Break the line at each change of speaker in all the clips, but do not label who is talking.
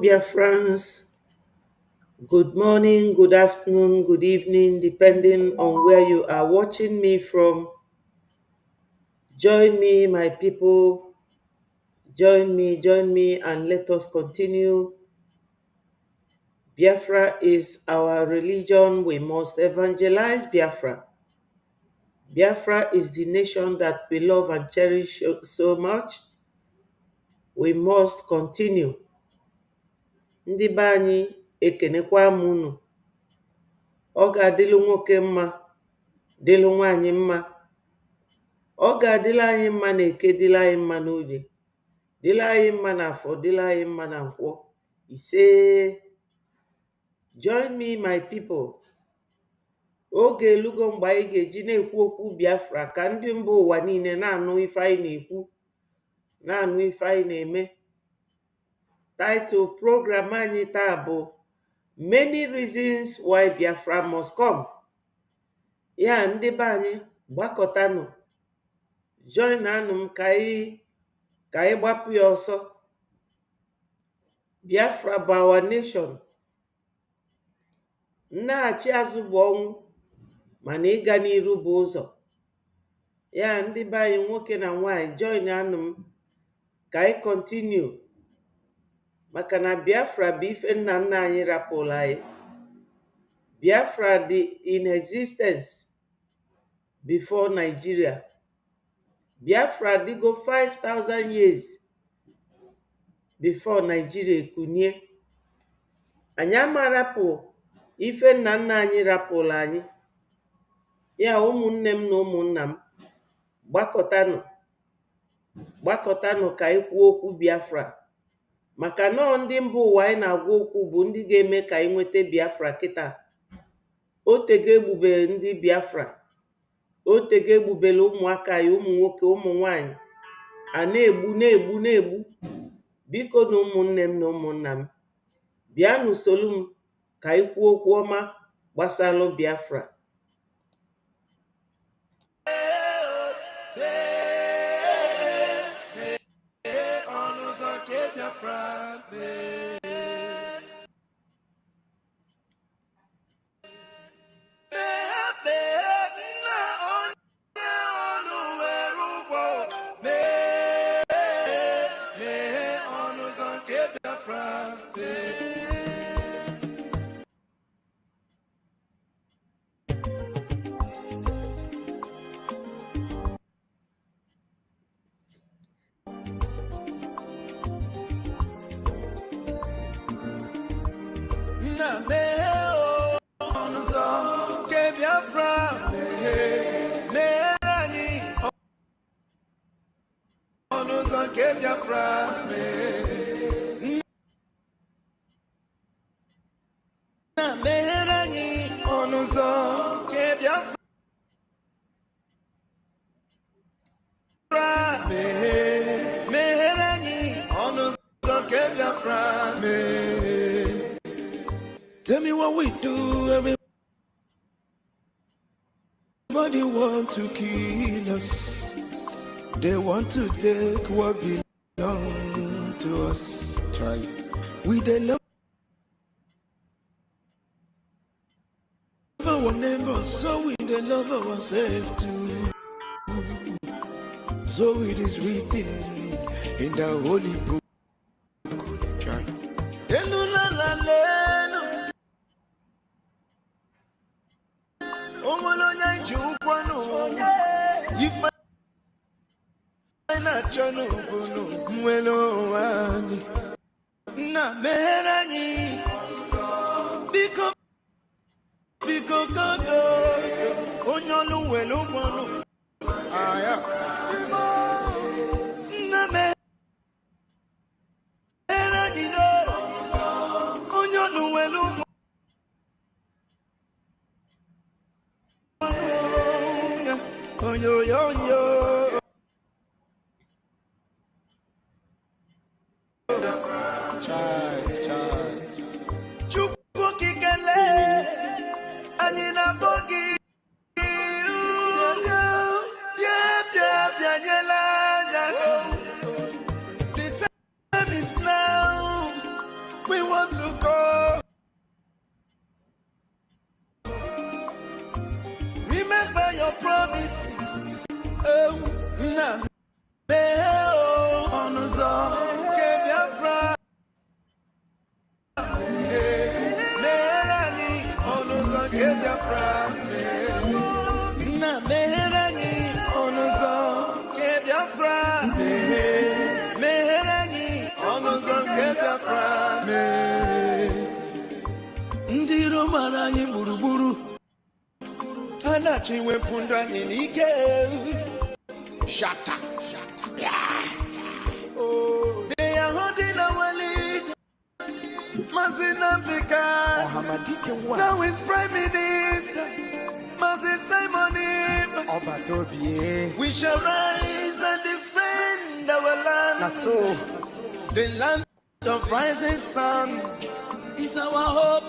Biafrans. Good morning, good afternoon, good evening, depending on where you are watching me from. Join me, my people. Join me, and let us continue. Biafra is our religion. We must evangelize Biafra. Biafra is the nation that we love and cherish so much. We must continue. Ndị be anyị ekenekwa m unu. Ọ ga-adịlụ nwoke mma, dịlụ nwaanyị mma. Ọ ga-adịla anyị mma na eke, dịla anyị mma n'oge, dịla anyị mma n'afọ, dịla anyị mma na nkwọ. Ise. Join me, my people. Oge elugo mgbe anyị ga-eji na-ekwu okwu Biafra ka ndị mba ụwa niile na-anụ ife anyị na-ekwu, na-anụ ife anyị na-eme. Title program anyị taa bụ Many Reasons Why Biafra Must Come. Ya ndị be anyị gbakọtanụ, join anụ m ka anyị gbapụ ya ọsọ. Biafra bụ our nation. Nnaghachi azụ bụ ọnwụ, mana ịga n'iru bụ ụzọ. Ya ndị be anyị nwoke na nwanyị, join anụ m ka anyị continue, maka na Biafra bụ ife nna nna anyị rapụrụ anyị. Biafra dị in existence before Nigeria. Biafra dịgo 5,000 years before Nigeria ekunye. Anyị amarapụ ife nna nna anyị rapụrụ anyị. Ya ụmụnne m na ụmụnna m, gbakọtanụ ka anyị kwuo okwu Biafra, maka nọọ ndị mba ụwa anyị na-agwa okwu bụ ndị ga-eme ka anyị nweta Biafra kịta. Otego egbubere ndị Biafra, otego egbubere ụmụaka anyị, ụmụ nwoke, ụmụ nwanyị, a na-egbu. Biko na ụmụnne m na ụmụnna m, bịanụ solu m ka anyị kwuo okwu ọma gbasalụ Biafra.
Tell me what we do. Everybody want to kill us. They want to take what belongs to us. Try. We they love our neighbors, so we they love ourselves too. So it is written in the holy book. Try. want to go. Remember your promises. Oh, nah. Biafra. Biafra. Na meheranyi onuzo ke Biafra. Meheranyi onuzo ke Biafra. Ndị Roma anyị gburugburu anachi wepụ ndụ anyị n'ike. Shaka. They are holding our lead. Mazinambika. Now is Prime Minister. Mazin Simoni. We shall rise and defend our land. The land of rising sun is our hope.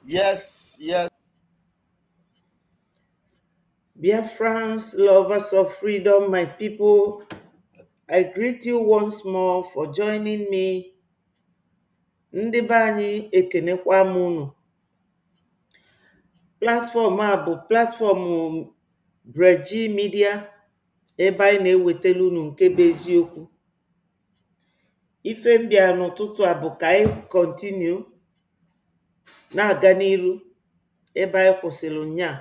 Yes.
Biafrans, lovers of freedom, my people, I greet you once more for joining me. Ndị be anyị ekenekwa m unu. Platfọm a bụ platfọm Breji Media, ebe anyị na-ewetara unu nke bụ eziokwu. Ife mbịa n'ụtụtụ a bụ ka anyị kọntinu na-aga n'iru ebe anyị kwụsịrị nnyaa.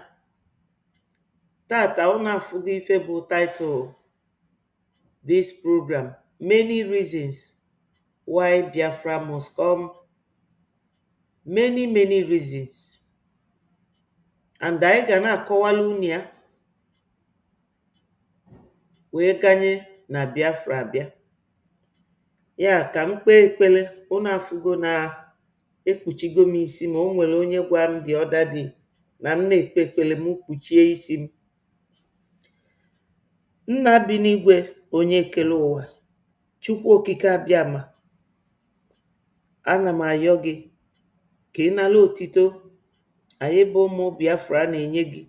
Tata unu afụgo ife bụ title this program, many reasons why Biafra must come. Many reasons. And anyị ga na-akọwala unu ya wee ganye na Biafra abịa. Ya ka m kpee ekpere. Unu afụgo na ekpuchigo m isi ma o nwere onye gwa m dị ọda dị na m na-ekpe ekpere m kpuchie isi m. Nna bi n'igwe, onye ekele ụwa, Chukwu okike abịama, ana m ayọ gị ka ị nara otito anyị bụ ụmụ Biafra na-enye gị.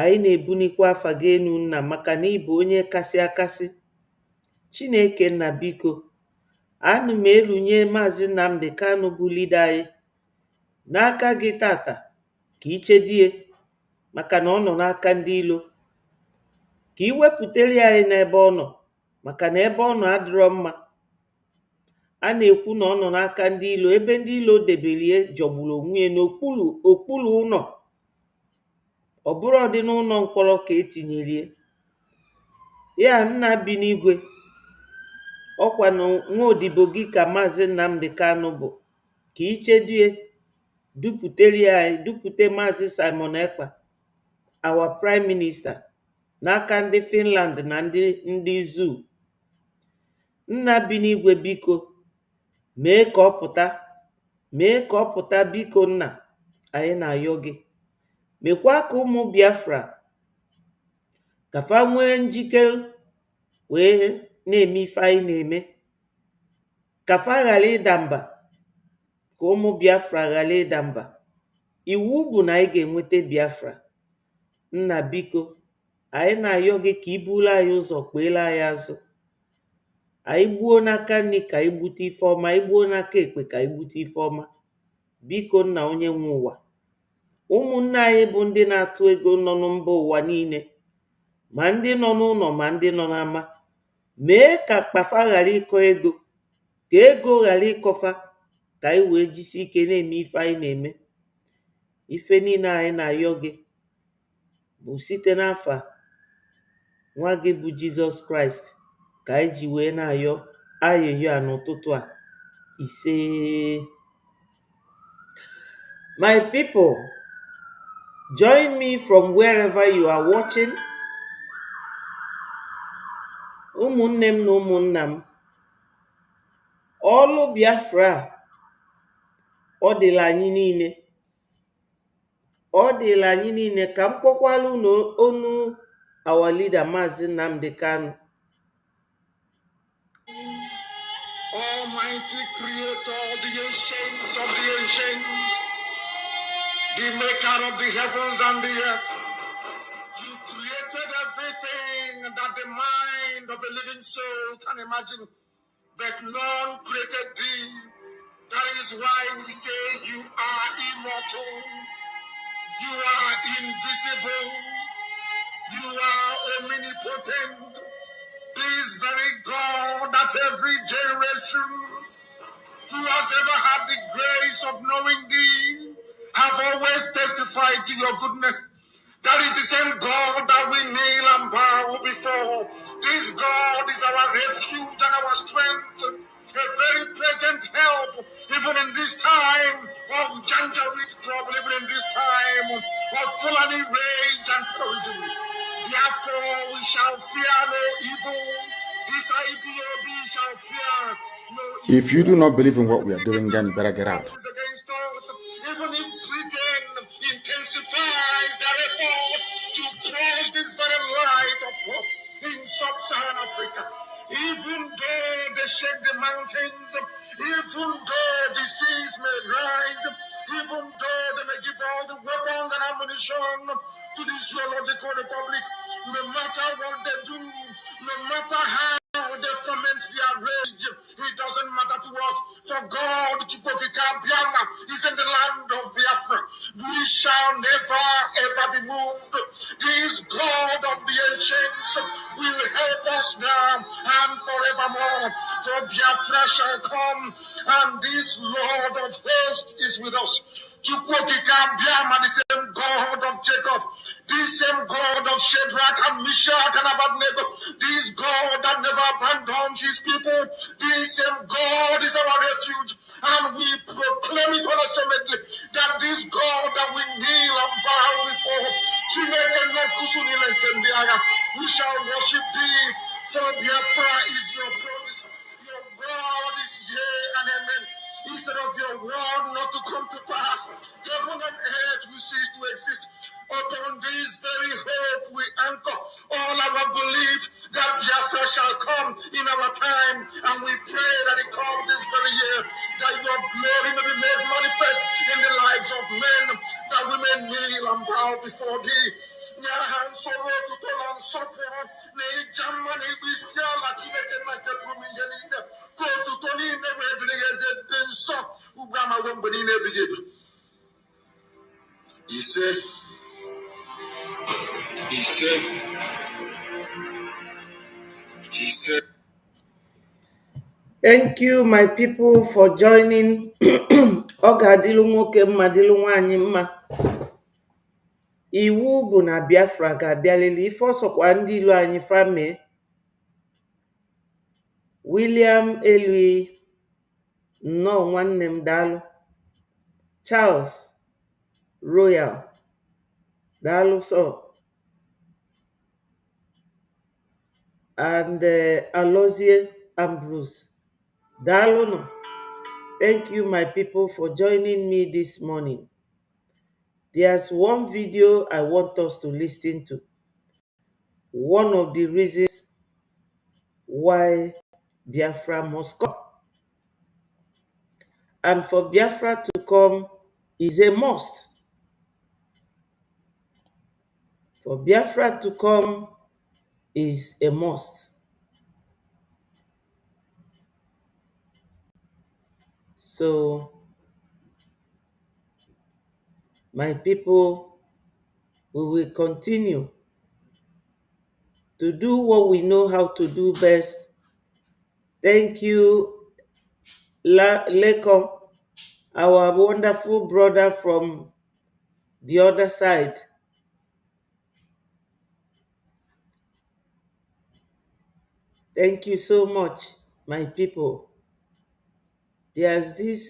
Anyị na-ebunikwa afa gị enu, nna, maka na ị bụ onye kasị akasị. Chineke nna, biko, anụ m elunye Maazị Nnamdi Kanu bụ lida anyị n'aka gị tata, ka ichedie, maka na ọ nọ n'aka ndị ilo. Ka ị wepụtara anyị n'ebe ọ nọ, maka na ebe ọ nọ adịrọ mma. A na-ekwu na ọ nọ n'aka ndị ilo, ebe ndị ilo debelie jọgburu onwe ya n'okpuru ụlọ. Ọ bụrụ ọdị n'ụlọ mkpọrọ ka etinyerie ya. Nna bi n'igwe, ọkwa na nwa odibo gị ka Maazị Nnamdi Kanu bụ, ka ichedie, dupụtara anyị, dupụta Maazị Simon Ekpa, our Prime Minister, n'aka ndị Finland na ndị Zoo. Nna bi n'igwe, biko mee ka ọ pụta, biko nna, anyị na-ayọ gị. Mekwa ka ụmụ Biafra ka fa nwee njikere wee na-eme ife anyị na-eme, ka fa ghara ịda mba, ka ụmụ Biafra ghara ịda mba. Iwu bụ na anyị ga-enweta Biafra. Nna biko, anyị na-ayọ gị ka i buru anyị ụzọ, kpeela anyị azụ. Anyị gbuo n'aka nri ka anyị gbute ife ọma, anyị gbuo n'aka ekpe ka anyị gbute ife ọma. Biko nna, onye nwe ụwa, ụmụnne anyị bụ ndị na-atụ ego nọ na mba ụwa niile, ma ndị nọ n'ụlọ ma ndị nọ n'ama, mee ka kpafa ghara ịkọ ego, ka ego ghara ịkọfa, ka anyị wee jisi ike na-eme ife anyị na-eme. Ife niile anyị na-ayọ gị bụ site n'afa nwa gị bụ Jizọs Kraịst ka anyị ji wee na-ayọ ayịyọ a n'ụtụtụ a. Ise. My people, join me from wherever you are watching. Ụmụnne m na ụmụnna m, ọlụ Biafra ọ dịla anyị niile. Ọ dịla anyị niile ka m kpọkwalụ n'onu our leader Maazị Nnamdi Kanu.
Almighty Creator, the ancients of the ancients, the maker of the heavens and the earth. You created everything that the mind of a living soul can imagine, but none created thee. That is why we say you are immortal, you are invisible, you are omnipotent. This very God that every generation who has ever had the grace of knowing thee have always testified to your goodness. That is the same God that we kneel and bow before. This God is our refuge and our strength, a very present help, even in this time of Janjaweed trouble, even in this time of Fulani rage and terrorism. Therefore, we shall fear no evil. This IPOB shall fear no evil.
If you do not believe in what we are doing, then you better get out.
Against us, even if Britain intensifies their effort to cross this very light of hope in sub-Saharan Africa, even though they shake the mountains, even though the seas may rise, even though they may give all the weapons and ammunition to the Zoological Republic, no matter what they do, no matter how they ferment their rage, it doesn't matter to us. For God, Biafra, is in the land of Biafra. We shall never ever be moved. This God of the ancients will help us now and forevermore. For Biafra shall come, and this Lord of hosts is with us. The same God of Jacob, this same God of Shadrach and Meshach and Abednego, this God that never abandons his people, this same God is our refuge, and we proclaim it unashamedly that this God that we kneel and bow before, we shall worship thee, for Biafra is your promise. Your word is yea and amen. Instead of your word not to come to pass, heaven and earth will cease to exist. Upon this very hope we anchor all our belief that Biafra shall come in our time, and we pray that it come this very year, that your glory may be made manifest in the lives of men, that we may kneel and bow before thee. Nyahan soro tutolan soporo ne jamma ne bisiala chineke na keprumi yenina ko tutoni ne wedrigeze denso ugama wombani ne bigebi. He said, he said, he said.
Thank you, my people, for joining. Ọ ga-adịlụ nwoke mma dịlụ nwaanyị mma. Iwu bụ na Biafra ga-abịalili ife ọsọkwa ndị ilo anyị fame. William Elui, nnọọ nwanne m daalụ. Charles Royal, daalụ so. And Alozie Ambrose, daalụ no. Thank you, my people, for joining me this morning. There's one video I want us to listen to. One of the reasons why Biafra must come. And for Biafra to come is a must. For Biafra to come is a must. So, my people, we will continue to do what we know how to do best. Thank you, Lekom, our wonderful brother from the other side. Thank you so much, my people. There's this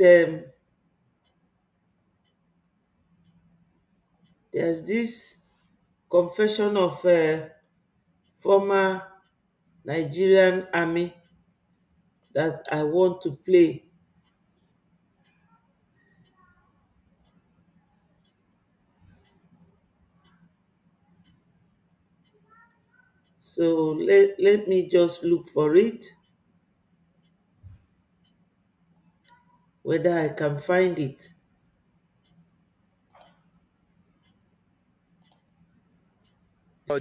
confession of former Nigerian army that I want to play. So let me just look for it, whether I can find it.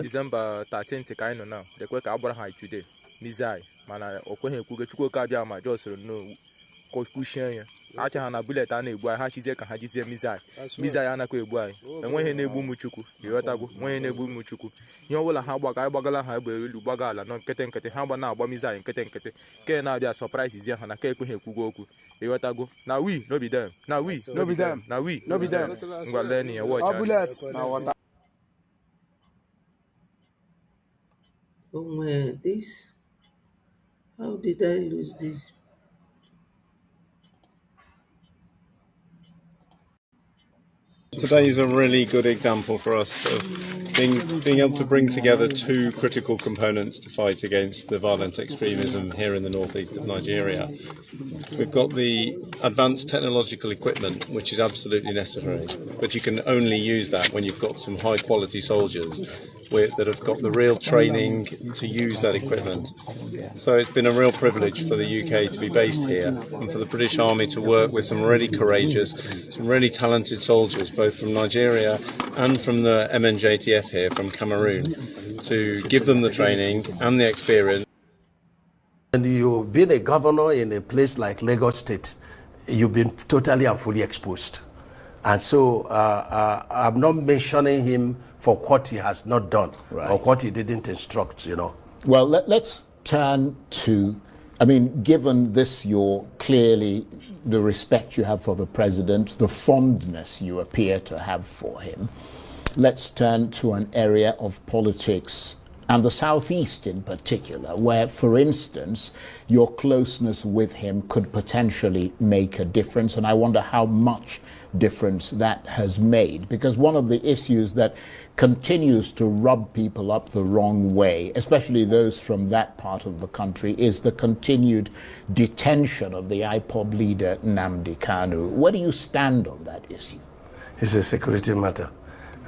December 13th ka anyị nọ na dekwe ka a gbara ha today mizai mana o kweghị ekwuge Chukwuka abịa ma jos no kwuchie ya acha ha na bullet a na-egbu anyị ha chizie ka ha jizie mizai anakwa egbu anyị enweghị na-egbu ụmụ Chukwu ịghọtagwo nweghị na-egbu ụmụ Chukwu ihe ọbụla ha gbaga anyị gbagala ha egbe elu gbaga ala nọ nkịtị nkịtị ha gba na-agba mizai nkịtị nkịtị ke na-abịa surprise zie ha na ka ekweghị ekwugo okwu ịghọtagwo na we no be them na we no be them na we no be them ngwa len ya watch
Oh man, how did I lose this?
Today is a really good example for us of being able to bring together two critical components to fight against the violent extremism here in the northeast of Nigeria. We've got the advanced technological equipment, which is absolutely necessary, but you can only use that when you've got some high quality soldiers that have got the real training to use that equipment. So it's been a real privilege for the UK to be based here and for the British Army to work with some really courageous, some really talented soldiers, both from Nigeria and from the MNJTF here from Cameroon, to give them the training and the experience.
And you've been a governor in a place like Lagos State, you've been totally and fully exposed. And so I'm not mentioning him for what he has not done or what he didn't instruct, you know.
Well, let's turn to, I mean, given this, clearly the respect you have for the president, the fondness you appear to have for him, let's turn to an area of politics and the Southeast in particular, where, for instance, your closeness with him could potentially make a difference. And I wonder how much difference that has made, because one of the issues that continues to rub people up the wrong way, especially those from that part of the country, is the continued detention of the IPOB leader Nnamdi Kanu. Where do you stand on that issue?
It's a security matter.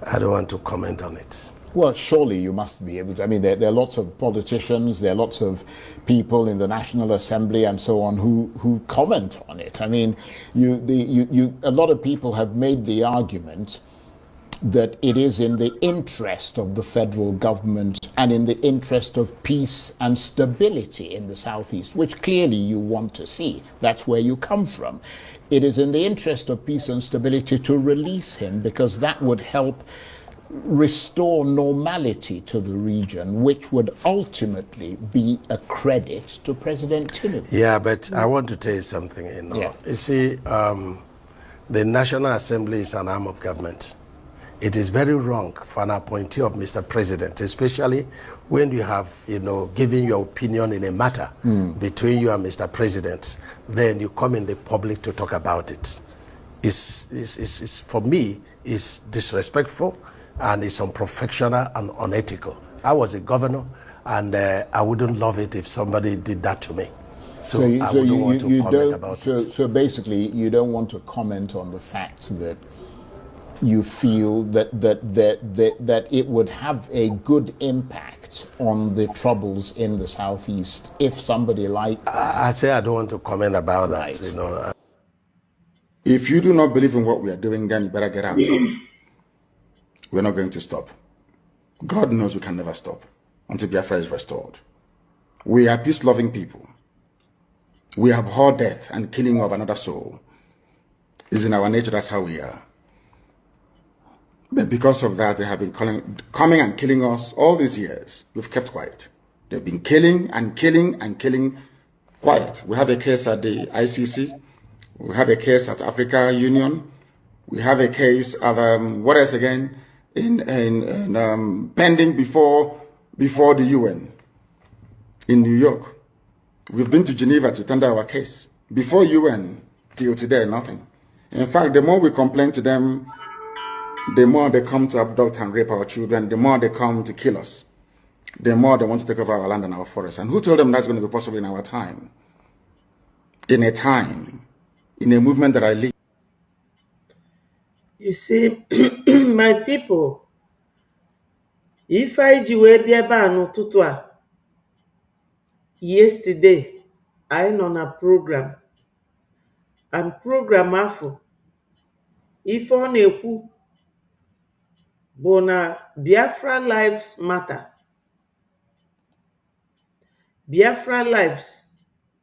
I don't want to comment on it.
Well, surely you must be able to. I mean, there are lots of politicians, there are lots of people in the National Assembly and so on who comment on it. I mean, a lot of people have made the argument that it is in the interest of the federal government and in the interest of peace and stability in the Southeast, which clearly you want to see. That's where you come from. It is in the interest of peace and stability to release him, because that would help restore normality to the region, which would ultimately be a credit to President Tinubu.
Yeah, but I want to tell you something. You know,
Yeah.
You see, the National Assembly is an arm of government. It is very wrong for an appointee of Mr. President, especially when you have, you know, given your opinion in a matter between you and Mr. President, then you come in the public to talk about it. It's for me, it's disrespectful, and it's unprofessional and unethical. I was a governor, and I wouldn't love it if somebody did that to me. So I wouldn't want to comment about it.
So basically, you don't want to comment on the fact that you feel that it would have a good impact on the troubles in the Southeast if somebody like that.
I say I don't want to comment about that.
Right.
You know.
If you do not believe in what we are doing, then you better get out. We're not going to stop. God knows we can never stop until Biafra is restored. We are peace-loving people. We abhor death and killing of another soul. It's in our nature, that's how we are. But because of that, they have been coming and killing us all these years. We've kept quiet. They've been killing and killing and killing quiet. We have a case at the ICC. We have a case at Africa Union. We have a case at, what else again? Pending before the UN in New York. We've been to Geneva to tender our case. Before UN, till today, nothing. In fact, the more we complain to them, the more they come to abduct and rape our children, the more they come to kill us, the more they want to take over our land and our forests. And who told them that's going to be possible in our time? In a movement that I lead.
You see, my people, if I ji wee bịa ebe a n'ụtụtụ a, yesterday, I nọ na program, and program afọ, ife ọ na-ekwu bụ na Biafra lives matter. Biafra lives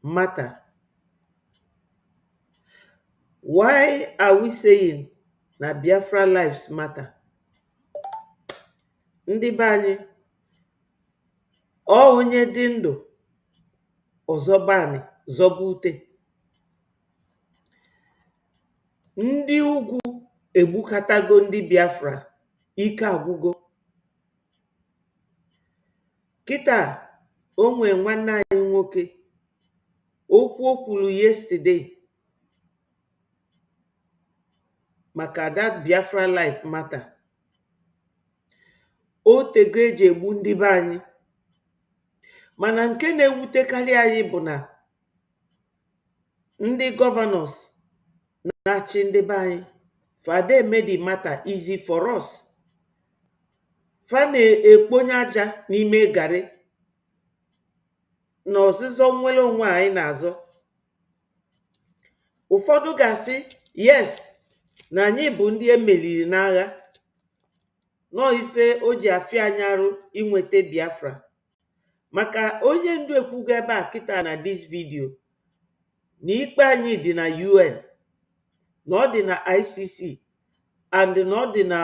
matter. Why are we saying na Biafra lives matter? Ndị be anyị, ọ onye dị ndụ ọzọba anị zọba ute. Ndị ugwu egbukatago ndị Biafra, ike agwụgo. Kịta o nwee nwanne anyị nwoke, okwu o kwuru yesterday maka that Biafra life matter. O tego eji egbu ndị be anyị, mana nke na-ewutekarị anyị bụ na ndị gọvanọs na-achị ndị be anyị, fade made the matter easy for us. Fa na-ekponye aja n'ime garị na ọzịzọ nnwere onwe anyị na-azọ. Ụfọdụ ga-asị yes, na anyị bụ ndị emeriri n'agha, nọọ ife o ji afịa anyị arụ inweta Biafra. Maka onye ndu ekwugo ebe a kịta na this video na ikpe anyị dị na UN, na ọ dị na ICC, and na ọ dị na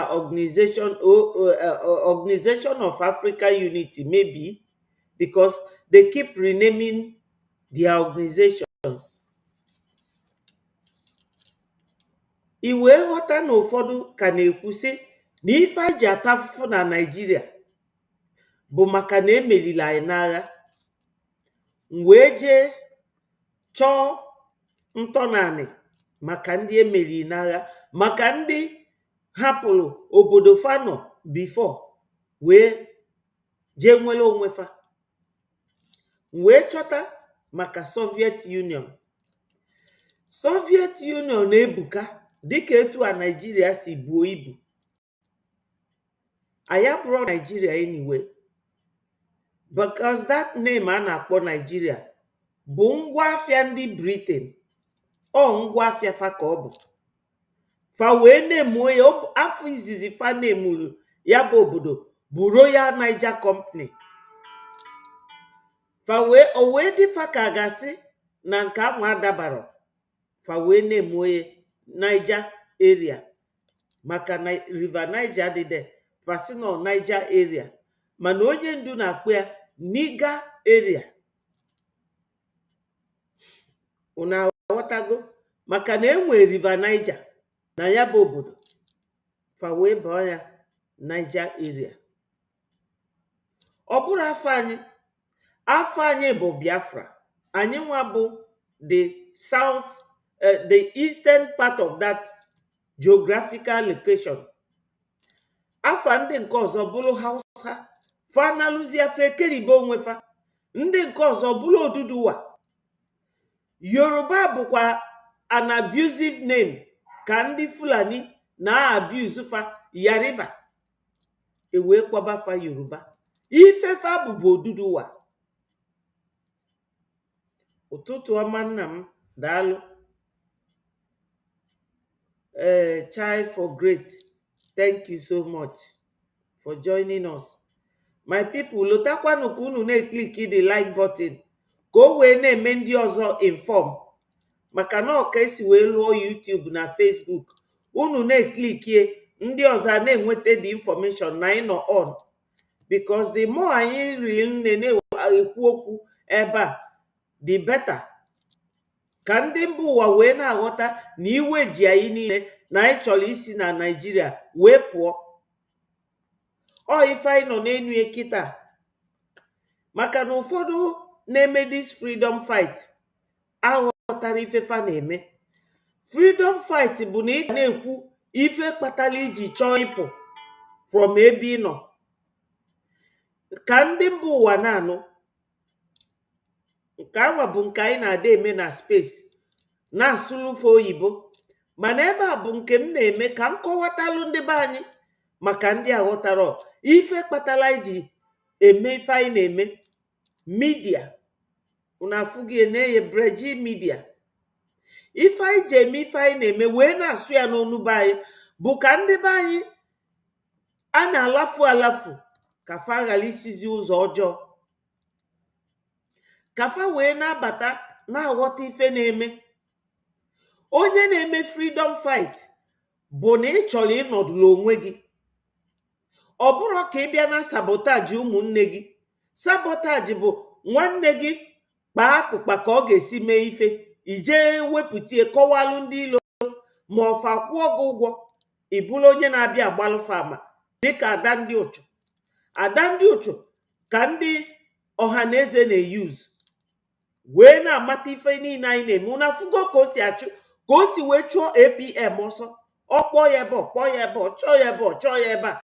Organization of African Unity, maybe because they keep renaming their organizations. I wee ghọta na ụfọdụ ka na-ekwu sị na ife a ji ata afụfụ na Naịjirịa bụ maka na emeriri anyị n'agha. M wee jee chọọ ntọnanị maka ndị emeriri n'agha, maka ndị hapụrụ obodo fanọ before wee jee nwere onwe fa. M wee chọta maka Soviet Union. Soviet Union na-ebuka dịka etu a Nigeria si buo ibu. Anyị abụrụ Nigeria anyway, because that name a na-akpọ Nigeria bụ ngwa afịa ndị Britain. Ọ ngwa afịa fa ka ọ bụ. Fa wee na-emuo ya, afọ izizi fa na-emuru ya bụ obodo bụ Royal Niger Company. Fa wee o wee dị fa ka gasị na nke anwa adabara. Fa wee na-emuo ya Niger area, maka na River Niger dị there. Fa sị na Niger area, mana onye ndu na-akpọ ya Niger area. Una aghọtago? Maka na enwe River Niger na ya bụ obodo. Fa wee baa ya Niger area. Ọ bụrụ afọ anyị. Afọ anyị bụ Biafra. Anyị nwa bụ the south, the eastern part of that geographical location. Afa ndị nke ọzọ bụrụ Hausa. Fa na-alụzi afa ekeribe onwe fa. Ndị nke ọzọ bụrụ Oduduwa. Yoruba bụkwa an abusive name ka ndị Fulani na-abuse fa. Yariba ewee kwaba fa Yoruba. Ife fa bụbu Oduduwa. Ụtụtụ ọma nna m, daalụ. Chai for great. Thank you so much for joining us. My people, lotakwanụ ka unu na-eklik the like button ka o wee na-eme ndị ọzọ inform. Maka na ọ ka esi wee lụọ YouTube na Facebook. Unu na-eklikie, ndị ọzọ na-enweta the information na anyị nọ on. Because the more anyị riri nne na-ekwu okwu ebe a, the better. Ka ndị mba ụwa wee na-aghọta na iwe ji anyị niile na anyị chọrọ isi na Naịjirịa wee pụọ. Ọ ife anyị nọ n'enu kịta. Maka na ụfọdụ na-eme this freedom fight aghọtara ifefa na-eme. Freedom fight bụ na ị na-ekwu ife kpatara iji chọọ ịpụ from ebe ị nọ ka ndị mba ụwa na-anụ. Nke anwa bụ nke anyị na-ada eme na space na-asụlụfe oyibo, mana ebe a bụ nke m na-eme ka m kọwatalụ ndị be anyị maka ndị aghọtara ife kpatara iji eme ife anyị na-eme. Midia unu afụghị na-eye breji midia. Ife anyị ji eme ife anyị na-eme wee na-asụ ya n'onu be anyị bụ ka ndị be anyị a na-alafu alafu ka fa ghara isizi ụzọ ọjọọ, ka fa wee na-abata na-aghọta ife na-eme. Onye na-eme freedom fight bụ na ị chọrọ ịnọdụlụ onwe gị, ọ bụrụ ka ị bịa na sabotaji ụmụnne gị. Sabotaji bụ nwanne gị kpaa akpụkpa ka ọ ga-esi mee ife, ijee wepụtie kọwalụ ndị ilo ma ọfa kwụọ gị ụgwọ, ị bụrụ onye na-abịa agbalụfa ama dịka ada ndị ụchụ. Ada ndị ụchụ ka ndị ọha na eze na-eyuz wee na-amata ife niile anyị na-eme. Unu afụgo ka o si achụ, ka o si wee chụọ APM ọsọ, ọkpọọ ya ebe ọkpọọ ya ebe ọ chọọ ya ebe ọ chọọ ya ebe a.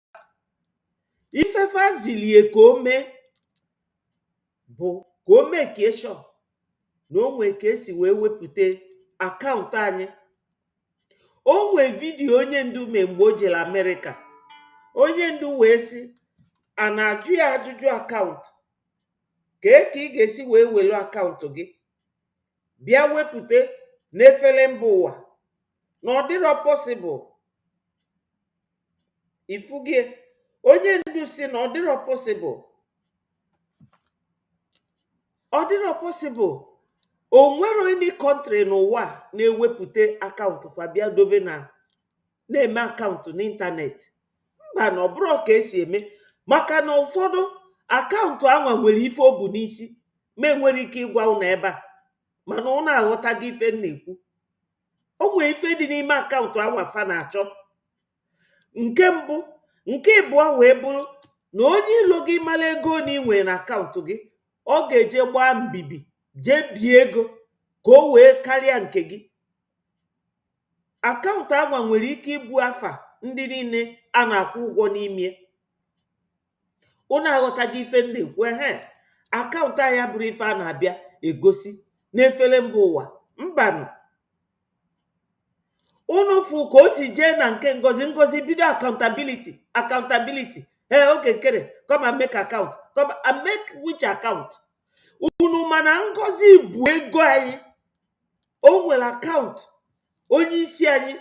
Ifefa zilie ka o mee bụ ka o mee ka eshọ na o nwee ka esi wee wepụta akaụntụ anyị. O nwee vidiyo onye ndu mee mgbe o jere Amerịka. Onye ndu wee sị a na-ajụ ya ajụjụ akaụntụ, kee ka ị ga-esi wee welu akaụntụ gị bịa wepụta n'efere mba ụwa na ọ dịrọ pọsịbụl. Ifugie onye ndu si na ọ dịrọ pọsịbụl, ọ dịrọ pọsịbụl. O nwere any country n'ụwa na-ewepụta akaụntụ fa bịa dobe na-eme akaụntụ n'ịntanetị. Mba, na ọ bụrụ ka esi eme, maka na ụfọdụ akaụntụ anwa nwere ife o bu n'isi ma enwere ike ịgwa ụnụ ebe a, mana ụnụ aghọtaghị ife m na-ekwu. O nwee ife dị n'ime akaụntụ anwa fa na-achọ. Nke mbụ. Nke ịbụọ wee bụrụ na onye ilo gị mara ego na inwe na akaụntụ gị, ọ ga-eje gbaa mbibi jee bie ego ka o wee karịa nke gị. Akaụntụ anwa nwere ike ibu afa ndị niile a na-akwụ ụgwọ n'ime. Unu aghọtaghị ife m na-ekwu. Akaụntụ anyị bụrụ ife a na-abịa egosi n'efere mba ụwa. Mbanụ. Unu fụ ka o si jee na nke Ngozi bido accountability. Oge nkere come and make account, come and make which account? Unu mana Ngozi bụ ego anyị. O nwere akaụntụ onye isi anyị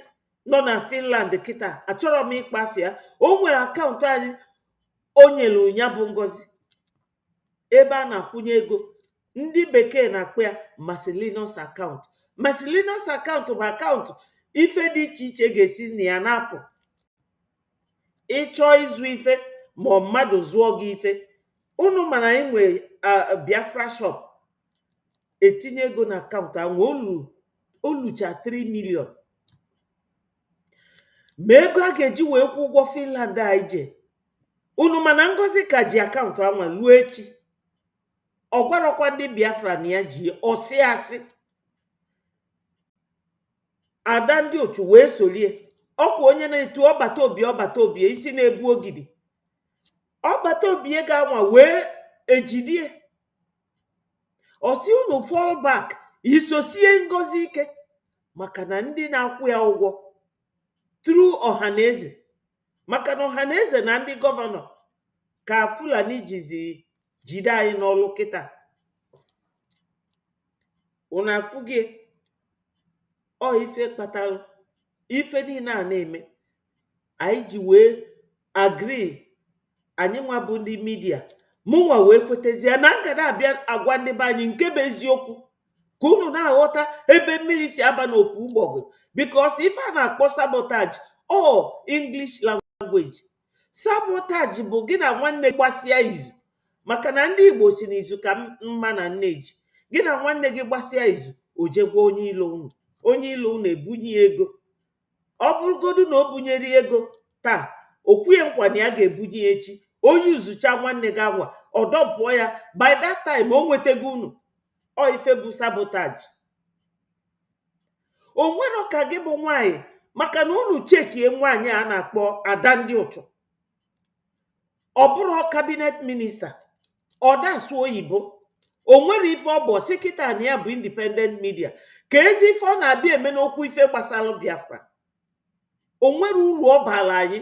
nọ na Finland kịta, achọrọ m ịkpa afịa. O nwere akaụntụ anyị o nyere ụnya bụ Ngozi, ebe a na-akwụnye ego. Ndị bekee na-akpọ ya miscellaneous account. Miscellaneous account bụ akaụntụ ife dị iche iche ga-esi na ya na-apụ. Ịchọọ ịzụ ife ma mmadụ zụọ gị ife. Unu mana enwe Biafra shop, etinye ego na akaụntụ ahụ, olucha 3 million. Ma ego a ga-eji wee kwụ ụgwọ Finland anyị je. Unu mana Ngozi ka ji akaụntụ anwa luo echi. Ọ gwarọkwa ndị Biafra na ya ji ọsị asị. Ada ndị ochu wee solie. Ọkwa onye na-etu ọbata obi isi na-ebu ogidi. Ọbata obi ga-anwa wee ejidie. Ọsị unu fall back, isosie Ngozi ike maka na ndị na-akwụ ya ụgwọ through ọhaneze. Maka na ọhaneze na ndị gọvanọ ka Fulani jide anyị n'ọlụ kịta. Unu afụgie ọ ife kpatalụ ife niile a na-eme. Anyị ji wee agree, anyị nwa bụ ndị midia, mụnwa wee kwetezie na ngada abịa agwa ndị be anyị nke bụ eziokwu ka unu na-aghọta ebe mmiri si aba n'opu ụgbọgụ. Because ife a na-akpọ sabotage English language. Sabotage bụ gị na nwanne gbasịa izu, maka na ndị Igbo si n'izu ka mma na nne ji. Gị na nwanne gị gbasịa izu, o jegwa onye ilo unu. Onye ilo unu ebunye ego. Ọ bụrụgodu na o bunyere ego taa, o kwuye nkwa na ya ga-ebunye echi, onye uzucha nwanne gị anwa ọdọpụọ ya. By that time o nwetego unu, ọ ife bụ sabotage. O nwero ka gị bụ nwanyị, maka na unu chekie nwaanyị a na-akpọ Ada Ndị Ụchụ, ọ bụrụ kabinet minista, ọ dasụ oyibo, o nwere ife ọ bụ si kịta na ya bụ independent media. Ka ezi ife ọ na-abịa eme n'okwu ife gbasara Biafra, o nwere uru ọ bara anyị.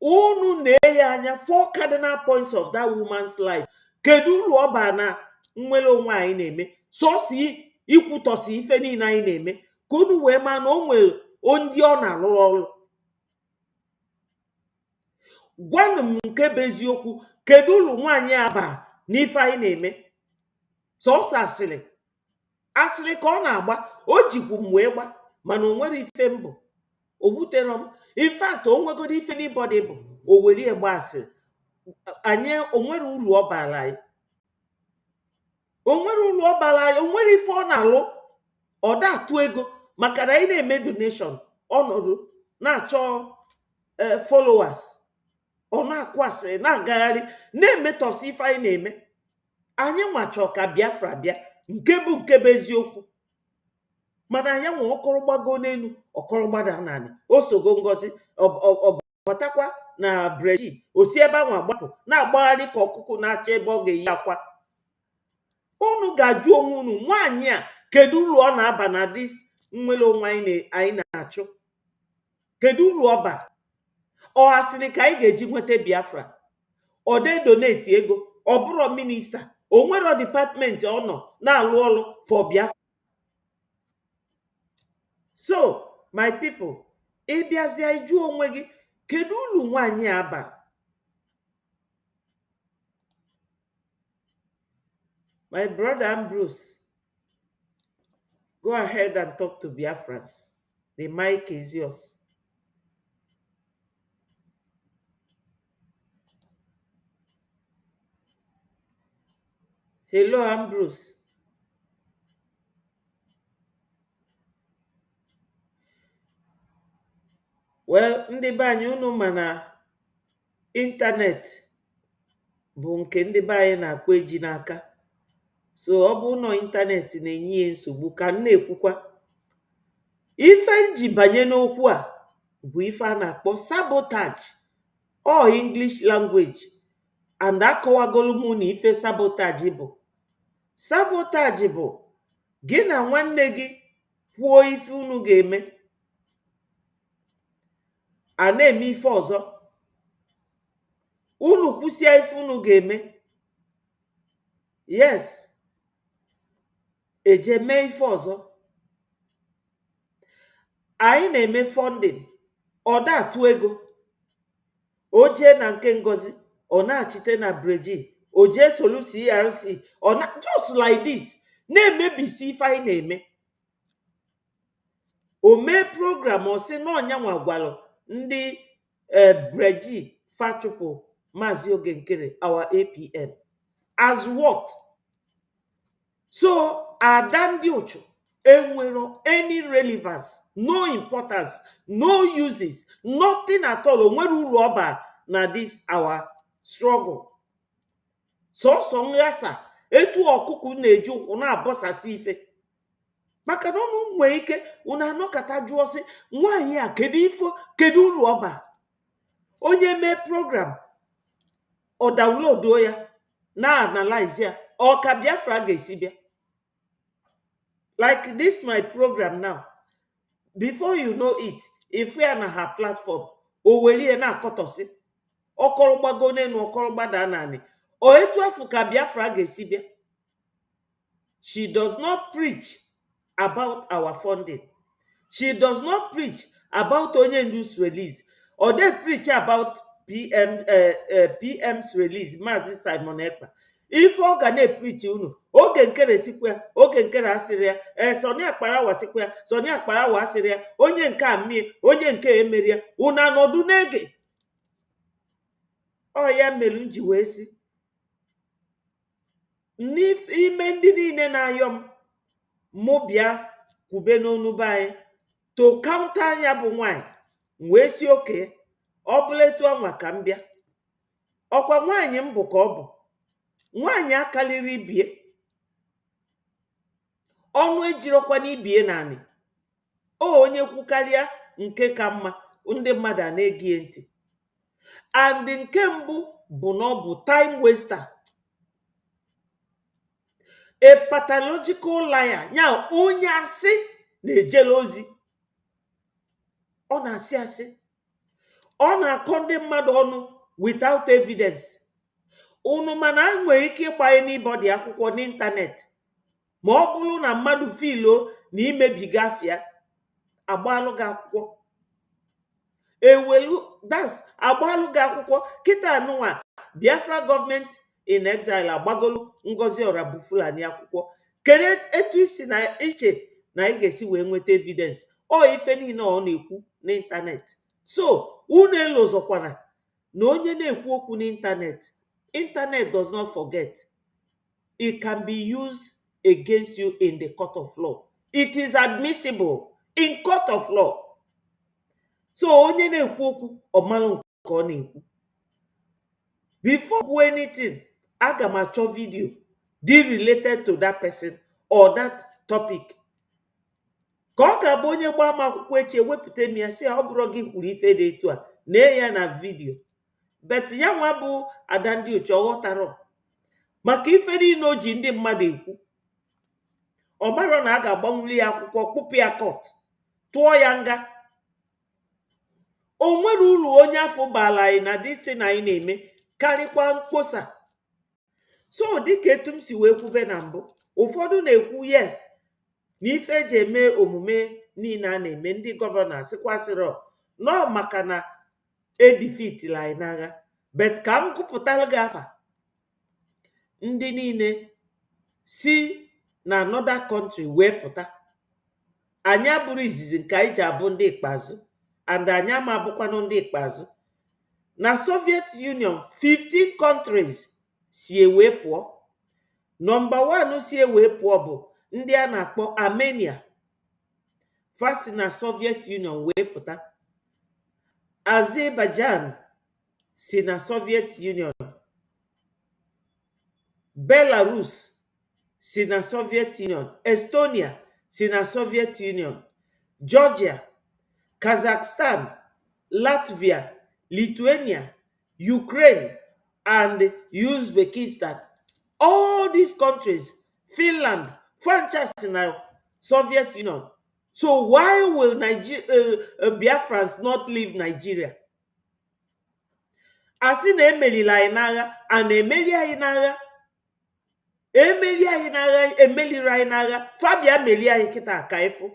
Unu na-ehe anya 4 cardinal points of that woman's life. Kedu uru ọ bara na nnwere onwe anyị na-eme? Sosi ikwutọsi ife niile anyị na-eme, ka unu wee maa na o nwere ndị ọ na-alụrụ ọrụ. Gwanụ m nke bụ eziokwu, kedu uru nwaanyị aba n'ife anyị na-eme? Sọsọ asịrị ka ọ na-agba. O jikwu m wee gba, mana o nwere ife mbụ, o butere m. In fact, o nwegoro ife n'ibọdị bụ o were egbe asịrị. Anyị o nwere uru ọ bara anyị, o nwere uru ọ bara anyị, o nwere ife ọ na-alụ. Ọ da atụ ego, maka na anyị na-eme donation, ọnọdụ na-achọ followers, ọ na-akụ asịrị, na-agagharị, na-emetọsi ife anyị na-eme. Anyị nwachọ ka Biafra bịa, nke bụ eziokwu, mana anyị nwe ọkọrọ gbago n'elu, ọkọrọ gbada naanị. O sogo ngozi ọbatakwa na breji, osi ebe ahụ agbapụ, na-agbagharị ka ọkụkụ na-achọ ebe ọ ga-eyi akwa. Unu ga-ajụ onwe unu, nwaanyị a kedu uru ọ na-aba na dis nnwere onwe anyị na-achụ? Kedu uru ọ ba? Ọ asịrị ka anyị ga-eji nweta Biafra? Ọ de donate ego, ọ bụrụ minista, o nwere dipatmenti ọ nọ na-alụ ọrụ for Biafra. So my people, ịbịazie iju onwe gị, kedu uru nwaanyị aba? My brother Ambrose, go ahead and talk to Biafrans. The mic is yours. Hello, Ambrose. Well, ndị be anyị, unu ma na ịntanet bụ nke ndị be anyị na-akpọ eji n'aka. So ọ bụ nọ ịntanet na-enye ya nsogbu. Ka m na-ekwukwa, ife nji banye n'okwu a bụ ife a na-akpọ sabotage, or English language, and akọwagolu m na ife sabotage bụ. Sabotage bụ gị na nwanne gị kwuo ife unu ga-eme, a na-eme ife ọzọ. Unu kwụsịa ife unu ga-eme, yes, eje mee ife ọzọ. Anyị na-eme funding, ọ da atụ ego. O jee na nke Ngozi, ọ na-achite na breji, o jee solu CRC, ọ na just like this, na-emebisi ife anyị na-eme. O mee program, ọ sị na ọnyanwa gwalụ ndị breji fachụpụ Maazị Oge Nkere, our APM. As what? So Ada Ndị Ụchụ enwero any relevance, no importance, no uses, nothing at all. O nwere uru ọba na this our struggle. Sọsọ nghasa, etu ọkụkụ na-eji ụkwụ na-abọsasị ife. Maka na unu nwee ike unu anọkata jụọ sị, nwaanyị a kedu uru ọba? Onye mee program, ọ download ya, na-analyze ya, ọ ka Biafra ga-esi bịa. Like this my program now, before you know it, if we are na her platform, o were na-akọtọsị, ọkọrọ gbago n'elu, ọkọrọ gbada naanị, o etu afụ ka Biafra ga-esi bịa. She does not preach about our funding. She does not preach about onye ndu's release, or they preach about PM's release, Maazị Simon Ekpa. Ife ọ ga na-epreach unu, Oge Nkere sikwa ya, Oge Nkere asịrị ya, Sọnị Akparawa sikwa ya, Sọnị Akparawa asịrị ya, onye nke a mmie, onye nke emeri ya, unu anọdụ n'ege. Ọ ya mere m ji wee sị, n'ime ndị niile na-ayọ m, mụ bịa kwube n'onu be anyị to counter anya bụ nwanyị, wee si oke, ọ bụla etu ọnwa ka m bịa. ọkwa nwaanyị mbụ ka ọ bụ nwaanyị akaliri ibie ọnụ ejirokwa n'ibie naanị onye kwukarịa nke ka mma ndị mmadụ a na-ege ntị. And nke mbụ bụ na ọ bụ time waster, a pathological liar, nya onye asị na-ejele ozi, ọ na-asị asị, ọ na-akọ ndị mmadụ ọnụ without evidence. Unu mana anyị nwere ike ịgbanye n'ibọdị akwụkwọ n'ịntanetị ma ọ bụrụ na mmadụ filo na imebiga afịa agbalụ gị akwụkwọ ewelu das agbalụ gị akwụkwọ kịta anụnwa Biafra gọọmenti in exile agbagolu Ngozi Ọrabu Fulani akwụkwọ. Kedu etu isi na iche na ị ga-esi wee nweta evidence? Ọ ife niile ọ na-ekwu n'ịntanetị. So unu elozokwana na onye na-ekwu okwu n'ịntanetị, internet does not forget. It can be used against you in the court of law. It is admissible in court of law. So onye na-ekwu okwu ọmalụ nke ọ na-ekwu. Before do anything, aga m achọ video dị related to that person or that topic. Ka ọ ga-abụ onye gbaa m akwụkwọ echi ewepụta m ya si ọ bụrụ gị kwuru ife dị etu a nee ya na vidio. Bet ya nwa bụ ada ndị uche ọghọtara maka ife niile o ji ndị mmadụ ekwu. Ọ marọ na a ga-agbanwuli ya akwụkwọ kpụpụ ya kọt tụọ ya nga. O nwere uru onye afọ baala anyị na dịsi na anyị na-eme karịkwa mkposa. So dịka etu m si wee kwube na mbụ, ụfọdụ na-ekwu yes na ife eji eme omume niile a na-eme ndị gọvanọ asịkwasịrọ nọ maka na edifitila anyị n'agha. Bet ka m gụpụtara gị afa ndị niile si na another country wee pụta. Anyị abụrụ izizi nke anyị ji abụ ndị ikpeazụ, and anyị ama abụkwanụ ndị ikpeazụ. Na Soviet Union 15 countries si ewee pụọ. Nọmba 1 si ewee pụọ bụ ndị a na-akpọ Armenia, fasi na Soviet Union wee pụta. Azerbaijan si na Soviet Union, Belarus si na Soviet Union, Estonia si na Soviet Union, Georgia, Kazakhstan, Latvia, Lithuania, Ukraine, and Uzbekistan. All these countries, Finland, franchise in the Soviet Union. So why will Biafrans not leave Nigeria? Asị na emelila anyị n'agha, a na-emeli anyị n'agha. Emeli anyị n'agha, emeliri anyị n'agha, Fabia meli anyị kịta aka ịfụ.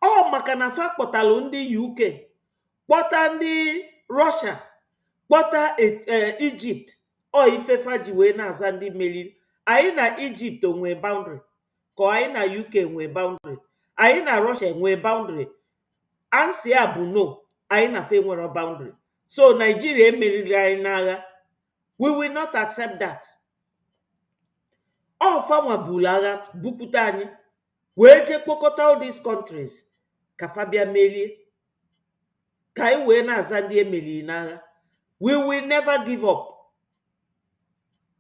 Ọ maka na fa kpọtalụ ndị UK, kpọta ndị Russia, kpọta Egypt. Ọ ifefa ji wee na-aza ndị meriri. Anyị na Egypt onwe boundary ka anyị na UK nwee boundary, anyị na Russia nwee boundary. Ansị a bụ no, anyị na fe nwere boundary. So Nigeria emeriri anyị n'agha. We will not accept that. Ọ fanwa buru agha bupụta anyị wee jee kpokọta all these countries ka Fabia merie ka anyị wee na-aza ndị emeriri n'agha. We will never give up.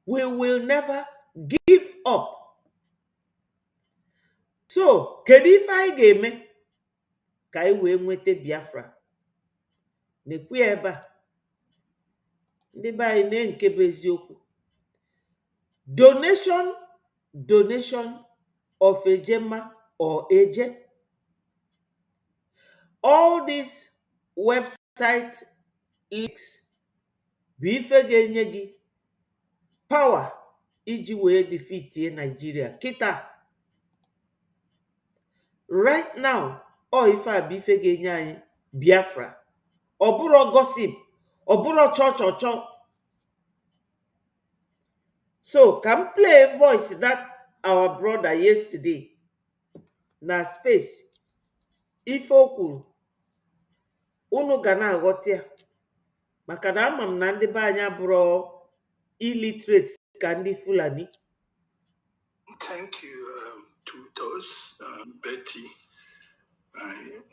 We will never give up. So kedu ife anyị ga-eme ka anyị wee nweta Biafra? Na-ekwu ya ebe a, ndị be anyị na-nke bụ eziokwu. Donation of ejema or eje. All these website links bụ ife ga-enye gị power iji wee defeatie Nigeria kịta. Right now, ọ ife a bụ ife ga-enye anyị Biafra. Ọ bụrụ gossip, ọ bụrụ chọ. So can play voice that our brother yesterday na space. Ife o kwuru unu ga na-aghọta ya maka na ama m na ndị be anyị abụrụ illiterate ka ndị Fulani.
Thank you to those, Betty,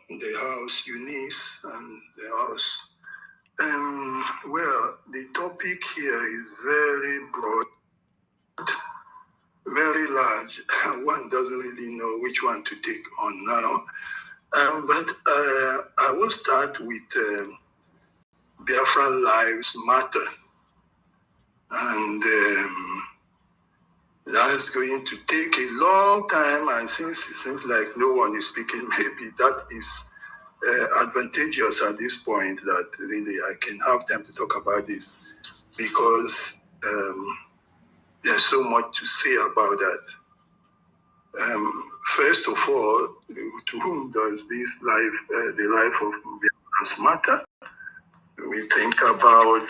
the house, Eunice, and the house, Well, the topic here is very broad, very large. One doesn't really know which one to take on now. But I will start with Biafran Lives Matter. And that's going to take a long time. And since it seems like no one is speaking, maybe that is advantageous at this point that really I can have time to talk about this because there's so much to say about that. First of all, to whom does this life, the life of Biafrans matter? We think about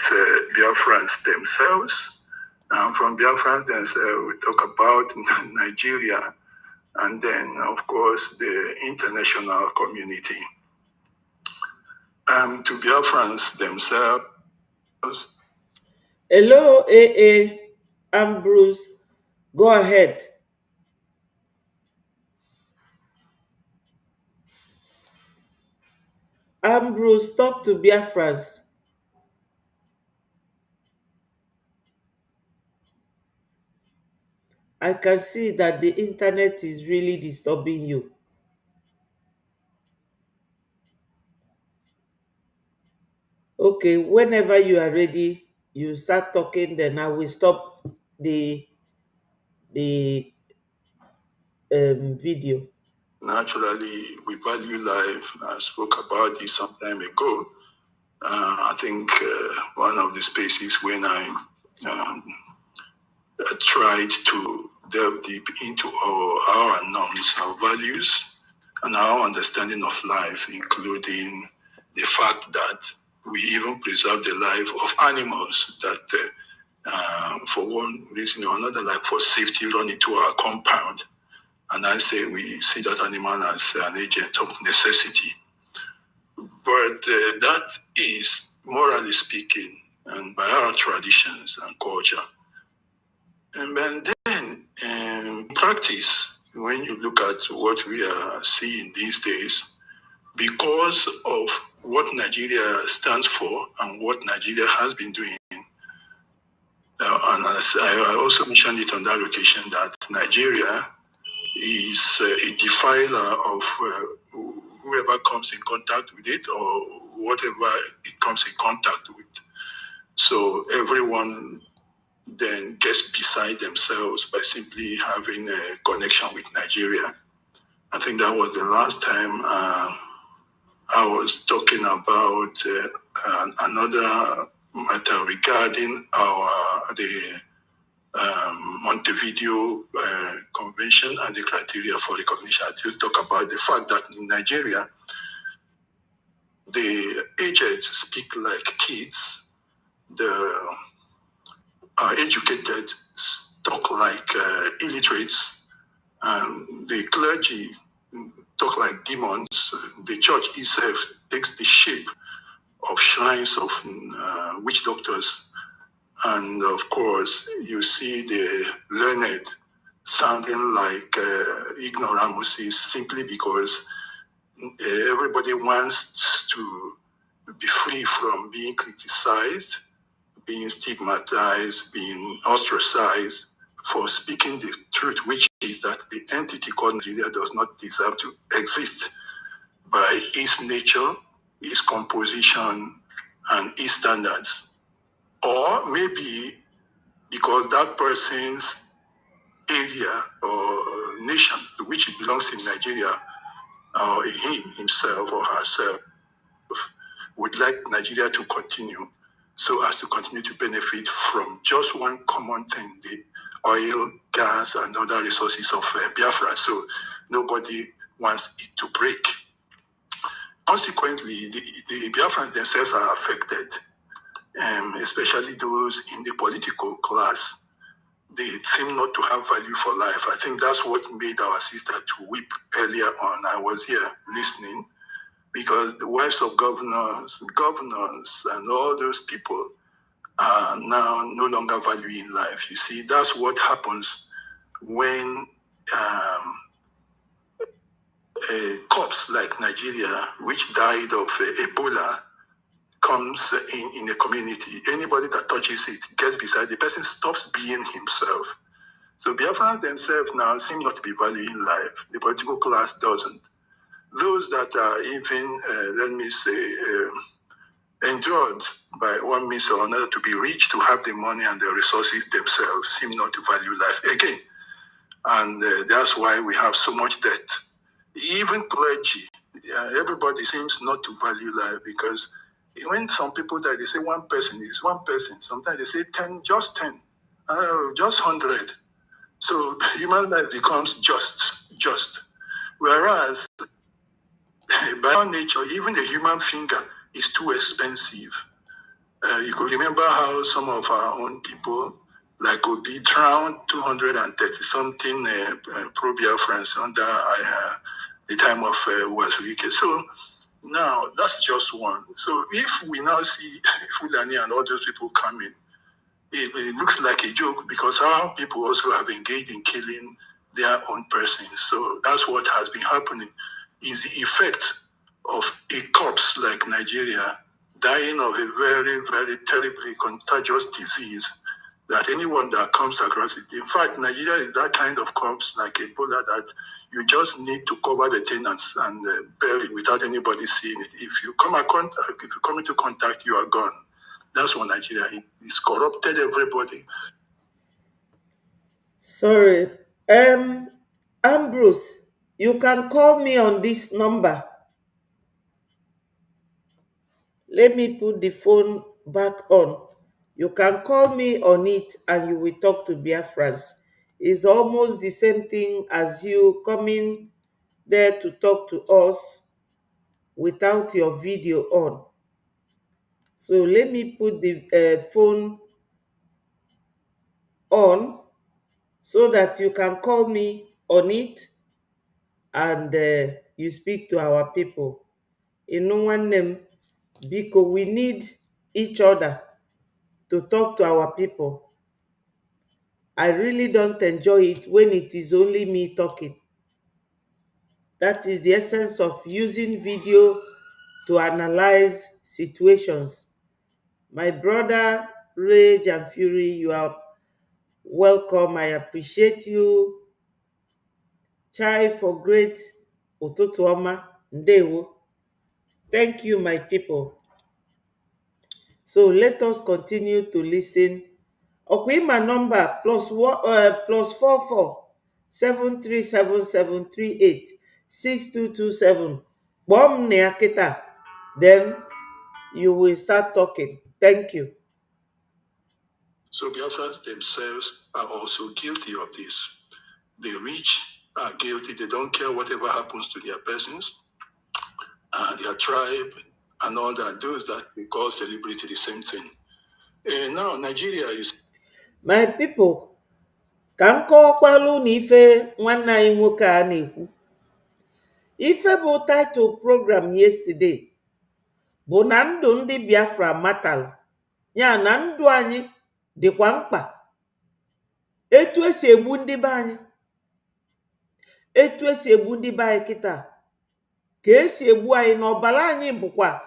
Biafrans themselves. And from Biafrans themselves, we talk about Nigeria and then, of course, the international community. To Biafrans themselves.
Hello, AA Ambrose. Go ahead. Ambrose, talk to Biafrans. I can see that the internet is really disturbing you. Okay, whenever you are ready, you start talking, then I will stop the video.
Naturally, we value life. I spoke about this some time ago. I think one of the spaces when I tried to delve deep into our norms, our values, and our understanding of life, including the fact that we even preserve the life of animals that, for one reason or another, like for safety, run into our compound. And I say we see that animal as an agent of necessity. But that is, morally speaking, and by our traditions and culture. And then in practice, when you look at what we are seeing these days, because of what Nigeria stands for and what Nigeria has been doing, and as I also mentioned it on that occasion, that Nigeria is a defiler of whoever comes in contact with it or whatever it comes in contact with. So everyone then gets beside themselves by simply having a connection with Nigeria. I think that was the last time I was talking about another matter regarding the Montevideo Convention and the criteria for recognition. I did talk about the fact that in Nigeria, the aged speak like kids, the educated talk like illiterates, and the clergy talk like demons. The church itself takes the shape of shrines of witch doctors. And of course, you see the learned sounding like ignoramuses simply because everybody wants to be free from being criticized, being stigmatized, being ostracized for speaking the truth, which is that the entity called Nigeria does not deserve to exist by its nature, its composition, and its standards. Or maybe because that person's area or nation to which it belongs in Nigeria, or him, himself, or herself, would like Nigeria to continue so as to continue to benefit from just one common thing, the oil, gas, and other resources of Biafra. So nobody wants it to break. Consequently, the Biafrans themselves are affected, especially those in the political class. They seem not to have value for life. I think that's what made our sister to weep earlier on. I was here listening because the wives of governors, and all those people are now no longer valuing life. You see, that's what happens when a corpse like Nigeria, which died of Ebola, comes in a community, anybody that touches it gets beside the person, stops being himself. So Biafrans themselves now seem not to be valuing life. The political class doesn't. Those that are even, let me say, endured by one means or another to be rich, to have the money and the resources themselves, seem not to value life again. And that's why we have so much debt. Even clergy, everybody seems not to value life, because when some people die, they say one person is one person. Sometimes they say 10, just 10, just 100. So human life becomes just. Whereas by our nature, even the human finger is too expensive. You could remember how some of our own people, like Obi, drowned 230 something pro-Biafrans under the time of Wazirike. So now that's just one. So if we now see Fulani and all those people coming, it looks like a joke, because our people also have engaged in killing their own persons. So that's what has been happening, is the effect of a corpse like Nigeria dying of a very, very terribly contagious disease, that anyone that comes across it. In fact, Nigeria is that kind of corpse, like Ebola, that you just need to cover the tenants and bury it without anybody seeing it. If you come into contact, you are gone. That's what Nigeria is. It's corrupted everybody.
Sorry. Ambrose, you can call me on this number. Let me put the phone back on. You can call me on it and you will talk to Biafrans. It's almost the same thing as you coming there to talk to us without your video on. So let me put the phone on so that you can call me on it and you speak to our people. In one name, because we need each other to talk to our people. I really don't enjoy it when it is only me talking. That is the essence of using video to analyze situations. My brother, Rage and Fury, you are welcome. I appreciate you. Chai for great ụtụtụ ọma, ndewo. Thank you, my people. So let us continue to listen. Okwima number plus 44 73773862227. Bomb na ya kịta. Then you will start talking. Thank you.
So Biafrans themselves are also guilty of this. The rich are guilty. They don't care whatever happens to their persons, their tribe, and all that. Those that we call celebrity, the same thing. Now, Nigeria is...
My people, ka m kọwakwalụ na ife nwanne anyị nwoke a na-ekwu. Ife bụ title program yesterday bụ na ndụ ndị Biafra matalụ, ya na ndụ anyị dịkwa mkpa. Etu esi egbu ndị be anyị, etu esi egbu ndị be anyị kịta, ka esi egbu anyị na ọbara anyị bụkwa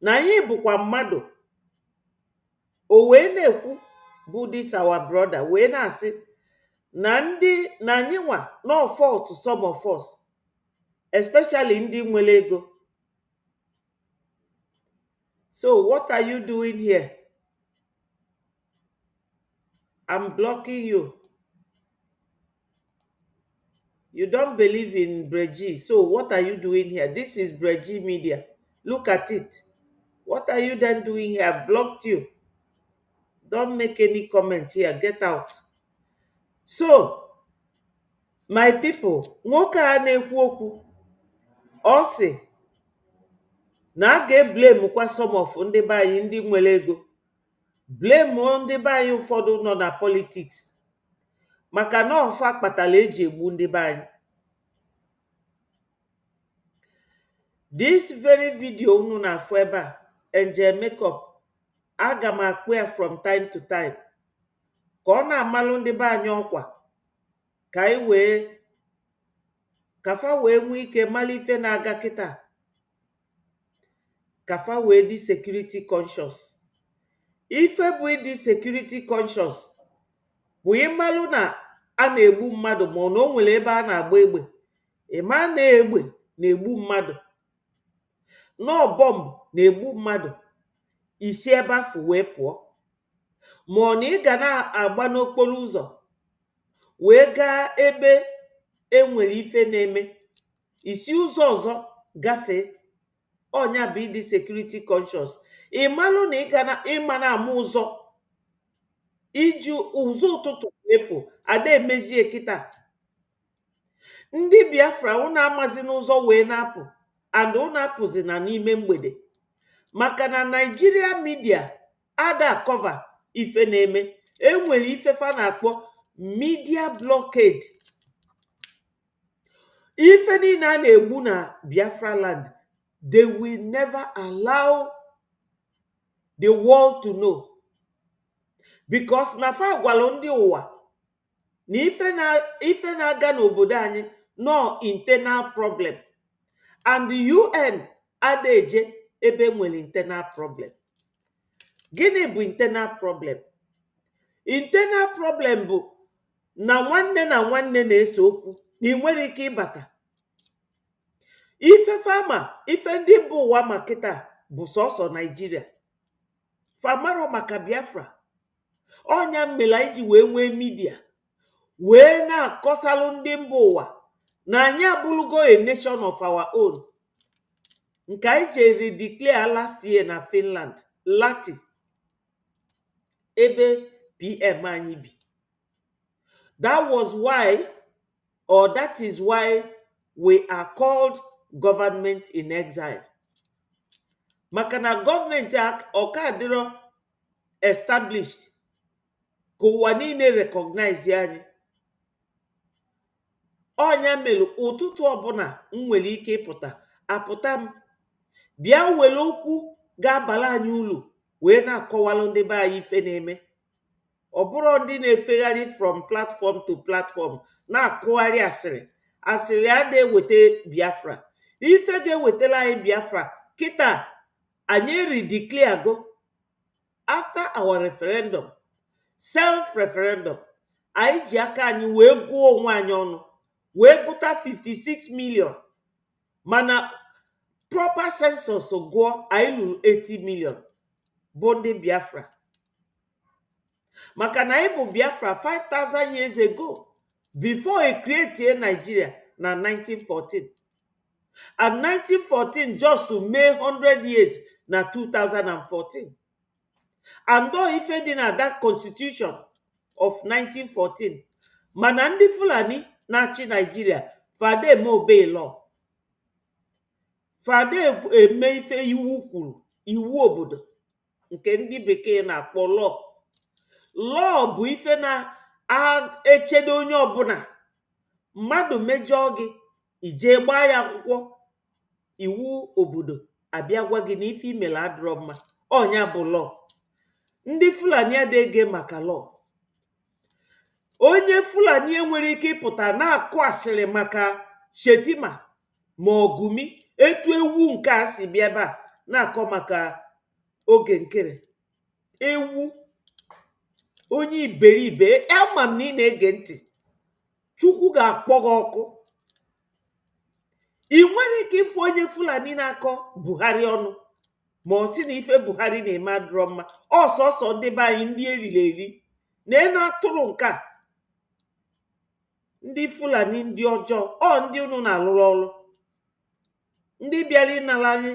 na anyị bụkwa mmadụ. O wee na-ekwu bụ this our brother wee na-asị na anyị nwa no fault to some of us, especially ndị nwere ego. So what are you doing here? I'm blocking you. You don't believe in Breji. So what are you doing here? This is Breji Media. Look at it. What are you then doing here? I've blocked you. Don't make any comment here. Get out. So, my people, nwoke a na-ekwu okwu, ọ sị na a ga-eblame kwa some of ndị be anyị ndị nwere ego. Blame ndị be anyị ụfọdụ nọ na politics. Maka na ọfa kpatara eji egbu ndị be anyị. This very video unu na-afụ ebe a, Angel Makeup, aga m akpụ ya from time to time ka ọ na-amalụ ndị be anyị ọkwa, ka anyị wee kafa wee nwee ike mara ife na-aga kịta. kafa wee dị security conscious. Ife bụ ịdị security conscious bụ ịmalụ na a na-egbu mmadụ ma ọ na o nwere ebe a na-agba egbe, ịma na egbe na-egbu mmadụ, nọọ bọmbụ na-egbu mmadụ, isi ebe afụ wee pụọ. Ma ọ na ị ga na-agba n'okporo ụzọ wee gaa ebe enwere ife na-eme, isi ụzọ ọzọ gafee, ọnya bụ ịdị security conscious. Ịmalụ na ịma na ama ụzọ iji ụzọ ụtụtụ wepụ ada emezie kịta. Ndị Biafra unu amazi n'ụzọ wee na-apụ, and unu apụzi na n'ime mgbede, maka na Nigeria media ada cover ife na-eme. Enwere ife fa na-akpọ media blockade. Ife niile a na-egbu na Biafra land, they will never allow the world to know, because na fa gwalụ ndị ụwa na ife na-aga n'obodo anyị no internal problem, and the UN ada eje ebe nwere internal problem. Gịnị bụ internal problem? Internal problem bụ na nwanne na nwanne na-ese okwu na ị nwere ike ịbata. Ife fama, ife ndị mba ụwa ma kịta bụ sọsọ Nigeria. Famaro maka Biafra. Ọnya mmela iji wee nwee media wee na-akọsalụ ndị mba ụwa na anyị abụrụgo a nation of our own. Nke anyị jere declare last year na Finland, Lati, ebe PM anyị bi. That was why, or that is why we are called government in exile. Maka na gọọmenti ọkadịrọ established ka ụwa niile recognize anyị. Ọnya mere ụtụtụ ọbụla m nwere ike ịpụta apụta m bịa were okwu ga-abala anyị ulu wee na-akọwalụ ndị be anyị ife na-eme. Ọ bụrụ ndị na-efegharị from platform to platform na-akụgharị asịrị. Asịrị a na-eweta Biafra. Ife ga-ewetala anyị Biafra kịta anyị redeclare go after our referendum, self-referendum. Anyị ji aka anyị wee gụọ onwe anyị ọnụ wee gụta 56 million, mana proper census gụọ anyị lụrụ 80 million bụ ndị Biafra. Maka na anyị bụ Biafra 5,000 years ago, before e create Nigeria na 1914. And 1914 just to mee 100 years na 2014. And though ife dị na that constitution of 1914, mana ndị Fulani na-achị Nigeria fada eme obey law, fada eme ife iwu kwuru, iwu obodo, nke ndị bekee na-akpọ law. Law bụ ife na-echedo onye ọbụla. Mmadụ mejọọ gị, ije gbaa ya akwụkwọ, iwu obodo abịa gwa gị na ife imere adịrọ mma. Ọnya bụ law. Ndị Fulani adịghị maka law. Onye Fulani enwere ike ịpụta na-akụ asịrị maka Shetima ma Ogumi, etu ewu nke a si bịa ebe a na-akọ maka oge nkere. Ewu onye iberibe, ama m na ị na-ege ntị, Chukwu ga-akpọ gị ọkụ. Ị nwere ike ịfụ onye Fulani na-akọ Buhari ọnụ ma ọ sị na ife Buhari na-eme adịrọ mma. Ọsọsọ ndị be anyị ndị eriri eri na atụrụ nke a. Ndị Fulani ndị ọjọọ, ndị unu na-alụrụ ọrụ, ndị bịara ịnara anyị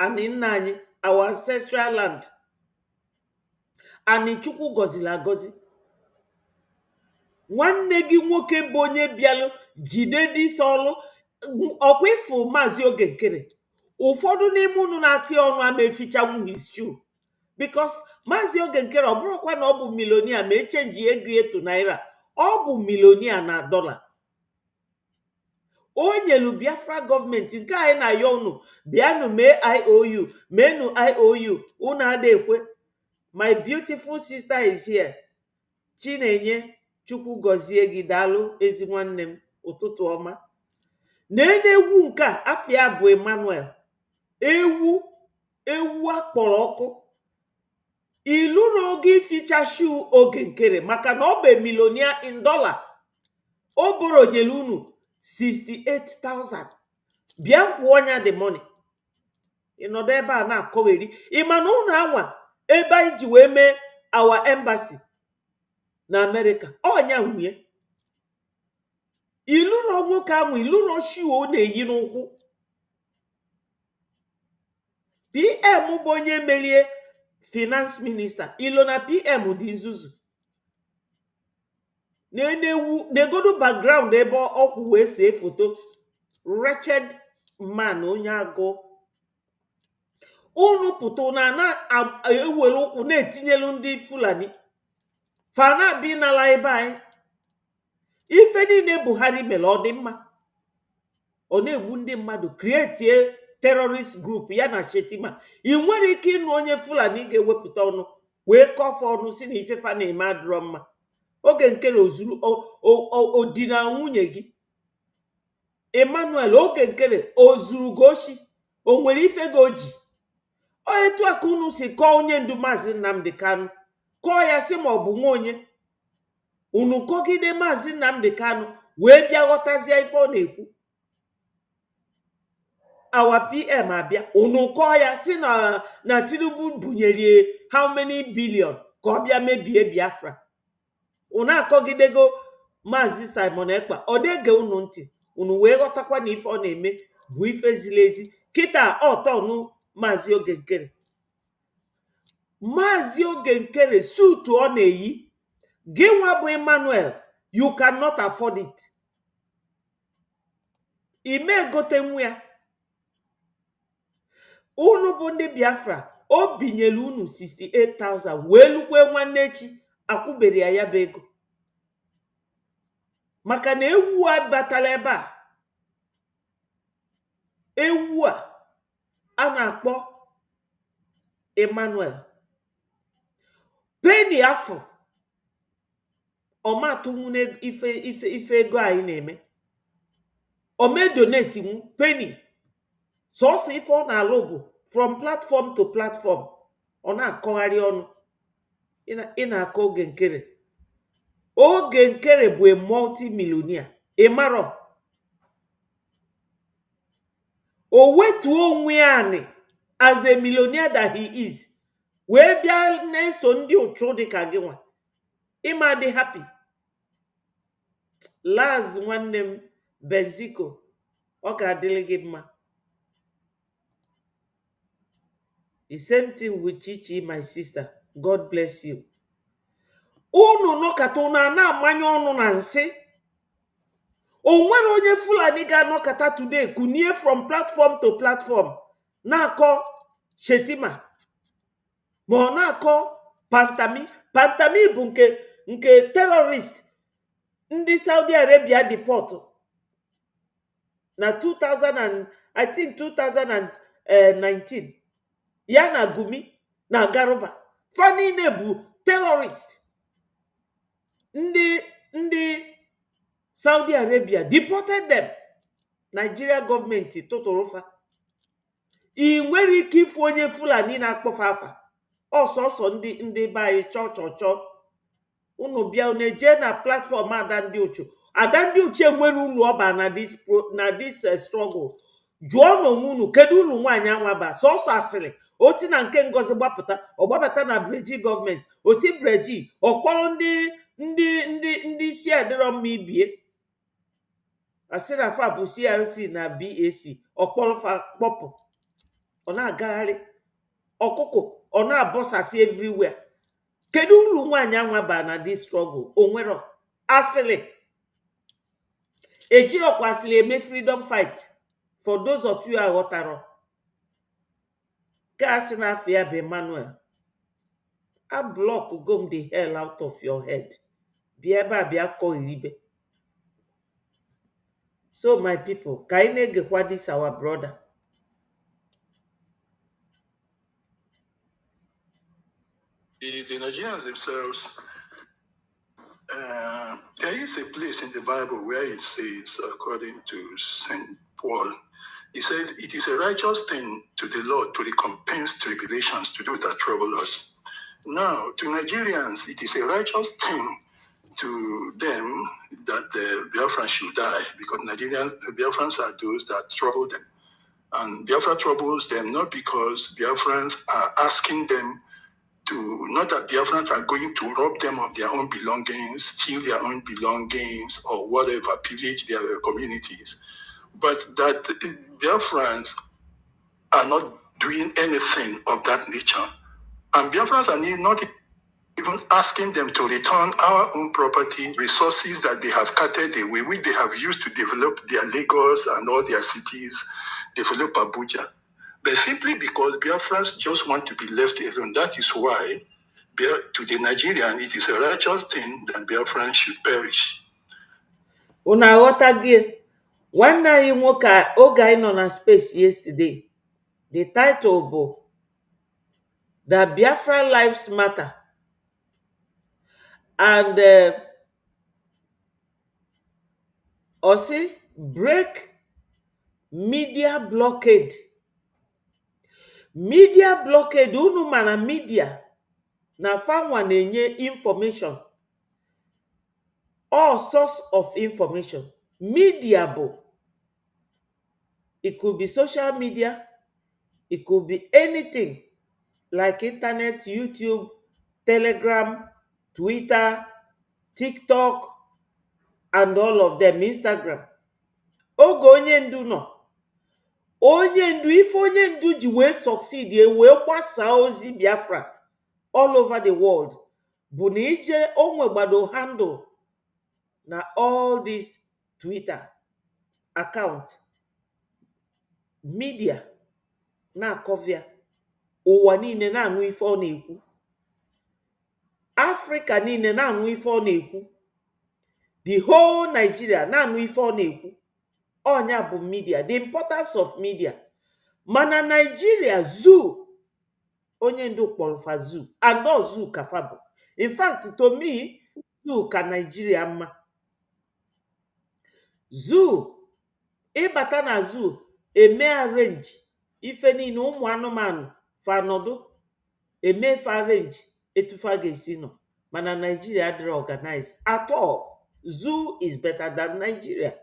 anị nna anyị, our ancestral land, anị Chukwu gọziri agọzi. Nwanne gị nwoke bụ onye bịalụ jide dịsa ọlụ. Ọkwa ịfụ Maazị Oge Nkere, ụfọdụ n'ime unu na-akụ ọnụ ama efichanwu his shoe, because Maazị Oge Nkere ọ bụrụkwa na ọ bụ milonia ma echenji ego eto naira, ọ bụ milonia na dọla. O nyelu Biafra gọọmenti nke anyị na-ayọ unu bịanụ mee IOU, meenụ IOU, unu ada ekwe. My beautiful sister is here. Chinenye, Chukwu gọzie gị, daalụ ezi nwanne m, ụtụtụ ọma. Na-ewu nke a afịa bụ Emmanuel. ewu akpọrọ ọkụ iluru oge ificha shu oge nkere maka na ọ bụ milonia in dollar o boro nyere unu 68,000 bịa kwụọ ọnya the money ịnọdụ ebe a na-akọgheri ịma na ụnụ anwa ebe anyị ji wee mee our embassy na Amerịka ọnya nwunye iluro nwoke ahụ iluro shu ọ na-eyi n'ụkwụ PM bụ onye merie finance minista ilo na PM dị nzuzu na-egodu background ebe ọkwụ wee see foto wretched man onye agụ unu pụta na-ewere ụkwụ na-etinyelu ndị Fulani fana bi n'ala ebe anyị ife niile Buhari mere ọ dị mma ọ na-egbu ndị mmadụ create terrorist group ya na Shetima ị nwere ike ịnụ onye Fulani ga-ewepụta ọnụ wee kọfọ ọnụ si na ifefa na-eme adịrọ mma oge nkere ozuru odina nwunye gị Emmanuel oge nkere ozuru goshi o nwere ife gị oji etu aka unu si kọọ onye ndu Maazị Nnamdi Kanu kọọ ya si ma ọ bụ nwa onye unu kọgide Maazị Nnamdi Kanu wee bịa ghọtazie ife ọ na-ekwu awa PM abịa unu kọọ ya si na Tinubu bunyere how many billion ka ọ bịa mebie Biafra unu akọgidego Maazị Simon Ekpa ọ dege unu ntị unu wee ghọtakwa na ife ọ na-eme bụ ife ziri ezi kịta ọtọnụ Maazị Oge Nkere Maazị Oge Nkere sutu ọ na-eyi gị nwa bụ Emmanuel you cannot afford it ime egote nwa ya unu bụ ndị Biafra o binyere unu 68,000 wee lukwe nwanne echi akwụbere ya bụ ego maka na ewu a batala ebe a ewu a na-akpọ Emmanuel Penny afọ ọmatụnwune ife ego anyị na-eme omedoneti nwu Penny sọsọ ife ọ na-alụ bụ from platform to platform ọ na-akọgharị ọnụ ị na-akọ Oge Nkere Oge Nkere bụ a multi-millionaire ịmarọ o wetuo onwe ya anị as a millionaire that he is wee bịa na-eso ndị ụchụ dịka gị nwa ịma dị happy Laz nwanne m Benziko ọ ga-adịrị gị mma the same thing with Chichi my sister God bless you unu nọkata unu na-amanye ọnụ na nsị o nwere onye Fulani ga-anọkata today kunie from platform to platform na-akọ Shetima ma ọ na-akọ Pantami bụ nke terrorist ndị Saudi Arabia deport na 2019 ya na Gumi na Garuba fa niile bụ terrorist ndị Saudi Arabia deported them Nigeria gọọmenti tụtụrụfa ị nwere ike ịfụ onye Fulani na-akpọfa afa ọsọsọ ndị be anyị chọọ unu bịa unu eje na platform ada ndị uche nwere ulu ọba na this struggle jụọ n'onwe unu kedu ulu nwaanyị anwaba sọsọ asịrị o si na nke Ngozi gbapụta ọ gbapụta na Breji gọọmenti o si Breji ọkpọrọ ndị isi adịrọ mma ibie asịrafa bụ CRC na BAC ọkpọrọfa kpọpụ ọ na-agagharị ọkụkọ ọ na-abọsasị everywhere kedu ulu nwaanyị anwaba na this struggle o nwere asịrị ejirokwasịrị eme freedom fight for those of you aghọtara ka asị n'afọ ya bụ Emmanuel a block gom the hell out of your head bịa ebe a bịa kọọ iribe so my people ka anyị na-egekwa this our brother
The Nigerians themselves, there is a place in the Bible where it says, according to St. Paul, He said, it is a righteous thing to the Lord to recompense tribulations to those that trouble us. Now, to Nigerians, it is a righteous thing to them that the Biafrans should die, because Biafrans are those that trouble them. And Biafra troubles them not because Biafrans are asking them to, not that Biafrans are going to rob them of their own belongings, steal their own belongings, or whatever, pillage their communities, but that Biafrans are not doing anything of that nature. And Biafrans are not even asking them to return our own property, resources that they have carted away, which they have used to develop their Lagos and all their cities, develop Abuja. But simply because Biafrans just want to be left alone. That is why, to the Nigerian, it is a righteous thing that Biafrans should perish.
Una aghọtagie nwanne anyị nwoke oge anyị nọ na space yesterday, the title bụ The Biafra Lives Matter, and osi break media blockade. Media blockade, unu mana media na fanwa na-enye information, all source of information. Media bụ, it could be social media, it could be anything like internet, YouTube, Telegram, Twitter, TikTok, and all of them, Instagram. Oge onye ndu nọ, onye ndu, ife onye ndu ji wee succeed, wee gbasaa ozi Biafra all over the world, bụ na ije onwe gbado handle na all this Twitter account, media na-akọvia, ụwa niile na-anụ ife ọ na-ekwu, Africa niile na-anụ ife ọ na-ekwu, the whole Nigeria na-anụ ife ọ na-ekwu. Onya bụ media, the importance of media. Mana Nigeria zoo, onye ndu kpọrọfa zoo, and all zoo kafa bụ. In fact, to me, zoo ka Nigeria mma. Zoo, ịbata na zoo, eme arrange ife niile ụmụ anụmanụ fa nọdụ, eme fa arrange etufa ga-esi nọ. Mana Nigeria adịrị organized at all. Zoo is better than Nigeria.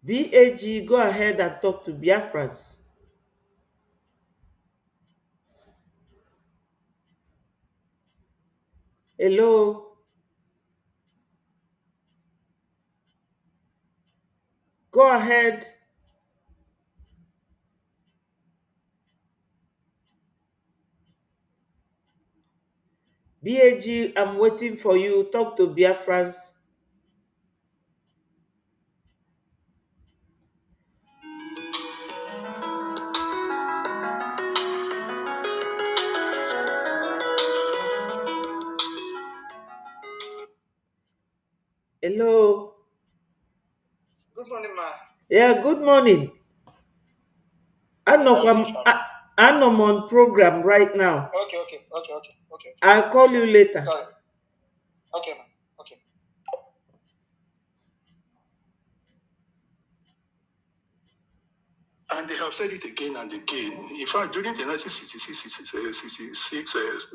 BAG, go ahead and talk to Biafrans. Hello. Go ahead. BAG, I'm waiting for you. Talk to Biafrans. Hello.
Good morning, ma.
Yeah, good morning. I'm on program right now.
Okay.
I'll call you later.
Sorry. Okay, ma. Okay.
And they have said it again and again. In fact, during the 1966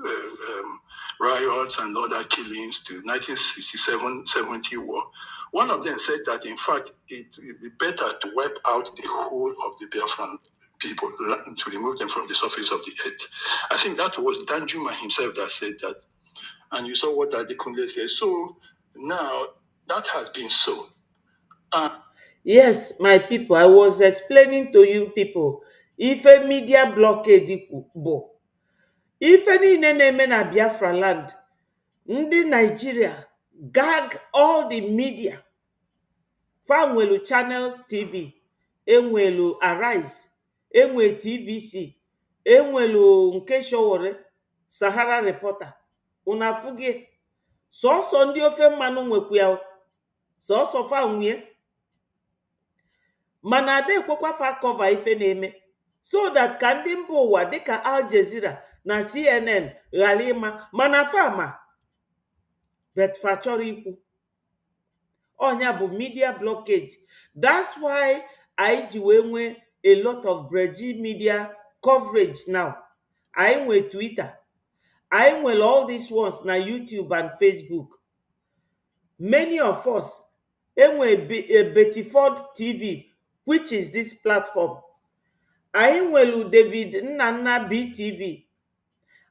riots and other killings to 1967-70 war, one of them said that, in fact, it would be better to wipe out the whole of the Biafran people, to remove them from the surface of the earth. I think that was Danjuma himself that said that. And you saw what Adekunle said. So now that has been so.
Yes, my people, I was explaining to you people, if a media blockade bụ ife niile na-eme na Biafra land, ndị Nigeria gag all the media. Fanwelu Channel TV, enwelu Arise, enwe TVC, enwelu nke Showore, Sahara Reporter. Unafugie, sọsọ ndị ofe mmanụ nwekwu ya, sọsọ fa nwunye. Mana ada ekwekwa fa cover ife na-eme, so that ka ndị mba ụwa dịka Al Jazeera na CNN ghara ịma, mana fa ma, bet fa chọrọ ikwu. Onya bụ media blockage. That's why anyị ji a lot of Breji media coverage now. Anyị nwe Twitter. Anyị nwere all these ones na YouTube and Facebook. Many of us enwe Betty Ford TV, which is this platform. Anyị nwelu David Nnanna BTV.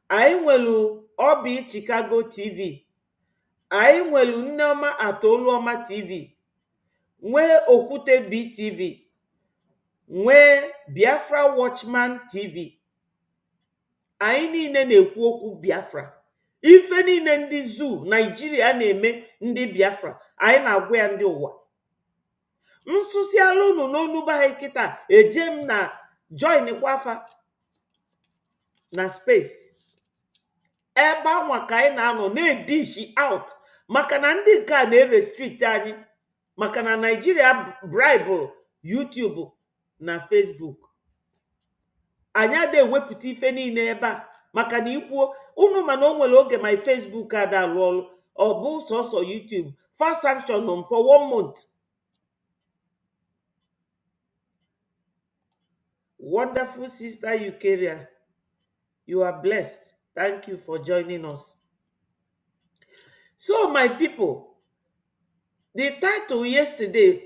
Anyị nwelu Obi Chicago TV. Anyị nwelu Nneoma Atoluoma TV. Nwee Okwute BTV. Nwee Biafra Watchman TV. Anyị niile na-ekwu okwu Biafra. Ife niile ndị zoo Nigeria na-eme ndị Biafra, anyị na-agwa ya ndị ụwa. Nsụsiala unu n'onu be anyị kịta, eje m na join kwafa na space. Ebe anwa ka anyị na-anọ na-edishi out maka na ndị nke a na-restrict anyị maka na Nigeria bribe YouTube na Facebook. Anyị ada ewepụta ife niile ebe a maka na ikwuo unu mana o nwere oge my Facebook ada alụ ọlụ, ọ bụ sọsọ YouTube first sanction them for 1 month. Wonderful sister Eukarya, you are blessed. Thank you for joining us. So my people, the title yesterday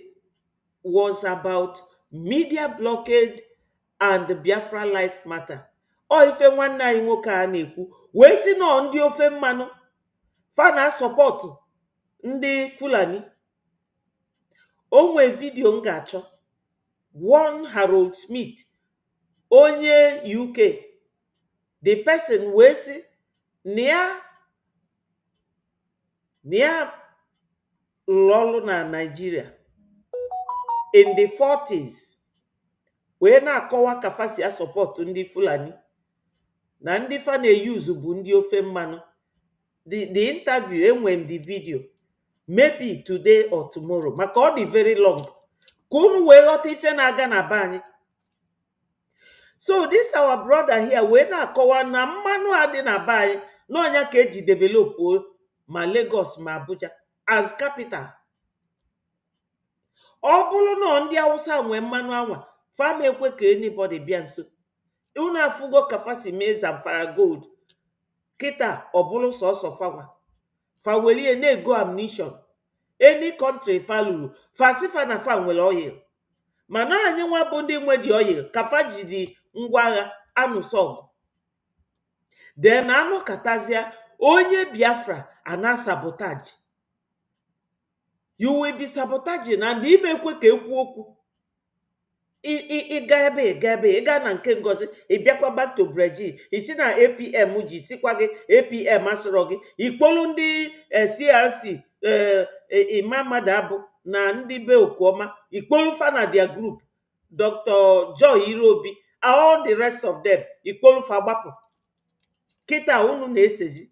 was about media blockade and the Biafra life matter. O ife nwanne anyị nwoke a na-ekwu wee si nọ ndị ofe mmanụ fa na support ndị Fulani. Onwe video m ga-achọ one Harold Smith onye UK, the person wee si na ya lụrụ na Nigeria in the 40s wee na-akọwa ka fa si support ndị Fulani na ndị fa na-eyuzu bụ ndị ofe mmanụ. The interview enwe the video maybe today or tomorrow maka ọ dị very long ka unu wee ghọta ife na-aga na be anyị. So this our brother here wee na-akọwa na mmanụ a dị na be anyị n'ọnya ka eji develop ma Lagos ma Abuja as capital. Ọ bụrụ na ndị Hausa nwe mmanụ anwa fama ekwe ka anybody bịa nso. Unu afụgo ka fa si mee Zamfara gold kịta ọ bụrụ sọsọ fanwa fa welie na-ego ammunition any country fa lulu fasifa na fa nwere oil mana anyị nwa bụ ndị nwe dị oil ka fa jidi ngwa agha anụsọ ọgụ. Then anọkatazia onye Biafra ana sabotage. You will be sabotaging and imekwe ka ekwu okwu. Ịga ebe ịga na nke Ngozi ịbịakwa back to Brazil isi na APM ji sikwa gị APM asịrọ gị ikpolu ndị CRC Imamadabu na ndị be Okuoma ikpolu fana their group Dr. Joy Irobi all the rest of them ikpolu fa gbapụ kịta unu na-esezi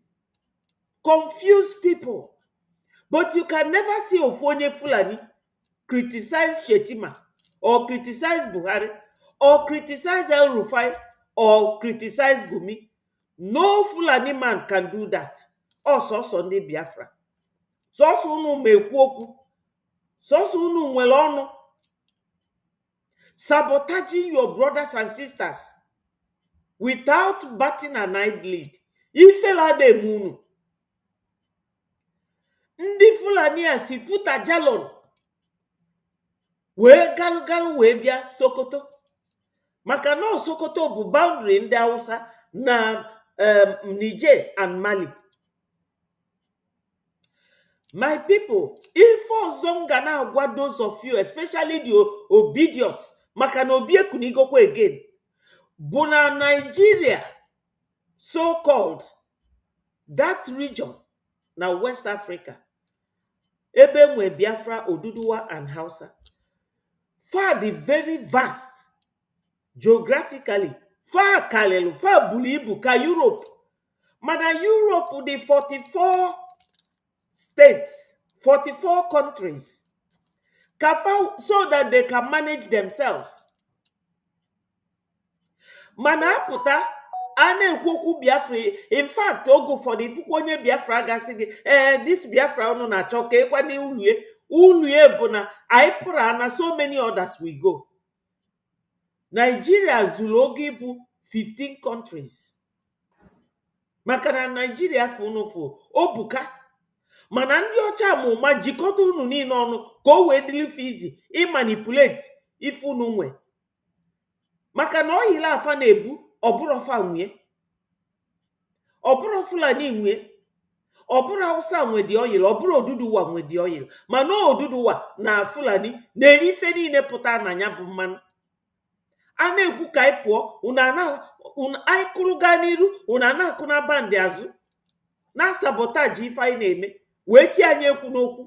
confuse people. But you can never see ofu onye Fulani criticize Shetima or criticize Buhari or criticize El Rufai or criticize Gumi. No Fulani man can do that. Also Sunday Biafra. So unu mekwu okwu. So unu nwere ọnụ. Sabotaging your brothers and sisters without batting an eyelid. Ifela de munu. Ndị Fulani a si futa jalon wee galugalu wee bịa Sokoto maka na Sokoto bụ boundary ndị Hausa na Niger and Mali. My people, if ọzọ nga na-agwa those of you, especially the obedient, maka na obi ekunigokwa again, bụ na Nigeria, so-called, that region, na West Africa, ebe nwe Biafra, Oduduwa, and Hausa, far the very vast, geographically, far kalelu, far bulibu ka Europe. Mana Europe, the 44 states, 44 countries, so that they can manage themselves. Mana aputa, ane ekwoku Biafra. In fact, ogo for the fukonye Biafra gasigi, this Biafra ono na choke kwa ni uluye, Ulu bụ na anyị pụrụ na so many others we go. Nigeria zuru oge bụ 15 countries. Maka na Nigeria fụnụfụ obuka. Mana ndị ọcha amụma jikọta unu niile ọnụ ka o wee dịlife izi ịmanipulate ife unu nwe. Maka na oyile afa na-ebu ọbụrụ ọfa nwunye, ọbụrụ Fulani nwunye, ọbụrụ Hausa nwe dị oyil, ọbụrụ Oduduwa nwe dị oyil. Mana Oduduwa na Fulani na-eri ife niile pụta na ya bụ mmanụ. A na-ekwu ka anyị pụọ, anyị kụrụ gaa n'iru, unu na-akụ na bandị azụ, na sabotaji ife anyị na-eme, wee si anyị ekwu n'okwu.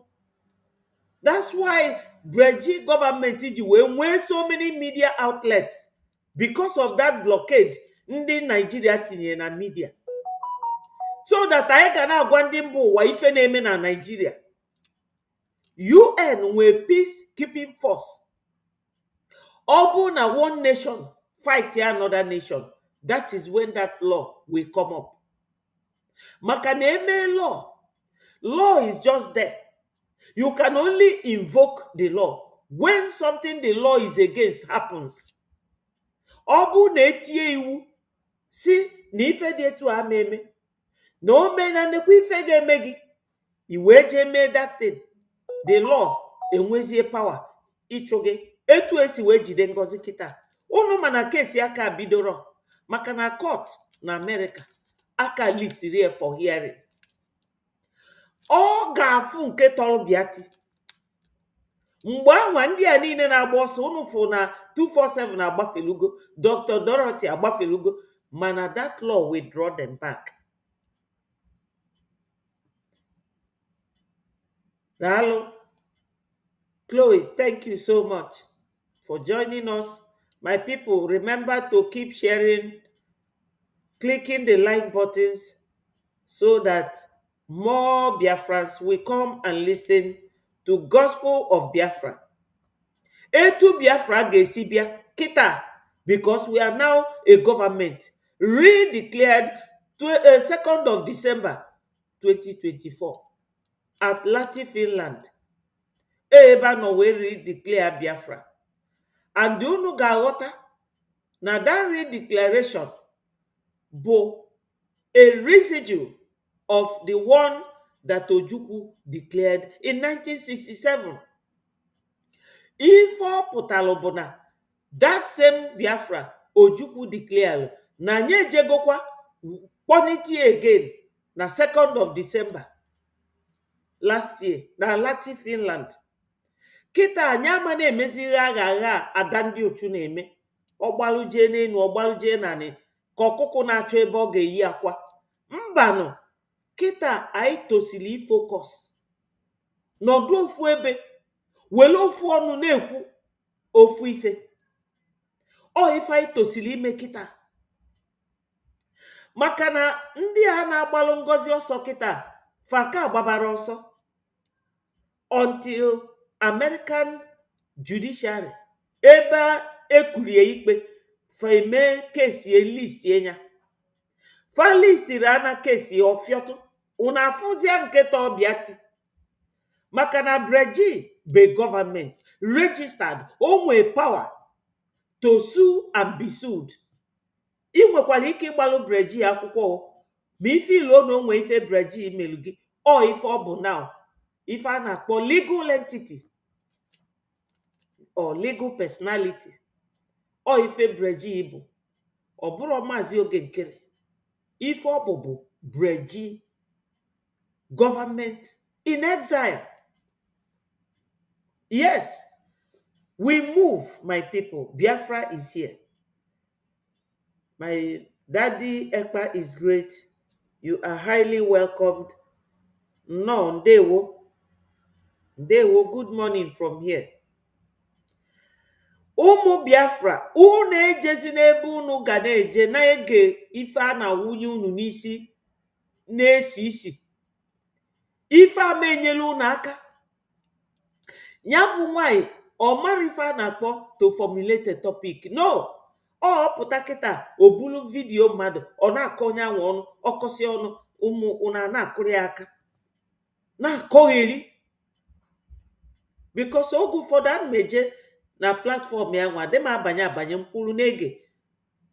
That's why Breji government ji wee nwee so many media outlets because of that blockade ndị Nigeria tinye na media. So that anyị ga na-agwa ndị mba ụwa ife na-eme na Nigeria. UN nwee peacekeeping force. Ọ bụ na one nation fight another nation, that is when that law will come up. Maka na eme law is just there. You can only invoke the law when something the law is against happens. Ọ bụ na etie iwu si na ife dị etu a eme, na o mee na nnekwu ife ga-eme gị, iwe je mee that thing, the law enwezie power ịchụ gị. Etu esi wee jide Ngozi kịta, unu mana kesi aka bidoro maka na court na America aka listrie for hearing. Ọ ga-afụ nke tọrọ bịati. Mgbe anwa ndị a niile na-agba ọsọ, unu fụ na 247 agbafelugo, Dr. Dorothy agbafelugo, mana that law will draw them back. Daalụ. Chloe, thank you so much for joining us. My people, remember to keep sharing, clicking the like buttons so that more Biafrans will come and listen to Gospel of Biafra. Etu Biafra ga-esi bịa kita, because we are now a government redeclared 2nd of December 2024 at Lati, Finland. Ebe no we redeclare Biafra. And unu ga-aghọta na that redeclaration bụ a residue of the one that Ojukwu declared in 1967. Ife ọ pụtalụ bụ na that same Biafra Ojukwu declared na anyị ejegokwa kpọniti again na 2nd of December last year na Lati, Finland. Kita anyị ama na-emezighi agha ada ndị ochu na-eme. Ọgbalụjee n'enu, ọgbalụjee naanị ka ọkụkụ na-achọ ebe ọ ga-eyi akwa. Mbanụ, kita anyị tosili ifocus nọdụ ofu ebe, wele ofu ọnụ na-ekwu ofu ife. Ọ ife anyị tosili ime kita. Maka na ndị a na-agbalụ Ngozi ọsọ kita faka gbabara ọsọ until American judiciary ebe ekulie ikpe fa eme kesi list enya. Fa listiri ana kesi ọfịọtụ. Una afụzia nketa ọbịati. Maka na Breji be government registered, onwe power to sue and be sued. I nwekwara ike ịgbalụ Breji akwụkwọ ma ife ilo na onwe ife Breji imelu gị, ọ ife ọ bụ now, ife a na-akpọ legal entity or legal personality. Ọ ife Breji bụ, ọ bụrụ Maazị Oge Nkere. Ife ọ bụ Breji government in exile. Yes, we move, my people. Biafra is here. My daddy Ekpa is great. You are highly welcomed. No, Ndewo. Ndewo, good morning from here. Ụmụ Biafra, unu ejezi n'ebe unu ga na-eje na-ege ife a na-awụnye unu n'isi na-esi isi. Ife ama enyela unu aka. Ya bụ nwanyị, ọ mara ife a na-akpọ to formulate a topic. No, ọ pụta kịta obulu vidiyo mmadụ, ọ na-akọ onye anwụ ọnụ, ọkọsi ọnụ, ụmụ una na-akụrụ ya aka, na-akọgheri. because oge ụfọdụ a meje na platfọm ya nwa dị m abanye mkwụrụ na-ege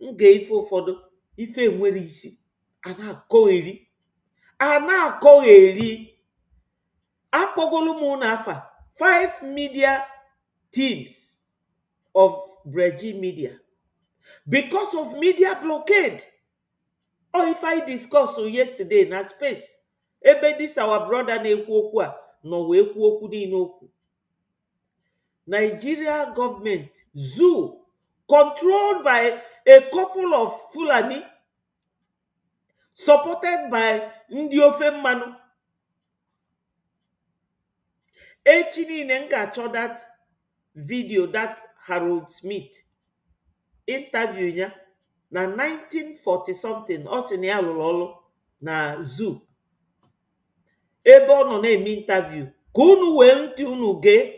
nge ife ụfọdụ ife nwere isi a na-akọgheri akpọgolu m na afa 5 media teams of Breji Media because of media blockade. If I discuss yesterday na space ebe this our brother na-ekwu okwu a nọ wee kwuo okwu niile okwu. Nigeria government zoo controlled by a couple of Fulani supported by ndị ofe mmanụ. Echi niile m ga-achọ that video that Harold Smith interview ya na 1940 something ọ sị na ya lụrụ ọrụ na zoo ebe ọ nọ na-eme interview ka unu wee ntị unu gee.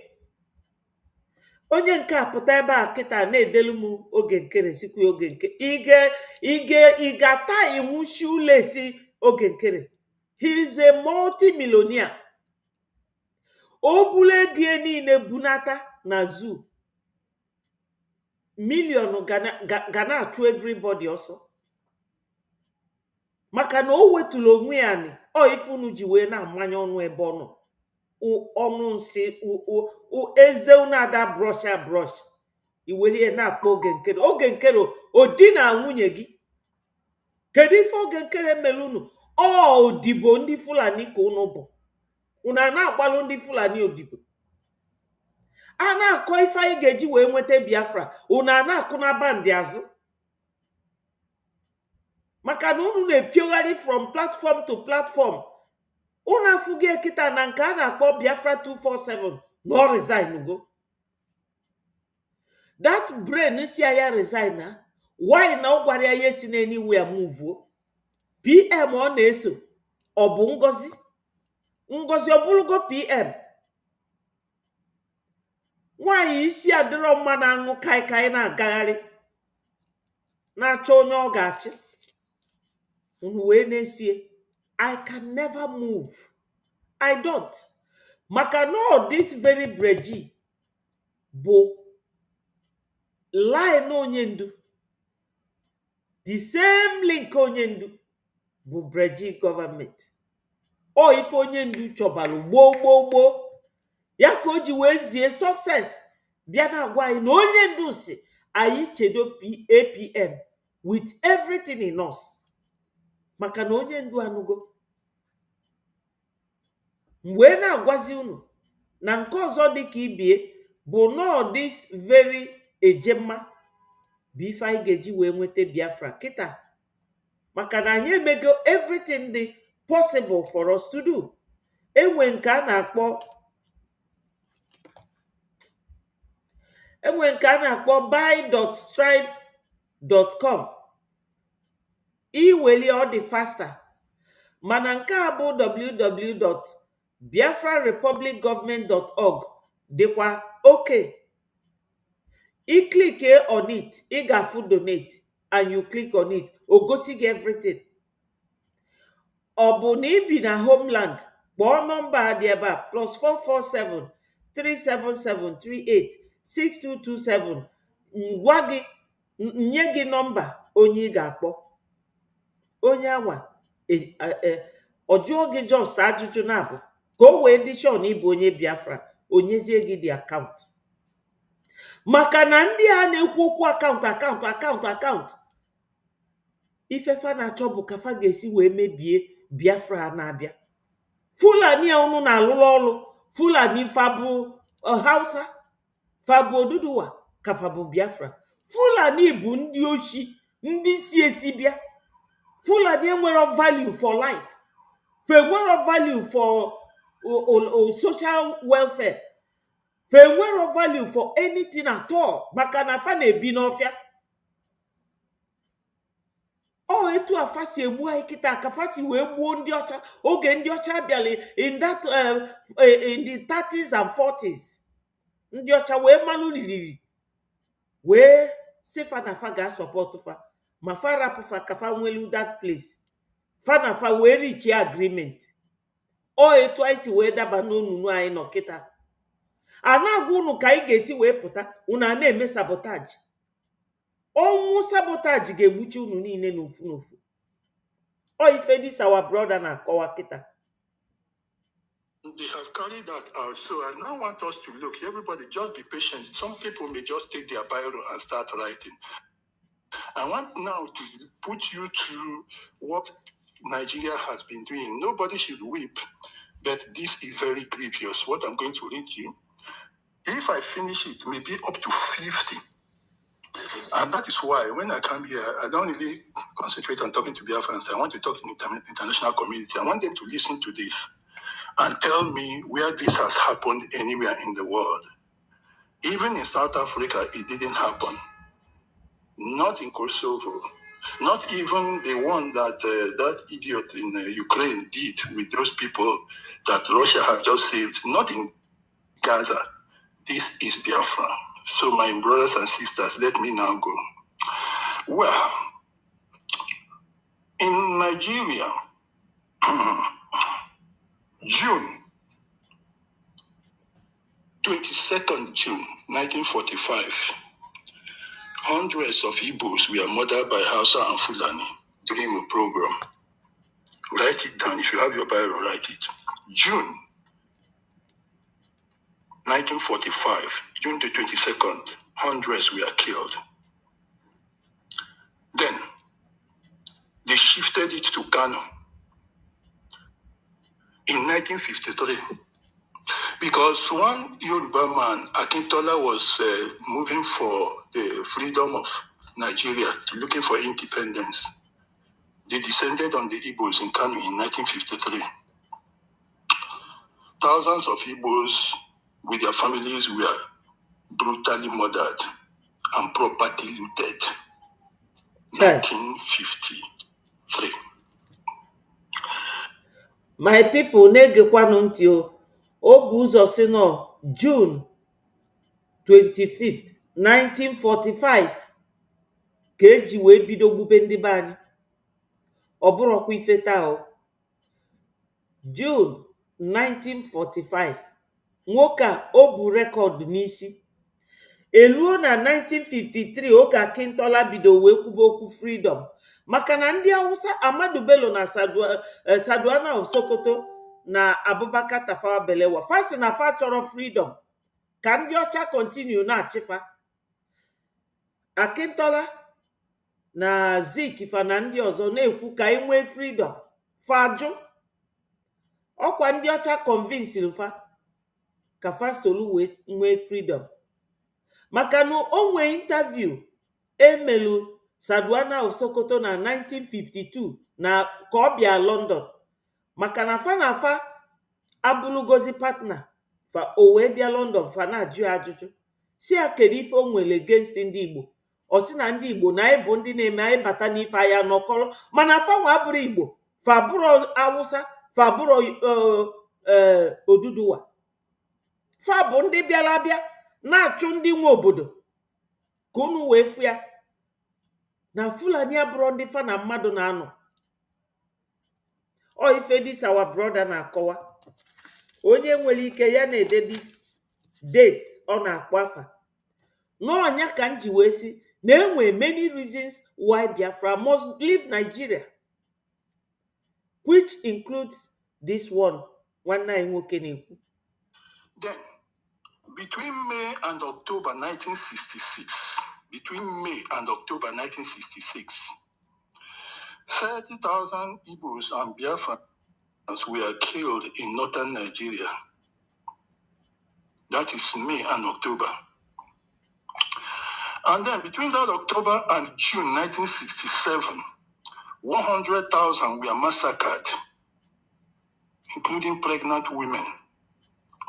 Onye nke a pụta ebe a kịta na-edelu m oge nkere sikwa oge nke ị ga-ata iwuchi ụlọ esi oge nkere. He is a multi-millionaire. O bulu ego ya niile bunata na zoo, million ga na-achụ everybody ọsọ maka na o wetụrụ onwe ya ni ọ ife unu ji wee na-amanye ọnụ ebe ọ nọ. Ọnụ nsị eze unu ada brush iwelie na-akpọ oge nkere odi na nwunye gị. Kedu ife oge nkere mere unu? Odibo ndị Fulani ka unu bụ. Unu a na-agbalụ ndị Fulani odibo. A na-akọ ife anyị ga-eji wee nweta Biafra, unu a na-akụ na bandị azụ maka na unu na-epiogharị from platform to platform. Unu afụghị ekịta na nke a na-akpọ Biafra 247 na ọ resign go. That brain si ya resign na why na ọ gwara ya esi na anywhere move PM ọ na-eso ọ bụ Ngozi ọ bụrụgo PM. Nwaanyị isi adịrọ mma na-aṅụ kaikai na-agagharị na-achọ onye ọ ga-achị unu wee na-esie. I can never move. I don't. Maka no this very Breji bụ line onye ndu. The same link onye ndu bụ Breji government. Ife onye ndu chọbalụ gboo ya ka o ji wee zie success bịa na agwa anyị na onye ndu si anyị chedo APM with everything in us maka na onye ndu anụgo. Mgbe na-agwazi unu na nke ọzọ dị ka ibie bụ no this very ejemma bụ ife anyị ga-eji wee nweta Biafra kịta maka na anyị emego everything dị possible for us to do. Enwe nke a na-akpọ buy.stripe.com iweli ọ dị faster mana nke a bụ www.biafrarepublicgovernment.org dịkwa okay. I click on it, ị ga-afụ donate and you click on it, o gosi gị everything. Ọ bụ na ibi na homeland kpọọ nọmba dị ebe a +447 377 38 6227 ngwa gị nye gị nọmba onye ị ga-akpọ. Onye anwa ọ jụọ gị just ajụjụ na-abụ ka o wee dị sure na ịbụ onye Biafra, onyezie gị dị akaụntụ. Maka na ndị a na-ekwu okwu akaụntụ ifefa na-achọ bụ ka fa ga-esi wee mebie Biafra na-abịa. Fulani a unu na-alụrụ ọrụ Fulani fabụ Hausa fabụ Oduduwa ka fabụ Biafra. Fulani bụ ndị oshi ndị si esi bịa. Fulani enwero value for life. Fe enwero value for social welfare. Fe enwero value for anything at all maka na fa na-ebi n'ọfịa. Etu afa si egbu anyị kịta ka fa si wee gbuo ndị ọcha oge ndị ọcha bịala in the 30s and 40s. Ndị ọcha wee manụ liriri wee si fa na fa ga-asọpọtụ fa ma fa rapụ fa ka fa nwelu that place. Fa na fa wee reach agreement. Etu anyị si wee daba n'onunu anyị nọ kịta. a na-agwa unu ka anyị ga-esi wee pụta, unu a na-eme sabotaji. Ọnwụ sabotaji ga-egbuchi unu niile n'ofu n'ofu. Ọ ife dis our brother na-akọwa kịta.
They have carried that out. So I now want us to look. Everybody, just be patient. Some people may just take their Bible and start writing. I want now to put you through what Nigeria has been doing. Nobody should weep, but this is very grievous. What I'm going to read you, if I finish it, maybe up to 50. And that is why when I come here, I don't really concentrate on talking to Biafrans. I want to talk to the international community. I want them to listen to this and tell me where this has happened anywhere in the world. Even in South Africa, it didn't happen. Not in Kosovo. Not even the one that that idiot in Ukraine did with those people that Russia has just saved. Not in Gaza. This is Biafra. So my brothers and sisters, let me now go. Well, in Nigeria, June 22nd June 1945, hundreds of Igbos were murdered by Hausa and Fulani during a program. Write it down. If you have your Bible, write it. June 1945, June the 22nd, hundreds were killed. Then, they shifted it to Kano in 1953 because one Yoruba man, Akintola, was moving for the freedom of Nigeria, looking for independence. They descended on the Igbos in Kano in 1953. Thousands of Igbos with their families were brutally murdered and property looted. 1953.
My people, na-egekwanụ ntị o. O bụ ụzọ si nọ June 25th 1945 ka eji wee bido gbube ndị be anyị. Ọ bụrọkwa ife taa o. June 1945, nwoke a o bu rekọd n'isi. Eluo na 1953 oge Akintola bido wee kwube okwu freedom, maka na ndị Hausa Ahmadu Bello na Saduana of Sokoto na Abubakar Tafawa Balewa fasi na fa chọrọ freedom ka ndị ọcha continue na-achịfa. Akintola na Zik fa na ndị ọzọ na-ekwu ka anyị nwee freedom, fajụ. Ọkwa ndị ọcha convince fa ka fa solu wee nwee freedom, maka na o nwee interview emelu Saduana of Sokoto na 1952 na ka ọ bịa London, maka na fa abụlụgozi partner fa. O wee bịa London, fa na-ajụ ajụjụ si ya kedu ife o nwere against ndị Igbo. Ọ sị na ndị Igbo na anyị bụ ndị na-eme anyị bata n'ife anya nọkọrọ, mana fa nwa abụrụ Igbo, fa bụrụ Awụsa, fa bụrụ Oduduwa. Fa bụ ndị bịara abịa na-achụ ndị nwe obodo ka unu wee fụ ya na Fulani abụrụ ndị fa na mmadụ na-anọ. Ọ ife dis our brother na-akọwa. Onye nwere ike ya na-ede dis date ọ na-akpọ afa. N'ọnya ka m ji wee si na enwe many reasons why Biafra must leave Nigeria, which includes this one nwanne anyị nwoke na-ekwu.
Then, between May and October 1966, 30,000 Igbos and Biafrans were killed in northern Nigeria. That is May and October. And then between that October and June 1967, 100,000 were massacred, including pregnant women.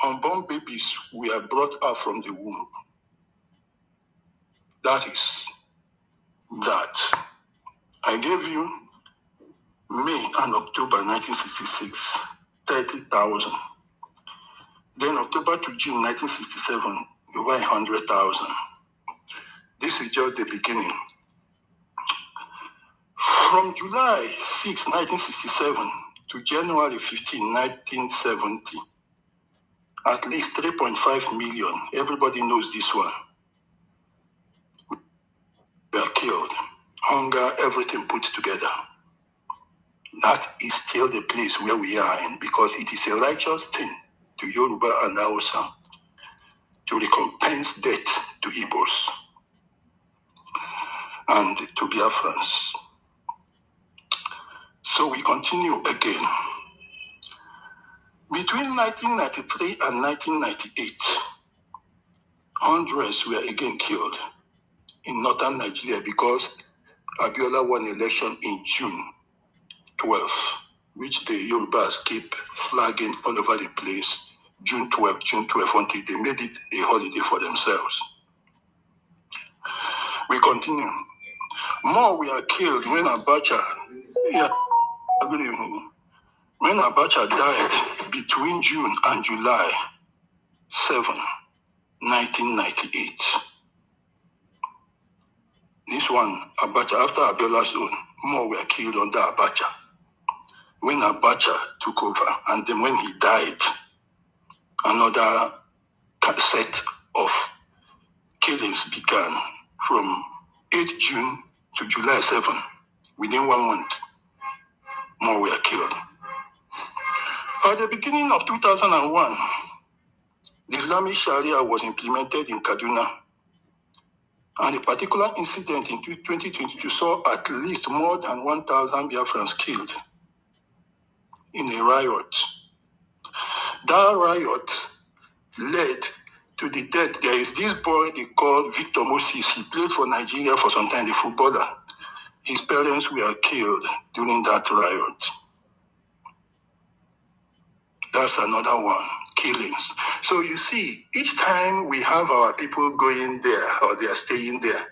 Unborn babies were brought out from the womb. That is that. I gave you May and October 1966, 30,000. Then October to June 1967, over 100,000. This is just the beginning. From July 6, 1967 to January 15, 1970, At least 3.5 million. Everybody knows this one. Were killed. Hunger, everything put together. That is still the place where we are in, because it is a righteous thing to Yoruba and Hausa to recompense death to Igbos and to Biafrans. So we continue again. Between 1993 and 1998, hundreds were again killed in northern Nigeria because Abiola won election in June 12, which the Yorubas keep flagging all over the place. June 12, until they made it a holiday for themselves. We continue. More were killed when Abacha, good evening. When Abacha died between June and July 7, 1998. This one, Abacha, after Abiola's own, more were killed under Abacha. When Abacha took over, and then when he died, another set of killings began from 8 June to July 7. Within 1 month, more were killed. At the beginning of 2001, the Islamic Sharia was implemented in Kaduna, and a particular incident in 2022 saw at least more than 1,000 Biafrans killed in a riot. That riot led to the death. There is this boy they call Victor Moses. He played for Nigeria for some time, the footballer. His parents were killed during that riot. That's another one, killings. So you see, each time we have our people going there or they are staying there,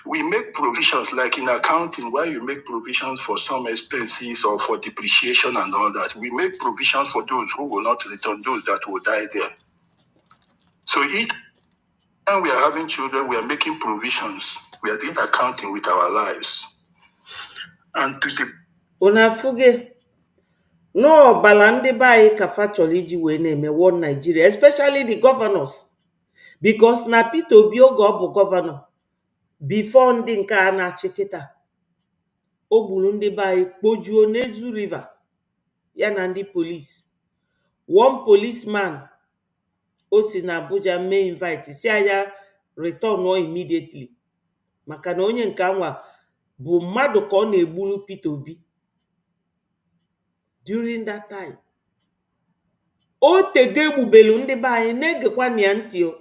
we make provisions, like in accounting, where you make provisions for some expenses or for depreciation and all that. We make provisions for those who will not return, those that will die there. So each time we are having children, we are making provisions. We are doing accounting with our lives. And to the
Unafuge no balandi bai kafacholiji we name one Nigeria, especially the governors, because na Peter Obi oge ọ bụ governor before ndị nke a na-achị kịta, o gburu ndị be anyị kpojuo n'Ezu River ya na ndị polisi. One policeman o si na Abuja mee invite si anya return immediately, maka na onye nke anwa bụ mmadụ ka ọ na-egburu Peter Obi during that time. O tego egbubelu ndị be anyị na-egekwana ya ntị o.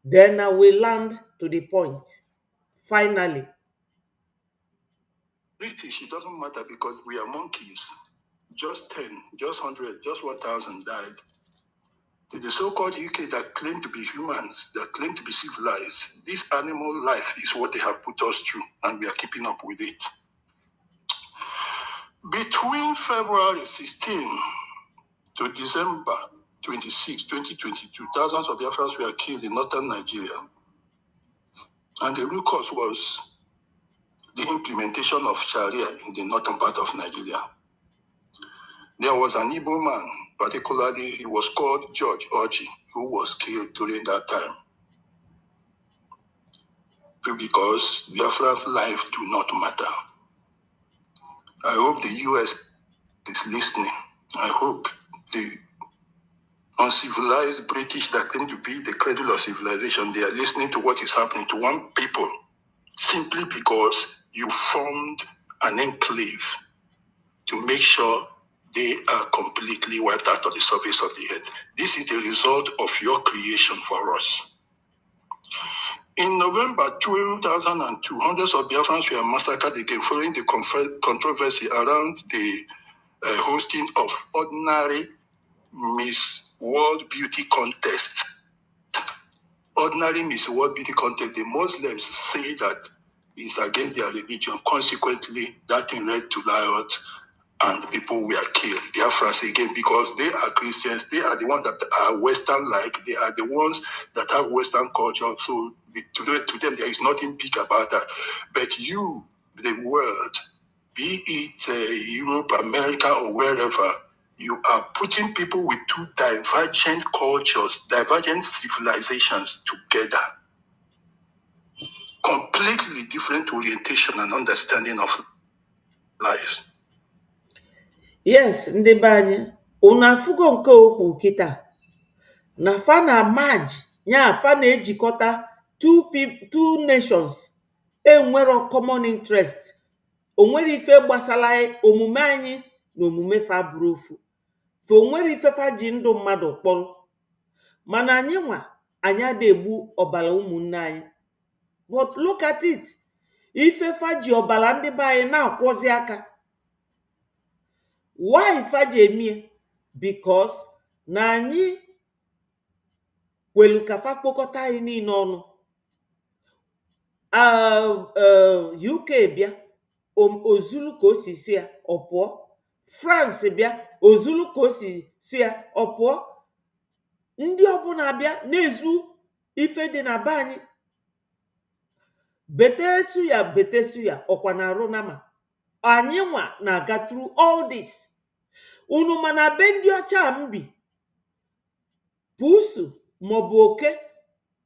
Then I will land to the point. Finally,
British, it doesn't matter because we are monkeys. Just 10, just 100, just 1,000 died. To the so-called UK that claim to be humans, that claim to be civilized, this animal life is what they have put us through, and we are keeping up with it. Between February 16 to December 26, 2022, thousands of Biafrans were killed in northern Nigeria. And the root cause was the implementation of Sharia in the northern part of Nigeria. There was an Igbo man, particularly, he was called George Orji, who was killed during that time. Because Biafran's life do not matter. I hope the US is listening. I hope the uncivilized British that claim to be the cradle of civilization, they are listening to what is happening to one people simply because you formed an enclave to make sure they are completely wiped out of the surface of the earth. This is the result of your creation for us. In November 2002, hundreds of Biafrans were massacred again following the controversy around the hosting of ordinary Miss World Beauty Contest. Ordinary Miss World Beauty Contest, the Muslims say that it's against their religion. Consequently, that thing led to riots and people were killed. Biafrans again, because they are Christians, they are the ones that are Western-like, they are the ones that have Western culture. So to them, there is nothing big about that. But you, the world, be it Europe, America, or wherever, You are putting people with two divergent cultures, divergent civilizations together. Completely different orientation and understanding of life.
Yes, ndị be anyị, unu afụgo nke okwu kịta na fa na march ya fa na-ejikọta two nations enwero common interest. Onwere ife gbasara omume anyị na omume fa bụrụ ofu. Fa onwere ife fa ji ndụ mmadụ kpọrọ. Mana anyị nwa anyị ada egbu ọbara ụmụnne anyị. But look at it. Ife fa ji ọbara ndị be anyị na-akwọzi aka. Why fa ji emie? Because na anyị kwelu ka fa kpokọta anyị niile ọnụ. UK bịa ozulu ka o si si ya ọ pụọ. France bịa ozulu ka o si ya ọ pụọ. Ndị ọbụla abịa na-ezu ife dị na be anyị. Betesu ya ọkwa na arụ nama. Anyị nwa na-aga through all this. Unu mana be ndị ọcha mbi pusu maọbụ oke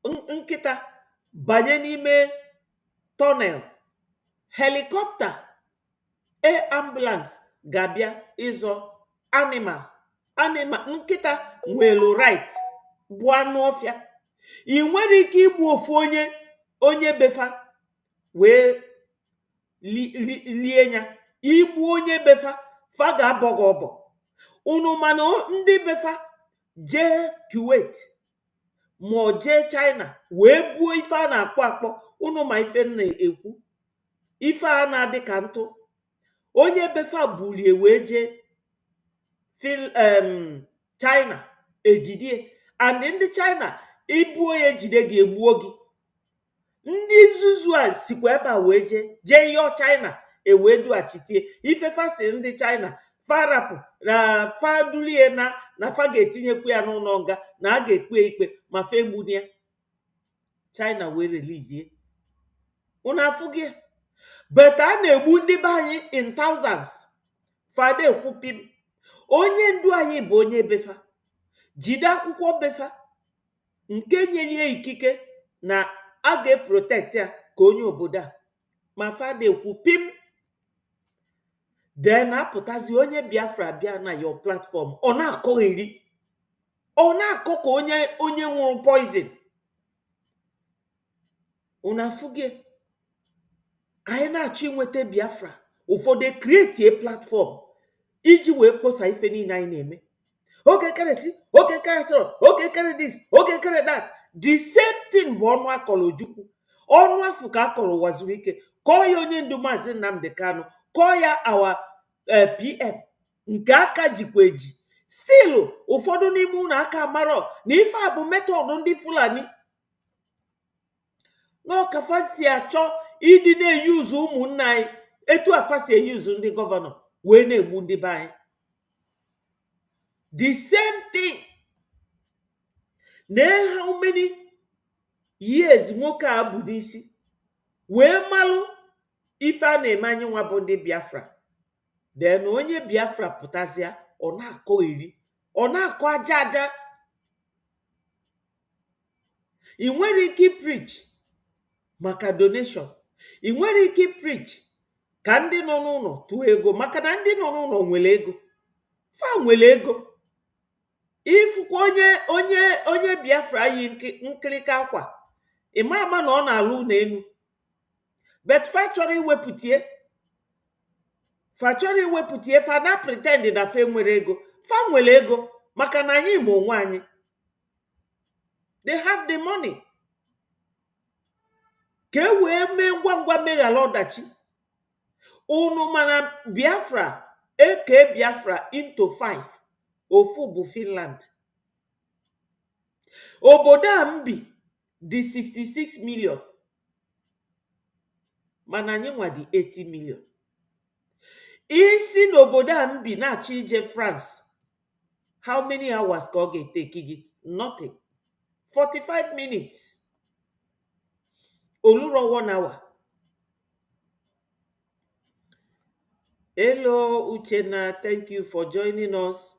nkịta banye n'ime tunnel, helicopter, ambulance ga-abịa ịzọ animal nkịta nwelu right bụ anụ ọfịa. Ị nwere ike igbu ofu onye befa wee lie ya. Igbu onye befa fa ga-abọ gị ọbọ. Unu mana ndị befa jee Kuwait ma jee China wee buo ife a na-akpọ akpọ. Unu ma ife na-ekwu, ife a na-adị ka ntụ. Onye befa bulie wee jee China ejidie, and ndị China ibuo ya ejide ga-egbuo gị. Ndị nzuzu a sikwa ebe a wee jee yọọ China ewee dughachitie. Ife fa si ndị China fa rapụ na fa dulie na fa ga-etinyekwu ya n'ụlọ nga na a ga-ekpe ikpe ma fa egbuni ya. China wee relizie. Unu afụ gị? But a na-egbu ndị be anyị in thousands. Fada ekwupim. Onye ndu anyị bụ onye befa. Jide akwụkwọ befa nke nyenye ikike na a ga-protect ya ka onye obodo a. Ma fada ekwupim. Then apụtazi onye Biafra bịa na your platform. Ọ na-akọgheri. Ọ na-akọ ka onye nwụrụ poison. Unu afụ gị? Anyị na-achọ inweta Biafra. Ụfọdụ create a platform iji wee kposa ife niile anyị na-eme. Oge keresi, oge keresịrị, oge kere this, oge kere that. The same thing bụ ọnụ akọrọ Ojukwu. Ọnụ afụ ka akọrọ Waziri Ike. Kọọ ya onye ndu Maazị Nnamdi Kanu. Kọọ ya our PM nke aka jikwa eji. Still ụfọdụ n'ime unu aka amarọ na ife a bụ metọdụ ndị Fulani. N'ọkafa si achọ ịdị na-eyuzu ụmụnne anyị etu afa si eyuzu ndị gọvanọ wee na-egbu ndị be anyị. The same thing. Na how many years nwoke a bụ n'isi wee malụ ife a na-eme anyị nwa bụ ndị Biafra. Then onye Biafra pụtazịa ọ na-akọ eri, ọ na-akọ aja aja. Ị nwere ike preach maka donation. Ị nwere ike preach ka ndị nọ n'ụlọ tụọ ego maka na ndị nọ n'ụlọ nwere ego. Fa nwere ego. Ifukwa onye Biafra yi nkirika akwa, ịma ama na ọ na-alụ ụlọ elu. But fa chọrọ iwepụtie fa na pretend na fa nwere ego. Fa nwere ego maka na anyị ma onwe anyị. They have the money. Ka e wee mee ngwa ngwa meghala ọdachi. Unu mana Biafra eke Biafra into 5. Ofu bụ Finland. Obodo a mbi dị 66 million. Mana anyị nwa dị 80 million. Isi n'obodo a mbi na-achọ ije France. How many hours ka ọ ga-eteki gị? Nothing. 45 minutes. Oluro 1 hour. Hello, Uchenna. Thank you for joining us.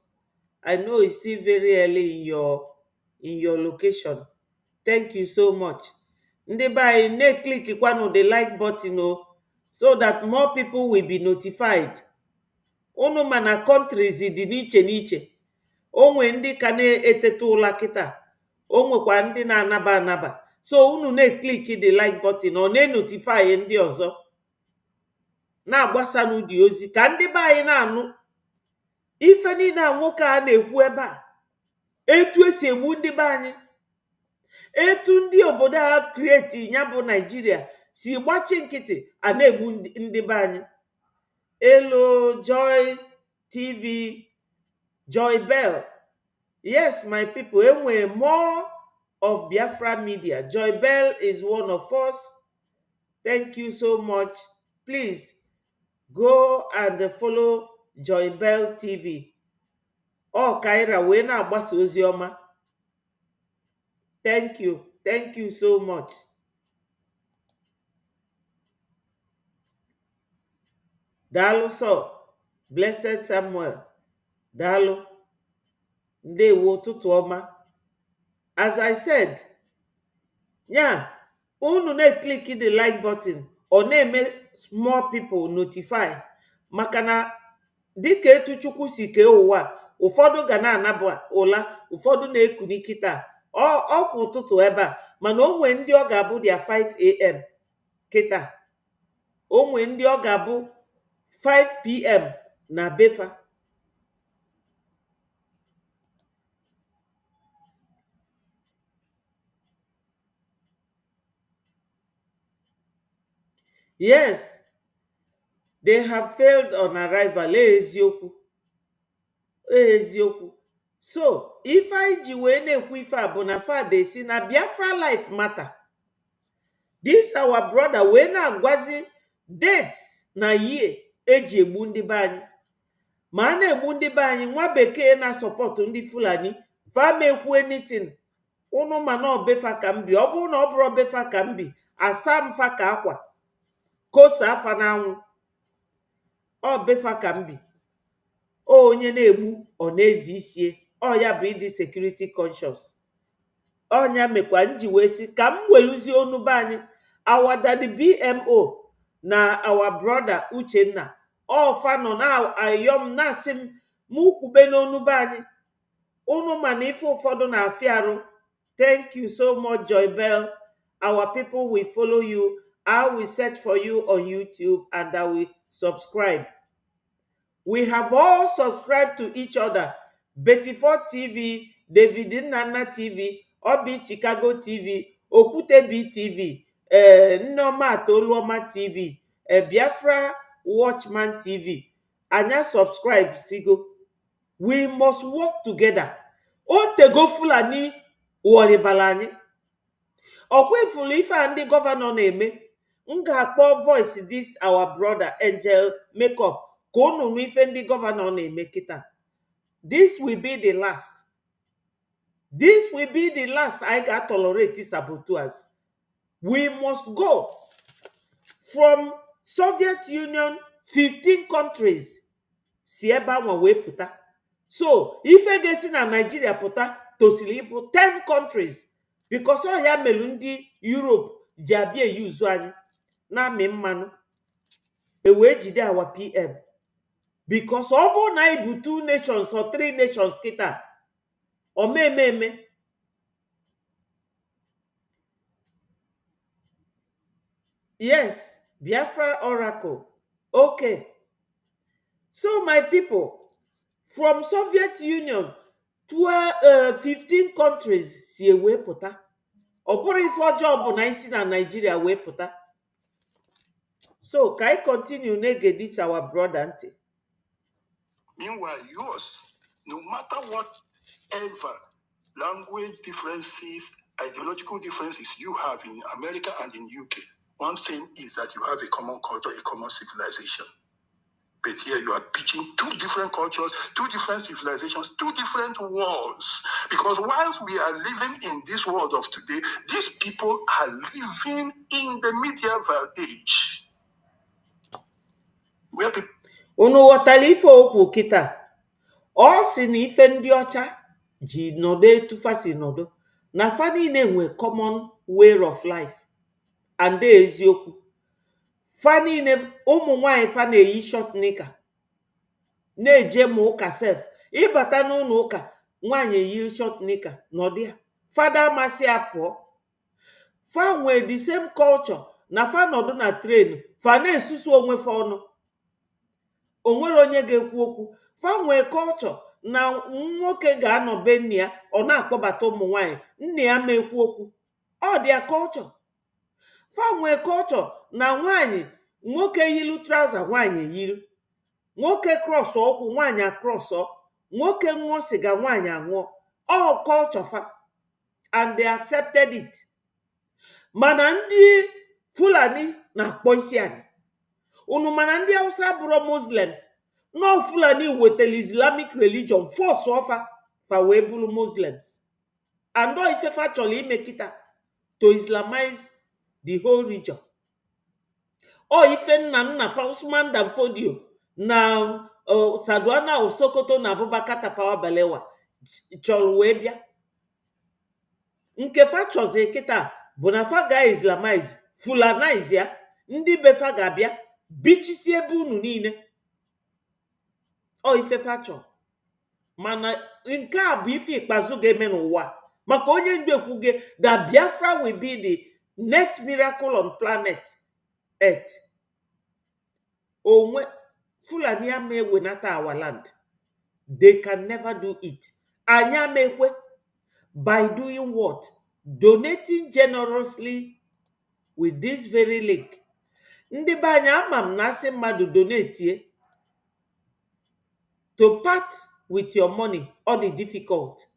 I know it's still very early in your location. Thank you so much. Ndị be anyị na-click kwanu the like button o, so that more people will be notified. Unu mana countries dị n'iche n'iche. Onwe ndị ka na-eteta ụla kịta, o nwekwa ndị na-anaba anaba. So unu na-click the like button, ọ na-notify ndị ọzọ, na-agbasa n'ụdị ozi ka ndị be anyị na-anụ ife niile a nwoke a na-ekwu ebe a, etu esi egbu ndị be anyị, etu ndị obodo a krieti ya bụ Naijiria si gbachi nkịtị a na-egbu ndị be anyị. Hello, Joy TV, Joy Bell. Yes, my people, enwere more of Biafra media. Joy Bell is one of us. Thank you so much. Please go and follow Joy Bell TV. Ọ kaira wee na-agbasa ozi ọma. Thank you. Thank you so much. Daalụ sọ, Blessed Samuel. Daalụ. Ndewo, ụtụtụ ọma. As I said, yeah, unu na-click the like button, ọ na-eme more people notify. Maka na dịka etu Chukwu si kee ụwa, ụfọdụ ga na-anabụ ụla, ụfọdụ na-ekuni kịta. Ọ kwa ụtụtụ ebe a, mana o nwee ndị ọ ga-abụ dia 5 a.m. kịta. O nwee ndị ọ ga-abụ 5 p.m. na befa. Yes, they have failed on arrival. Eziokwu. Eziokwu. So, if anyị ji wee na-ekwu ife a bụ na fada si na Biafra life matter. This our brother wee na-agwazi dates na year eji egbu ndị be anyị. Ma a na-egbu ndị be anyị, nwa bekee na-asọpọtụ ndị Fulani, fama ekwu anything. Unu ma na obefa ka mbi, ọ bụrụ na ọ bụrụ obefa ka mbi, asa mfa ka akwa, kosa afa n'anwụ. Obefa ka mbi. Onye na-egbu ọ na-ezi isie, ọ ya bụ ịdị security conscious. Ọnya mekwa nji wee si ka m weluzie onu be anyị, our daddy BMO na our brother Uchenna, ọfa nọ na ayọm na-asị m kwube n'onu be anyị. Unu ma na ife ụfọdụ na-afịa arụ. Thank you so much, Joy Bell. Our people will follow you. I will search for you on YouTube and I will subscribe. We have all subscribed to each other. Betty Ford TV, David Nana TV, Obi Chicago TV, Okute BTV, Nnoma Toluoma TV, Biafra Watchman TV. Anya subscribe, Sigo. We must work together. Otego Fulani Waribala anyị. Ọkwa ifulu ife a ndị gọvanọ na-eme. M ga-akpọ voice this our brother Angel Makeup ka unu nụ ife ndị gọvanọ na-eme kịta. This will be the last. This will be the last I ga tolerate saboteurs. We must go from Soviet Union, 15 countries. Si ebe anwa wee pụta. So, ife ga-esi na Nigeria pụta tosiri ịbụ 10 countries. Because ọ ya melu ndị Europe ji abịa eyuzu anyị na-amị mmanụ. Wee jide our PM. Because ọ bụ na anyị bụ 2 nations or 3 nations kịta, ọ eme. Yes, Biafra Oracle. Okay. So my people, from Soviet Union to 15 countries si wee pụta. Ọ bụrụ ife ọjọọ bụ na isi na Nigeria wee pụta. So, can I continue nege this our brother ante?
Meanwhile, yours, no matter whatever language differences, ideological differences you have in America and in UK, one thing is that you have a common culture, a common civilization. But here you are pitching 2 different cultures, 2 different civilizations, 2 different worlds. Because whilst we are living in this world of today, these people are living in the medieval age.
Unu ghọtara ife okwu kịta. ọ sị na ife ndị ọcha ji nọdụ etu fa si nọdụ na fa niile nwe common way of life and eziokwu. Fa niile ụmụ nwanyị fa na-eyi short nika na-eje ma ụka sef. Ịbata n'ụlọ ụka nwaanyị eyiri short nika nọdụ ya, fada amasị ya pụọ. Fa nwee the same culture na fa nọdụ na tren fa na-esusu onwe fa ọnụ, onwere onye ga-ekwu okwu. Fa nwee culture na nwoke ga-anọ be nne ya ọ na-akpọbata ụmụ nwanyị, nne ya ma ekwu okwu, ọ dị ya culture. Fa nwee culture na nwaanyị nwoke yilu trouser nwaanyị eyiru, nwoke cross ụkwụ nwaanyị across, nwoke ṅụọ siga nwaanyị aṅụọ, all culture fa and they accepted it. Mana ndị Fulani na-akpọ isi anyị. Unu mana ndị Hausa bụrụ Muslims, no Fulani wetara Islamic religion force ọfa fa wee bụrụ Muslims, and ọ ife fa chọrọ ime kịta to Islamize the whole region. Ọ ife nna fa Usman Dan Fodio na Saduana Osokoto na Abubakar Tafawa Balewa chọrọ wee bịa. Nke fa chọzi kịta bụ na fa ga Islamize, Fulanize ya, ndị be fa ga-abịa bichisi ebe unu niile. Ọ ife fa chọrọ. Mana nke a bụ ife ikpeazụ ga-eme n'ụwa, maka onye ndu ekwuge that Biafra will be the next miracle on planet Earth. Onwe Fulani ama ewenata our land. They can never do it. Anyị ama ekwe. By doing what? Donating generously with this very link. Ndị be anyị ama m na asị mmadụ donate to part with your money, ọ dị difficult.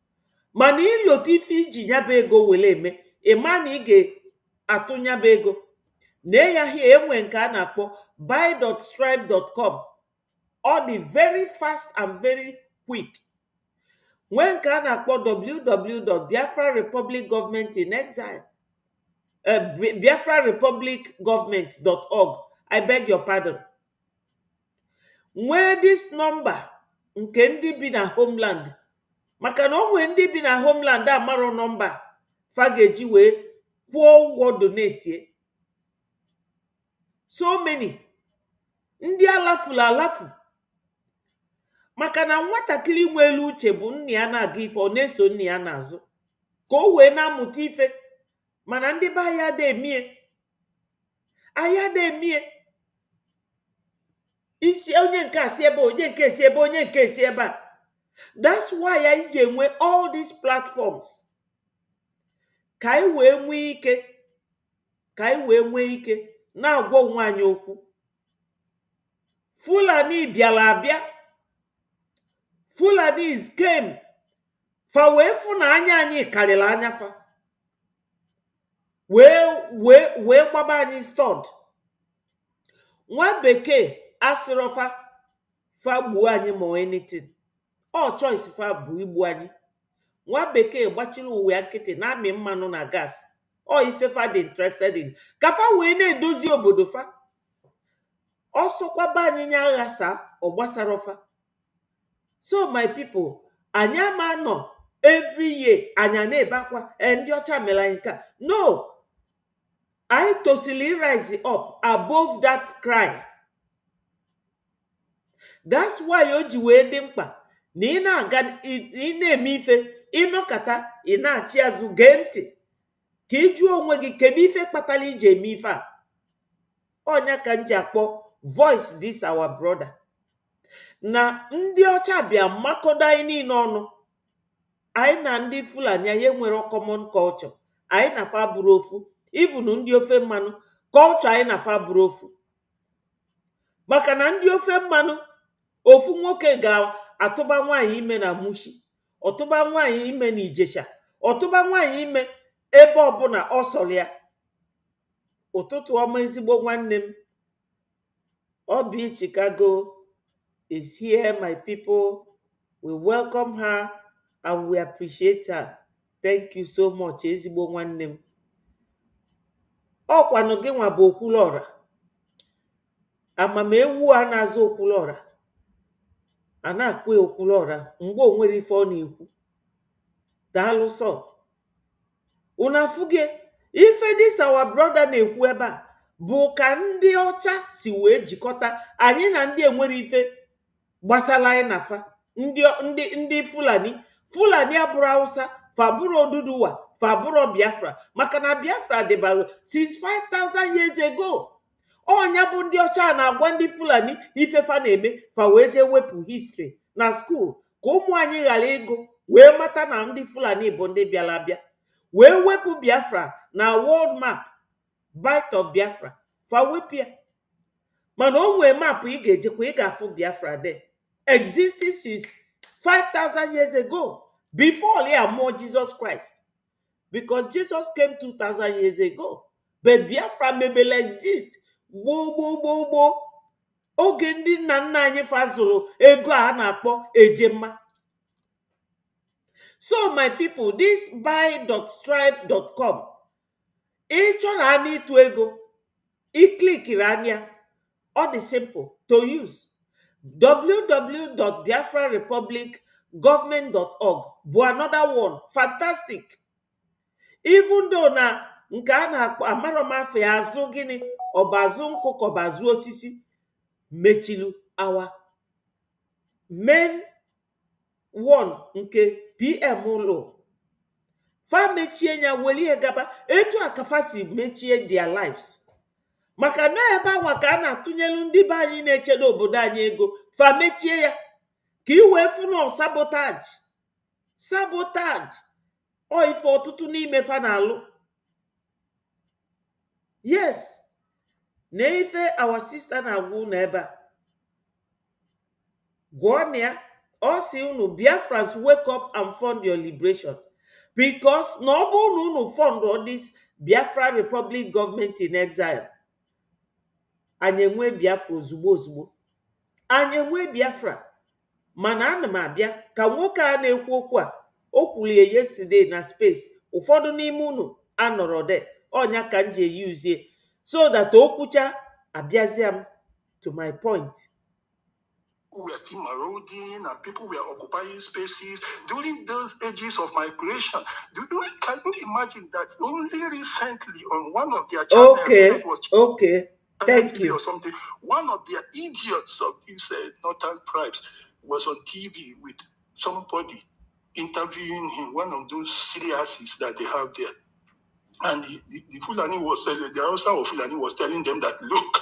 Mana ilota ife iji nyaba ego wele eme, ịma na ị ga-atụ nyaba ego. Na ya hie enwe nke a na-akpọ buy.stripe.com. Ọ dị very fast and very quick. Nwee nke a na-akpọ www.Biafra Republic Government in Exile, biafrarepublicgovernment.org. I beg your pardon. Nwee this number nke ndị bi na homeland, maka na onwe ndị bi na homeland amarụ nọmba fa ga-eji wee kwụọ ụgwọ donate. So many ndị alafula alafu, maka na nwatakịrị nwere uche bụ nna ya na-aga ife, ọ na-eso nna ya n'azụ ka o wee na-amụta ife. Mana ndị be anyị ada emie isi onye nke a si ebe, onye nke si ebe, onye nke si ebe a. That's why anyị ji enwe all these platforms, ka anyị wee nwee ike na-agwa onwe anyị okwu. Fulani bịara abịa, Fulanis came, fa wee fụ na anya anyị karịrị anya fa, wee gbaba anyị stud. Nwa bekee asịrọ fa gbuo anyị ma anything. All choice fa bụ igbu anyị. Nwa bekee gbachiri uwe ya nkịtị na-amị mmanụ na gas. Ọ ife fa dị interested in, ka fa wee na-edozi obodo fa. Ọsọkwaba anyị nye aghasa ọ gbasara fa. So my people, anyị ama nọ every year anya na-ebe akwa ndị ọcha mere anyị nka. No, anyị tosili rise up above that cry. That's why o ji wee dị mkpa na ị na-eme ife, ịnọkata ị na-achị azụ, gee ntị ka ị jụọ onwe gị kedu ife kpatara iji eme ife a. Ọnya ka m ji akpọ voice this our brother. Na ndị ọcha bịa mmakọdo anyị niile ọnụ. Anyị na ndị Fulani anyị nwere common culture. Anyị na fa bụrụ ofu. Even ndị ofe mmanụ, culture anyị na fa bụrụ ofu. Maka na ndị ofe mmanụ, ofu nwoke ga-atụba nwaanyị ime na Mushi, ọtụba nwaanyị ime na Ijesha, ọtụba nwaanyị ime ebe ọbụla ọ sọrọ ya. Ụtụtụ ọma ezigbo nwanne m. Obi Chicago is here, my people. We welcome her and we appreciate her. Thank you so much, ezigbo nwanne m. Ọkwanụ gị nwa bụ Okwuluọra. Amamewu a na-azụ Okwuluọra. a na-akpọ okwulọra mgbe o nwere ife ọ na-ekwu. Daalụ sọ. Unu afụge ife dis our brother na-ekwu ebe a bụ ka ndị ọcha si wee jikọta anyị na ndị enwere ife gbasara anyị na fa. Ndị Fulani abụrụ Hausa, fabụrụ Oduduwa, fabụrụ Biafra, maka na Biafra dịbalụ since 5,000 years ago. Ọnya bụ ndị ọcha na-agwa ndị Fulani ifefa na-eme, fa wee jee wepụ history na skuul ka ụmụ anyị ghara ịgụ wee mata na ndị Fulani bụ ndị bịara abịa, wee wepụ Biafra na world map. Bite of Biafra fa wepụ ya. Mana o nwee mapụ ị ga-ejekwa, ị ga-afụ Biafra there existing since 5,000 years ago, before ya more Jesus Christ, because Jesus came 2,000 years ago. But Biafra mebele exist gboo oge ndị nna nna anyị fazụrụ ego a na-akpọ ejemma. So my people, this buy.stripe.com, ị chọrọ ana ịtụ ego, ị klikiri anya, all the simple to use. www.biafrarepublicgovernment.org bụ another one, fantastic. Even though na nke a na-akpọ amarọmafọ ya azụ gịnị, ọbazụ nkụ ka ọbazụ osisi, mechilu our main one nke PM ụlọ fa mechie ya, welie gaba etu akafa si mechie their lives. Maka na ebe anwa ka a na-atụnyelu ndị be anyị na-echedo obodo anyị ego, fa mechie ya ka i wee fụnụ sabotage o ife ọtụtụ n'ime fa na-alụ. Yes, na ife our sister na-agwa unu ebe a gwọọ na ya. Ọ si unu Biafrans, wake up and fund your liberation, because na ọ bụ unu fund all this Biafra Republic government in exile, anyị enwe Biafra ozugbo. Anyị enwe Biafra. Mana ana m abịa ka nwoke a na-ekwu okwu a, o kwulie yesterday na space, ụfọdụ n'ime unu anọrọ de, ọnya ka m ji eyuzie so that okwucha abịazie m to my point.
We were still marauding and people were occupying spaces during those ages of migration. Can you imagine that only recently on one of their channels,
Okay, thank you.
Or something, one of their idiots of these northern tribes was on TV with somebody interviewing him, one of those seriases that they have there. And the Fulani was, the Hausa of Fulani was telling them that, look,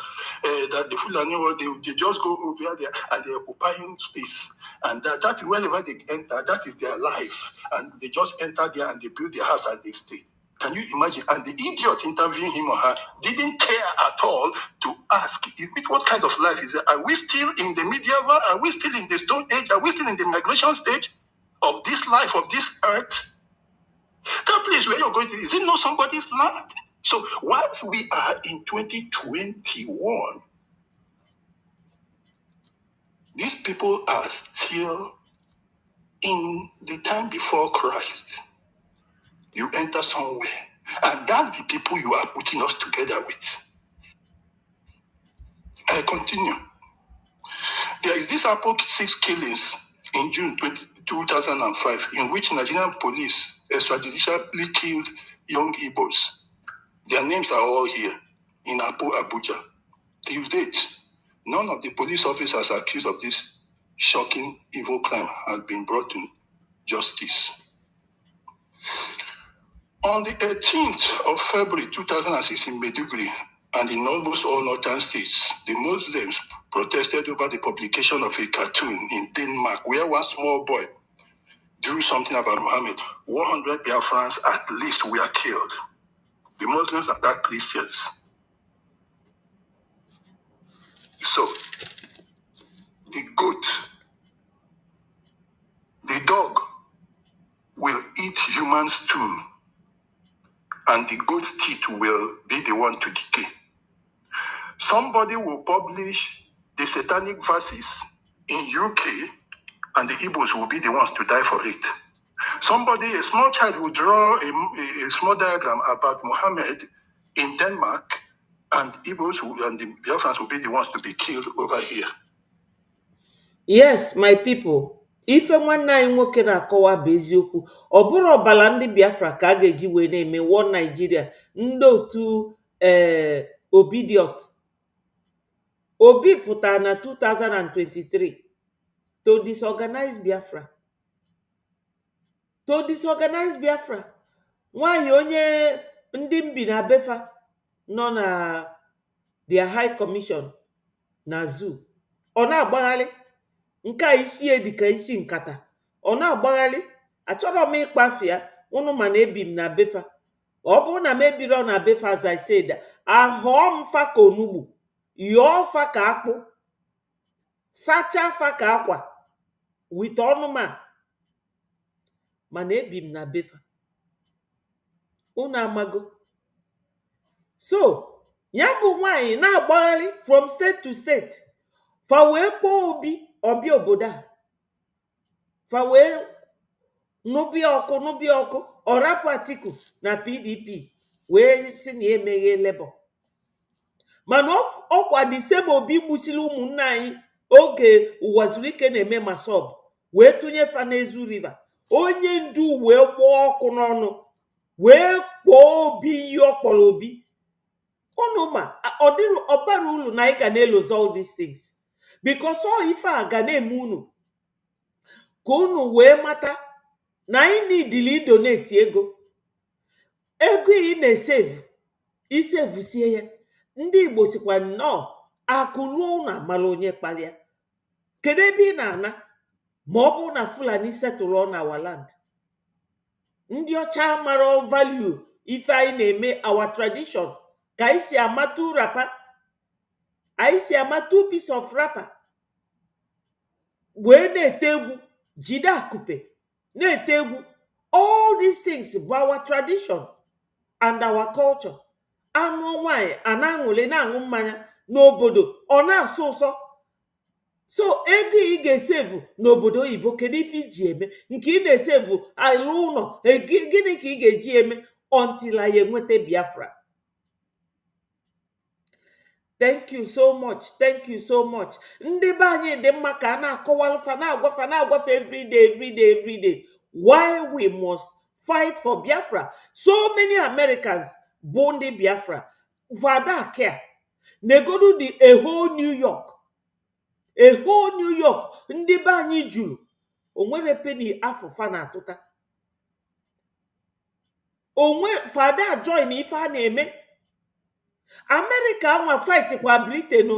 that the Fulani, they just go over there and they're occupying space. And that wherever they enter, that is their life. And they just enter there and they build their house and they stay. Can you imagine? And the idiot interviewing him or her didn't care at all to ask, what kind of life is it? Are we still in the medieval? Are we still in the Stone Age? Are we still in the migration stage of this life, of this earth? That place where you're going to, is it not somebody's land? So once we are in 2021, these people are still in the time before Christ. You enter somewhere, and that's the people you are putting us together with. I continue. There is this Apple 6 killings in June 2005, in which Nigerian police extrajudicially killed young Igbos. Their names are all here in Abuja. Till date, none of the police officers accused of this shocking evil crime has been brought to justice. On the 18th of February 2006 in Maiduguri and in almost all northern states, the Muslims protested over the publication of a cartoon in Denmark where one small boy drew something about Muhammad. 100 Biafrans at least were killed. The Muslims attacked Christians. So, the goat, the dog will eat humans too, and the goat's teeth will be the one to decay. Somebody will publish the satanic verses in UK, and the Igbos will be the ones to die for it. Somebody, a small child, will draw a small diagram about Muhammad in Denmark, and Igbos and the Biafrans will be the ones to be killed over here.
Yes, my people. Ife nwanne anyị nwoke na-akọwa bụ eziokwu. Ọ bụrụ ọbala ndị Biafra ka a ga-eji wee na-eme one Nigeria. Ndị otu Obidiot Obi pụtara na 2023 to disorganize Biafra. Nwaanyị onye ndị mbi na befa nọ na their high commission na zoo, ọ na-agbagharị. Nke a isi dịka isi nkata, ọ na-agbagharị. Achọrọ m ịkpafu ya, unu ma na ebi m na befa. Ọ bụrụ na m ebiro na befa, as I said, ahọọ m fa ka onugbu, yọọ fa ka akpụ, sachaa fa ka akwa wit ọnụma, mana ebi m na befa. Unu amago. So ya bụ nwaanyị na-agbagharị from state to state, fa wee kpọọ Obi ọbịa obodo a, fa wee nụbịa ọkụ, ọrapụ Atiku na PDP wee si na emeghe Labour. Mana ọkwa dị same Obi gbusiri ụmụnne anyị oge ụwa zuru ike na-eme masob, wee tụnye fa n'Ezu River. Onye ndu wee kpọọ ọkụ n'ọnụ, wee kpọọ Obi iyi ọ kpọrọ Obi. Unu ma ọbara ulu na anyị ga na-elozi all these things, because ọ ife a ga na-eme unu ka unu wee mata na anyị nidili idoneti ego ị na-esevu, isevusie ya. Ndị Igbo sikwa nnọọ akụluo unu amala onye kpalịa. Kedu ebe ị na-ana ma ọ bụrụ na Fulani setụrụ on our land? Ndị ọcha mara value ife anyị na-eme, our tradition, ka anyị si amatu rapa, anyị si amatu piece of rapa wee na-ete egwu, jide akupe na-ete egwu. All these things bụ our tradition and our culture. Anụ nwanyị a na-aṅụle na-aṅụ mmanya n'obodo, ọ na-asụ ụsọ. So ego ị ga-esevu n'obodo oyibo, kedu ife iji eme? Nke ị na-esevu alụ ụlọ, gịnị ka ị ga-eji eme until anyị enweta Biafra? Thank you so much. Thank you so much. Ndị be anyị dị mma ka a na-akọwalụfa na-agwafe every day why we must fight for Biafra. So many Americans bụ ndị Biafra. Vada care negodu di a whole New York. Ndị be anyị juru, onwere penny afụfa na atụta. Fada join ife a na-eme. America anwa fight kwa Britain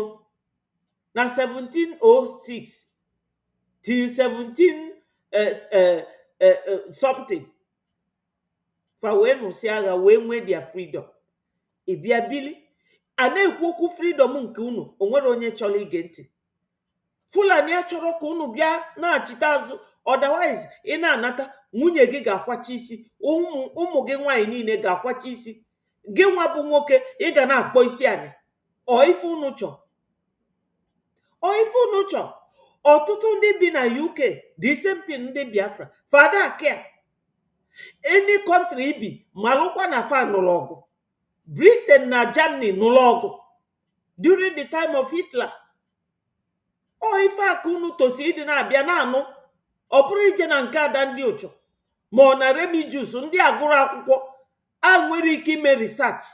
na 1706 till 17 something. Fa wee nụsị agha wee nwee their freedom. Ibia bili a na-ekwu okwu freedom nke unu, onwere onye chọrọ ige ntị. Fulani achọrọ ka unu bịa na-achịta azụ, otherwise ị na-anata, nwunye gị ga-akwacha isi, ụmụ gị nwaanyị niile ga-akwacha isi, gị nwa bụ nwoke ị ga na-akpọ isi anị. Ife unu chọ. Ọtụtụ ndị bi na UK the same thing. Ndị Biafra fada care any country ibi malụkwa na fa nụrụ ọgụ. Britain na Germany nụrụ ọgụ during the time of Hitler. Ife aka unu tosi ịdị na-abịa na-anụ. Ọ bụrụ ije na nke ada ndị ụchọ ma ọ na remigius, ndị agụrụ akwụkwọ a nwere ike ime research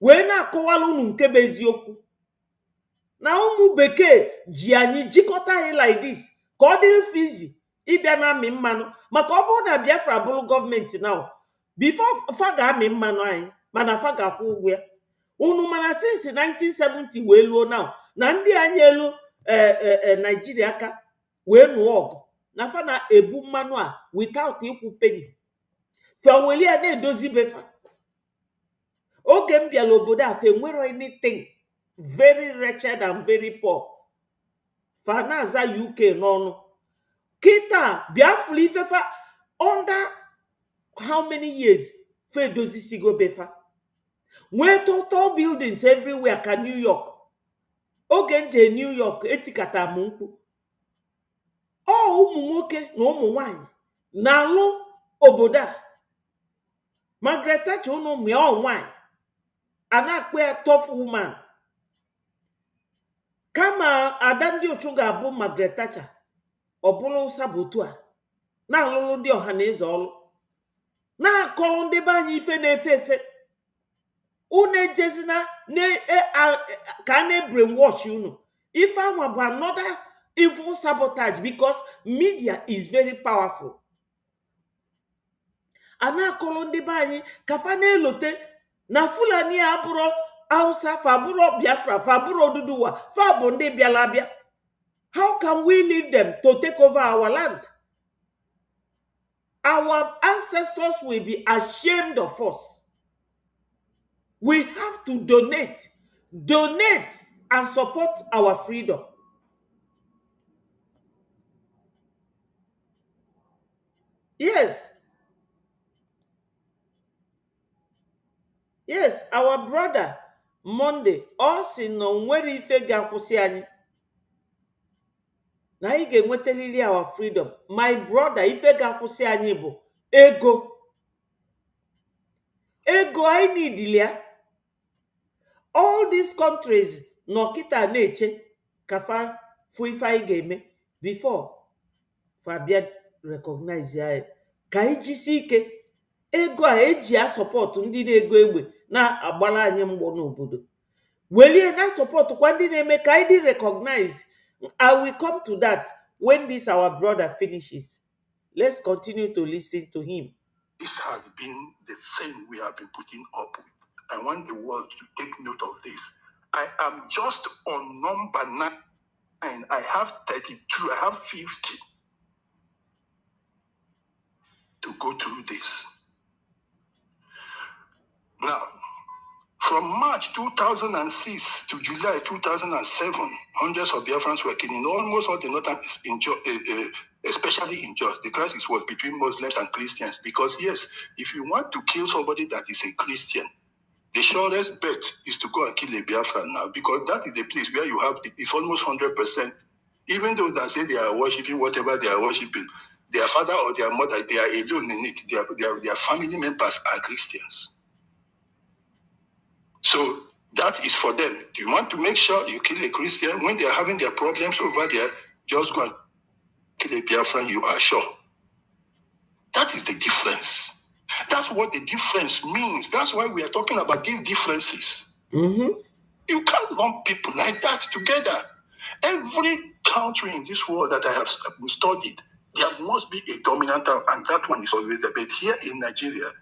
wee na-akọwala unu nke bụ eziokwu. Na ụmụ bekee ji anyị jikọta anyị like this ka ọ dịrị fizi ịbịa na amị mmanụ. Maka ọ bụrụ na Biafra bụrụ gọọmenti now, before fa ga-amị mmanụ anyị, mana fa ga-akwụ ụgwọ ya. Unu mana since 1970 wee luo now, na ndị anyị elu Nigeria aka wee nụọ ọgụ na fa na-ebu mmanụ a without ịkwụ penny. Faweli ya na-edozi befa. Oge m bịala obodo a, fe nwere anything, very wretched and very poor. Fa na-aza UK n'ọnụ. Kita Biafra ifefa under how many years fe edozi sigo befa. Nwee total buildings everywhere ka New York. Oge nje New York etikata m mkpu. Ụmụ nwoke na ụmụ nwanyị na-alụ obodo a. Margaret Thatcher unu mịa nwanyị a na-akpọ ya tough woman. Kama ada ndị ụchụ ga-abụ Margaret Thatcher, ọ bụrụ sabotu a na-alụrụ ndị ọha na eze ọrụ na-akọrọ ndị be anyị ife na-efe efe. Unu ejezina ka a na-brainwash unu. Ife anwa bụ another evil sabotage because media is very powerful. A na-akọrọ ndị be anyị ka fa na-elote na Fulani a bụrụ Hausa, fa bụrụ Biafra, fa bụrụ Oduduwa, fa bụ ndị bịara abịa. How can we leave them to take over our land? Our ancestors will be ashamed of us. We have to donate and support our freedom. Yes, our brother Monday ọ sị na onwere ife ga-akwụsị anyị na anyị ga-enwetaliri our freedom. My brother, ife ga-akwụsị anyị bụ ego anyị need ya. All these countries nọ kịta na-eche ka fa fụ ife anyị ga-eme before fa bịa recognize anyị. Ka anyị jisi ike ego a eji a support ndị na-ego egbe na-agbara anyị mgbọ n'obodo, welie na support kwa ndị na-eme ka anyị dị recognized. I will come to that when this our brother finishes. Let's continue to listen to him.
This has been the thing we have been putting up with. I want the world to take note of this. I am just on number 9. I have 32. I have 50 to go through this. Now, from March 2006 to July 2007, hundreds of Biafrans were killed in almost all the northern, especially in Jos. The crisis was between Muslims and Christians because, yes, if you want to kill somebody that is a Christian, the surest bet is to go and kill a Biafran now, because that is the place where you have, it's almost 100%. Even those that say they are worshipping whatever they are worshipping, their father or their mother, they are alone in it. Their family members are Christians. So that is for them. Do you want to make sure you kill a Christian when they are having their problems over there? Just go and kill a Biafran, you are sure. That is the difference. That's what the difference means. That's why we are talking about these differences.
Mm-hmm.
You can't lump people like that together. Every country in this world that I have studied, there must be a dominant, and that one is always the best. Here in Nigeria,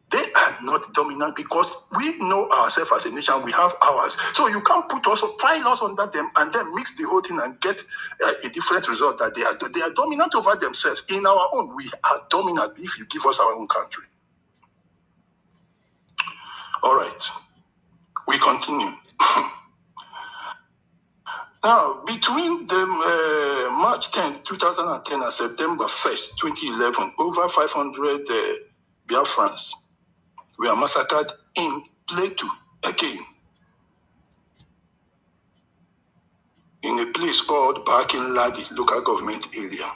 they are not dominant because we know ourselves as a nation. We have ours. So you can't put us, file us under them and then mix the whole thing and get a different result that they are dominant over themselves. In our own, we are dominant if you give us our own country. All right. We continue. Now, between the March 10, 2010 and September 1st, 2011, over 500 Biafrans were massacred in Plateau again, in a place called Bakin Ladi local government area.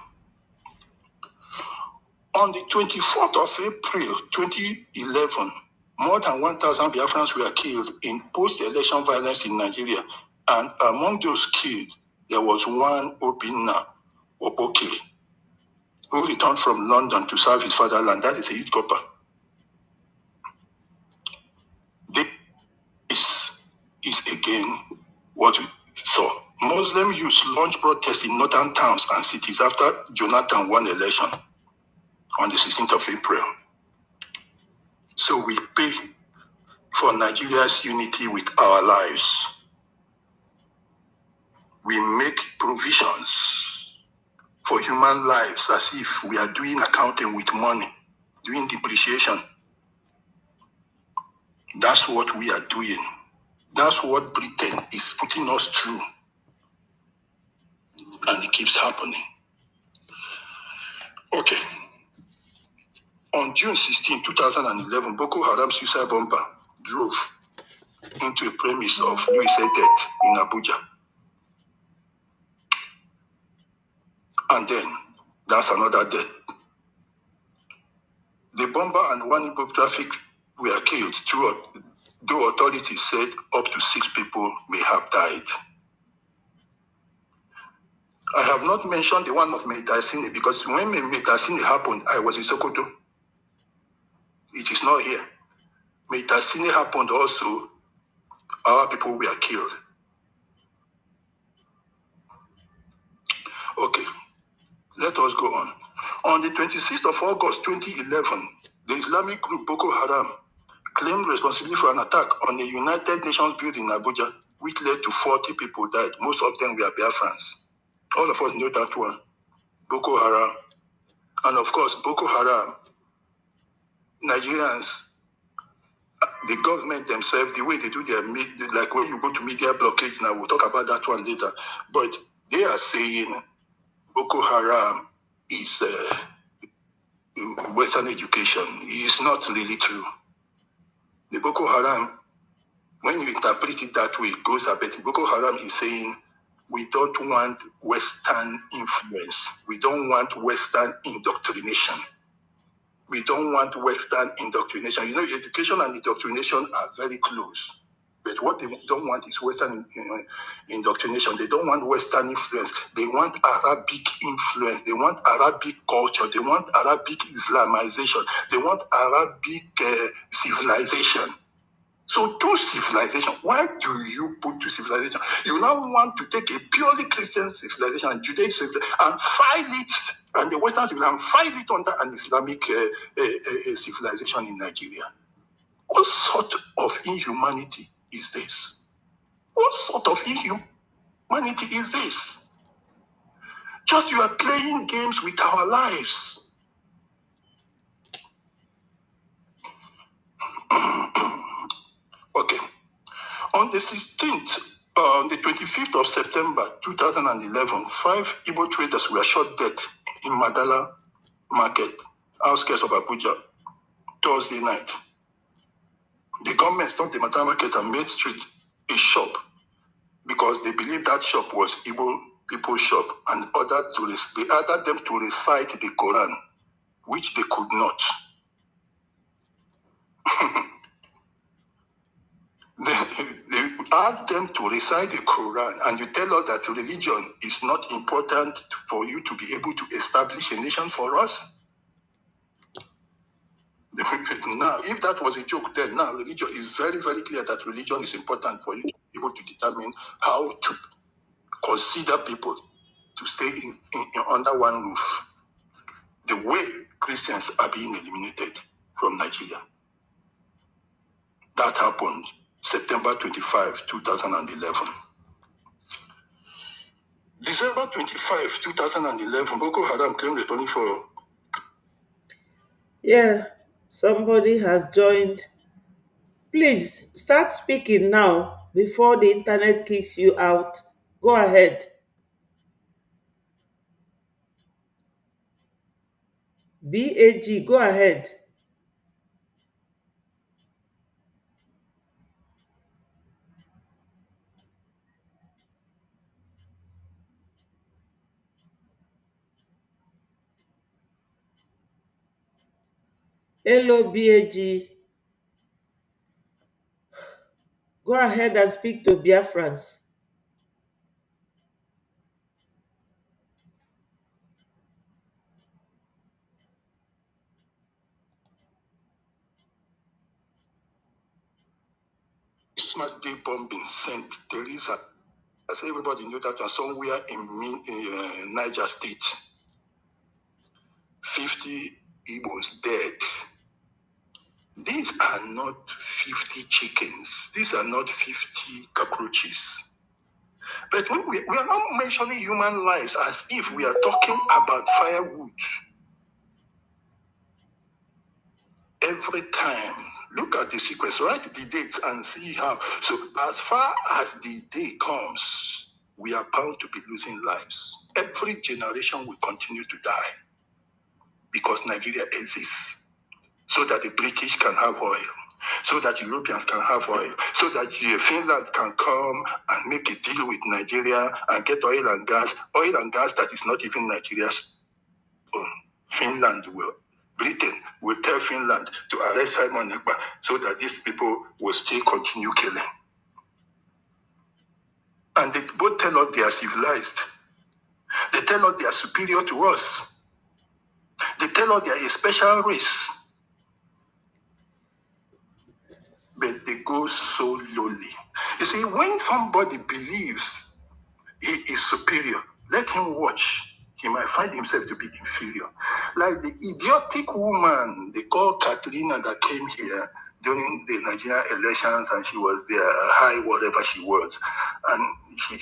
On the 24th of April 2011, more than 1,000 Biafrans were killed in post-election violence in Nigeria. And among those killed, there was one Obinna Obokiri, who returned from London to serve his fatherland. That is a youth copper. This is again what we saw. Muslim youths launched protests in northern towns and cities after Jonathan won election on the 16th of April. So we pay for Nigeria's unity with our lives. We make provisions for human lives as if we are doing accounting with money, doing depreciation. That's what we are doing. That's what Britain is putting us through. And it keeps happening. Okay. On June 16, 2011, Boko Haram suicide bomber drove into a premise of Louis Edet in Abuja. And then, that's another death. The bomber and one Igbo traffic were killed, though authorities said up to 6 people may have died. I have not mentioned the one of Metasine because when Metasine happened, I was in Sokoto. It is not here. Metasine happened also, our people were killed. Okay, let us go on. On the 26th of August 2011, the Islamic group Boko Haram claimed responsibility for an attack on the United Nations building in Abuja, which led to 40 people died. Most of them were Biafrans. All of us know that one. Boko Haram. And of course, Boko Haram, Nigerians, the government themselves, the way they do their, like when you go to media blockade now, we'll talk about that one later. But they are saying Boko Haram is Western education. It's not really true. The Boko Haram, when you interpret it that way, it goes a bit. Boko Haram is saying we don't want Western influence. We don't want Western indoctrination. We don't want Western indoctrination. You know, education and indoctrination are very close. But what they don't want is Western indoctrination. They don't want Western influence. They want Arabic influence. They want Arabic culture. They want Arabic Islamization. They want Arabic civilization. So two civilization, why do you put two civilization? You now want to take a purely Christian civilization and Judaic civilization and file it, and the Western civilization, and file it under an Islamic civilization in Nigeria. What sort of inhumanity is this? What sort of inhumanity is this? Just you are playing games with our lives. Okay. On the 16th, on the 25th of September 2011, 5 Igbo traders were shot dead in Madala Market, outskirts of Abuja, Thursday night. The government stopped the Madala Market and made street a shop because they believed that shop was Igbo people's shop and they ordered them to recite the Quran, which they could not. They asked them to recite the Quran, and you tell us that religion is not important for you to be able to establish a nation for us? Now, if that was a joke, then now religion is very, very clear that religion is important for you to be able to determine how to consider people to stay under one roof. The way Christians are being eliminated from Nigeria. That happened September 25, 2011. December 25, 2011, Boko Haram claimed responsibility for...
Yeah, somebody has joined. Please start speaking now before the internet kicks you out. Go ahead. BAG, go ahead. Hello, BAG. Go ahead and speak to Biafrans.
Christmas Day bombing, St. Teresa, as everybody knew that was somewhere in Niger State. 50 Igbos dead. These are not 50 chickens. These are not 50 cockroaches. But when we are not mentioning human lives as if we are talking about firewood. Every time, look at the sequence, write the dates and see how. So as far as the day comes, we are bound to be losing lives. Every generation will continue to die because Nigeria exists so that the British can have oil, so that Europeans can have oil, so that Finland can come and make a deal with Nigeria and get oil and gas that is not even Nigeria's own. Finland will. Britain will tell Finland to arrest Simon Ekpa so that these people will still continue killing. And they both tell us they are civilized. They tell us they are superior to us. They tell us they are a special race. But they go so lowly. You see, when somebody believes he is superior, let him watch. He might find himself to be inferior. Like the idiotic woman they call Katrina that came here during the Nigerian elections, and she was there, high whatever she was. And she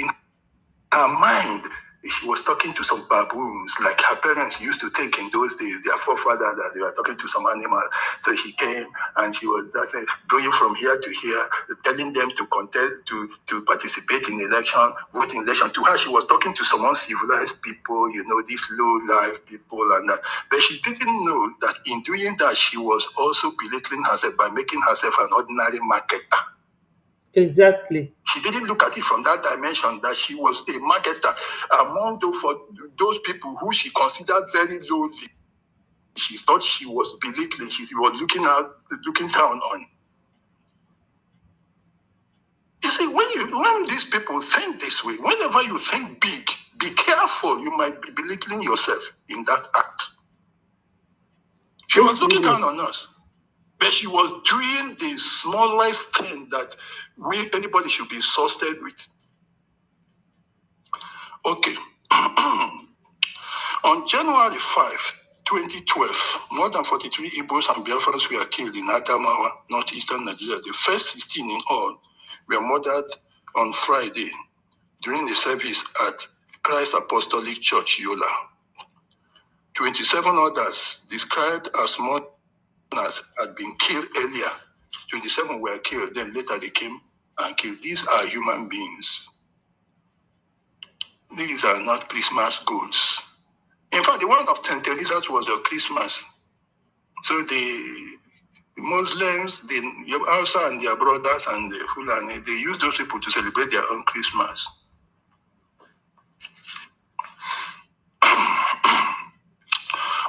in her mind, she was talking to some baboons, like her parents used to think in those days, their forefathers, that they were talking to some animal. So she came and she was going from here to here, telling them to contest, to participate in election, vote in election. To her, she was talking to some uncivilized people, these low-life people and that. But she didn't know that in doing that, she was also belittling herself by making herself an ordinary marketer.
Exactly.
She didn't look at it from that dimension, that she was a marketer among those people who she considered very lowly. She thought she was belittling. She was looking down on. You see, when these people think this way, whenever you think big, be careful. You might be belittling yourself in that act. She was looking down on us, but she was doing the smallest thing that anybody should be insulted with. Okay. On January 5, 2012, more than 43 Igbos and Biafrans were killed in Adamawa, northeastern Nigeria. The first 16 in all were murdered on Friday during a service at Christ Apostolic Church, Yola. 27 others, described as mourners, had been killed earlier. 27 were killed, then later they came and killed. These are human beings. These are not Christmas goods. In fact, the one of St. Teresa's was a Christmas. So the Muslims, the Hausa and their brothers and the Fulani, they use those people to celebrate their own Christmas.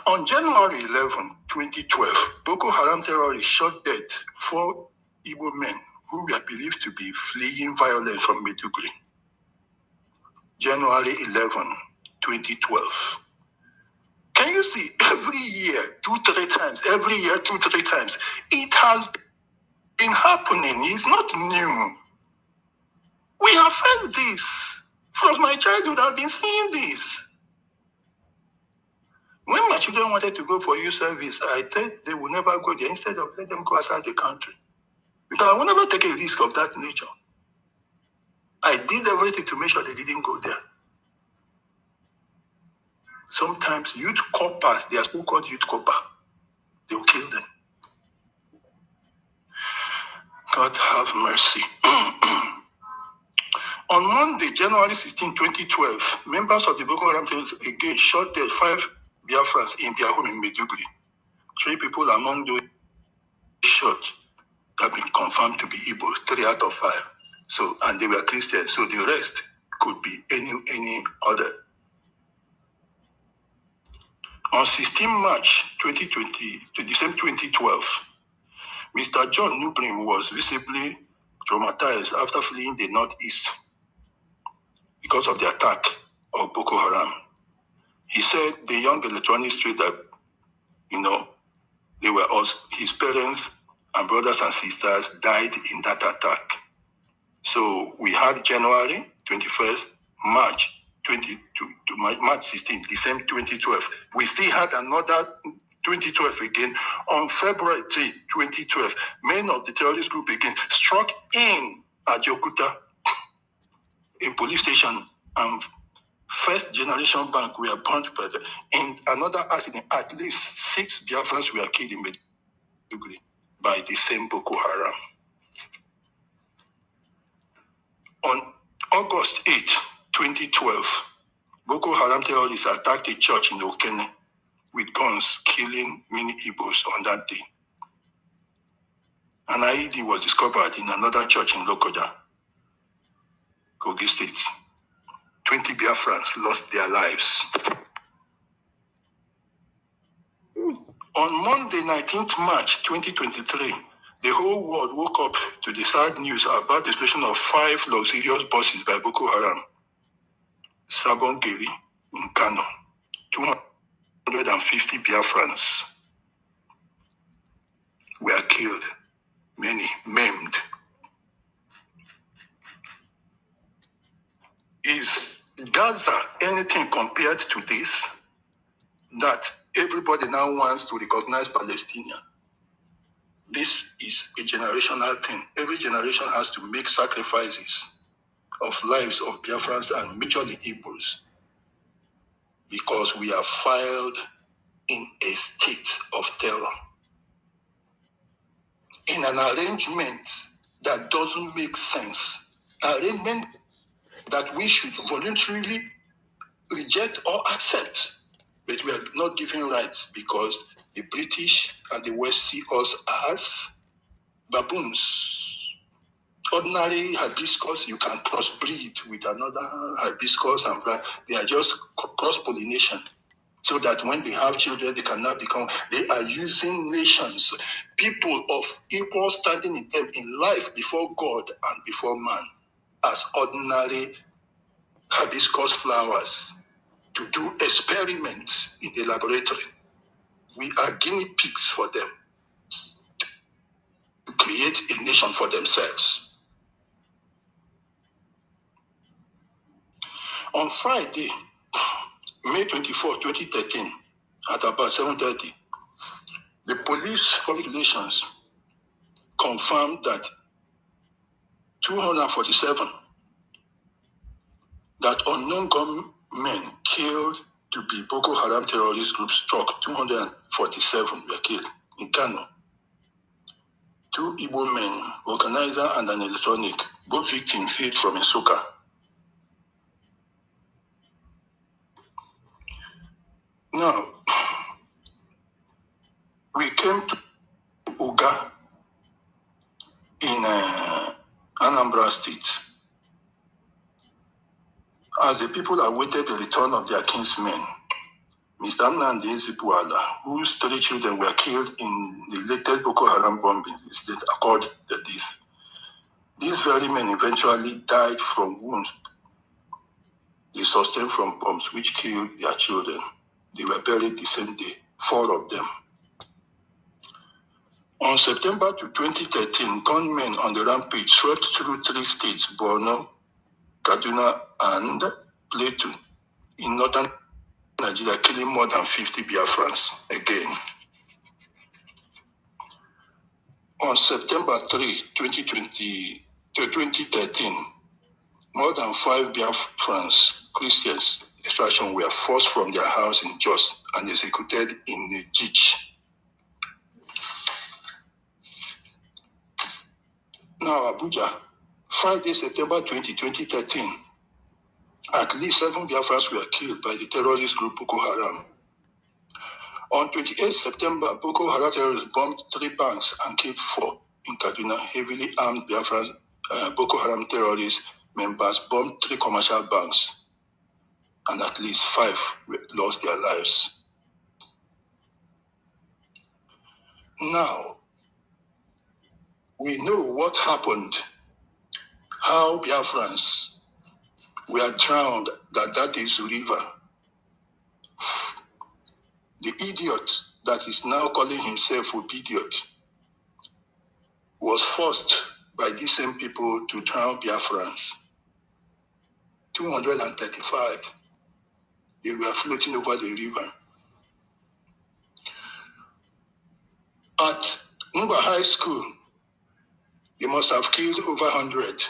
On January 11, 2012, Boko Haram terrorists shot dead 4 Igbo men who were believed to be fleeing violence from Maiduguri. January 11, 2012. Can you see, every year, 2-3 times, every year, 2-3 times, it has been happening. It's not new. We have felt this. From my childhood, I've been seeing this. When my children wanted to go for youth service, I thought they would never go there. Instead of let them go outside the country. Because I will never take a risk of that nature. I did everything to make sure they didn't go there. Sometimes youth corpers, they are still called youth corper. They'll kill them. God have mercy. On Monday, January 16, 2012, members of the Boko Haram again shot dead 5 Biafrans in their home in Maiduguri. 3 people among those shot have been confirmed to be Igbo, 3 out of 5. So, and they were Christians, so the rest could be any other. On 16 March 2020, to December 2012, Mr. John Nubrim was visibly traumatized after fleeing the northeast because of the attack of Boko Haram. He said the young electronics trader, they were also, his parents and brothers and sisters died in that attack. So we had January 21st, March 22, March 16, December 2012. We still had another 2012 again. On February 3, 2012, men of the terrorist group again struck in Ajokuta, a police station, and First Generation Bank were burnt. In another accident, at least 6 Biafrans were killed in Maiduguri by the same Boko Haram. On August 8, 2012, Boko Haram terrorists attacked a church in Okene with guns, killing many Igbos on that day. An IED was discovered in another church in Lokoja, Kogi State. 20 Biafrans lost their lives. On Monday, 19th March 2023, the whole world woke up to the sad news about the explosion of 5 luxurious buses by Boko Haram. Sabongeri in Kano. 250 Biafrans were killed, many maimed. Is Gaza anything compared to this? That everybody now wants to recognize Palestinian. This is a generational thing. Every generation has to make sacrifices of lives of Biafrans and majorly Igbos because we are filed in a state of terror. In an arrangement that doesn't make sense, arrangement that we should voluntarily reject or accept, but we are not given rights because the British and the West see us as baboons. Ordinary hibiscus, you can crossbreed with another hibiscus, and they are just cross-pollination. So that when they have children, they cannot become, they are using nations, people of equal standing in them in life before God and before man, as ordinary hibiscus flowers to do experiments in the laboratory. We are guinea pigs for them to create a nation for themselves. On Friday, May 24, 2013, at about 7:30, the police public relations confirmed that 247 that unknown gunmen killed to be Boko Haram terrorist group struck. 247 were killed in Kano. 2 Igbo men, organizer and an electronic, both victims hailed from Nsukka. Now, we came to Uga in Anambra State as the people awaited the return of their kinsmen, Mr. Nnamdi Ezeukwuala, whose 3 children were killed in the latest Boko Haram bombing incident, according to this. These very men eventually died from wounds they sustained from bombs which killed their children. They were buried the same day, 4 of them. On September 2013, gunmen on the rampage swept through 3 states, Borno, Kaduna, and Plateau, in northern Nigeria, killing more than 50 Biafrans again. On September 3, 2013, more than 5 Biafrans, Christians, extraction were forced from their house in Jos and executed in the ditch. Now, Abuja, Friday, September 20, 2013, at least 7 Biafrans were killed by the terrorist group Boko Haram. On 28 September, Boko Haram terrorists bombed 3 banks and killed 4 in Kaduna. Heavily armed Biafran Boko Haram terrorist members bombed 3 commercial banks, and at least 5 lost their lives. Now, we know what happened, how Biafrans were drowned at that is river. The idiot that is now calling himself Obidiot was forced by these same people to drown Biafrans. 235. They were floating over the river. At Nuba High School, they must have killed over 100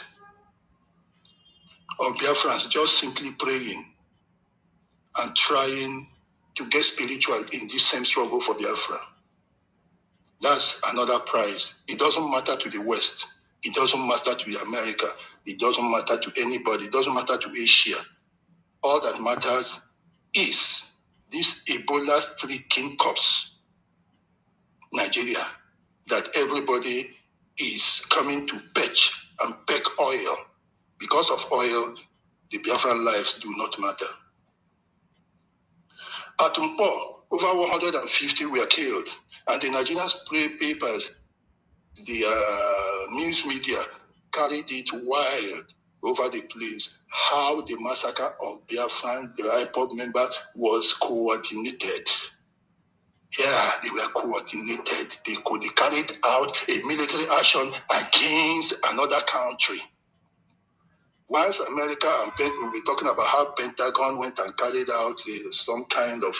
of Biafrans just simply praying and trying to get spiritual in this same struggle for Biafra. That's another prize. It doesn't matter to the West. It doesn't matter to America. It doesn't matter to anybody. It doesn't matter to Asia. All that matters is this Ebola-stricken corpse, Nigeria, that everybody is coming to fetch and peck oil. Because of oil, the Biafran lives do not matter. At Mpo, over 150 were killed, and the Nigerian papers, the news media, carried it wild. over the place, how the massacre of Biafran, the IPOB members, was coordinated. Yeah, they were coordinated. They could carried out a military action against another country. Once America and we'll be talking about how Pentagon went and carried out some kind of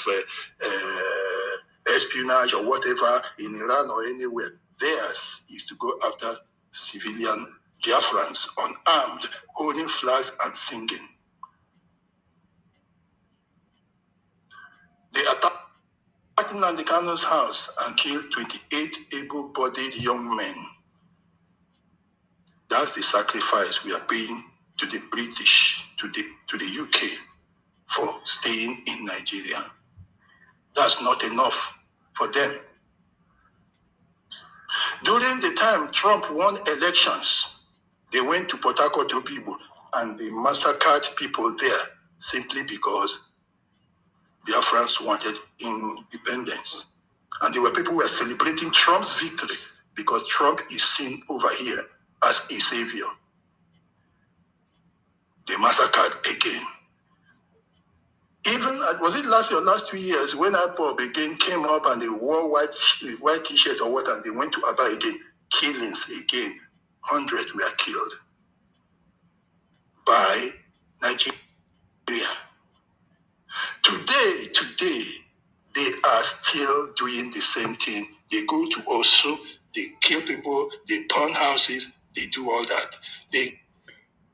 espionage or whatever in Iran or anywhere. Theirs is to go after civilian Biafrans, unarmed, holding flags and singing. They attacked Nnamdi Kanu's house and killed 28 able-bodied young men. That's the sacrifice we are paying to the British, to the UK for staying in Nigeria. That's not enough for them. During the time Trump won elections, they went to Port Harcourt to people and they massacred people there simply because Biafrans wanted independence. And there were people who were celebrating Trump's victory because Trump is seen over here as a savior. They massacred again. Even, was it last year or last 2 years, when IPOB again came up and they wore white t-shirt or what, and they went to Aba again, killings again. 100 were killed by Nigeria. Today, they are still doing the same thing. They go to Osu, they kill people, they burn houses, they do all that.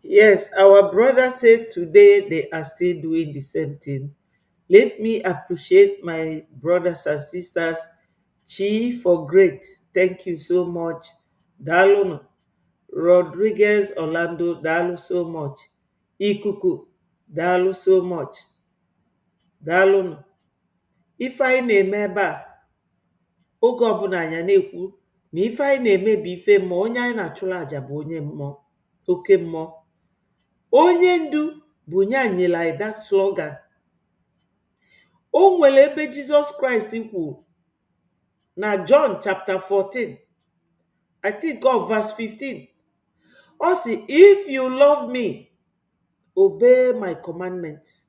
Yes, our brother said today they are still doing the same thing. Let me appreciate my brothers and sisters. Chi for great. Thank you so much. Dalono. Rodriguez Orlando, Dalu so much. Ikuku, Dalu so much. Dalono. Ife anyị na-eme ebe a, oge ọbụla anyị na-ekwu na ife anyị na-eme bụ ife mmụọ, onye anyị na-achụrụ aja bụ onye mmụọ, oke mmụọ. Onye ndu bụ nye anyị like that slogan. O nwere ebe Jizọs Kraịst kwuru na John chapter 14, I think of verse 15. Ọ sị, if you love me, obey my commandments.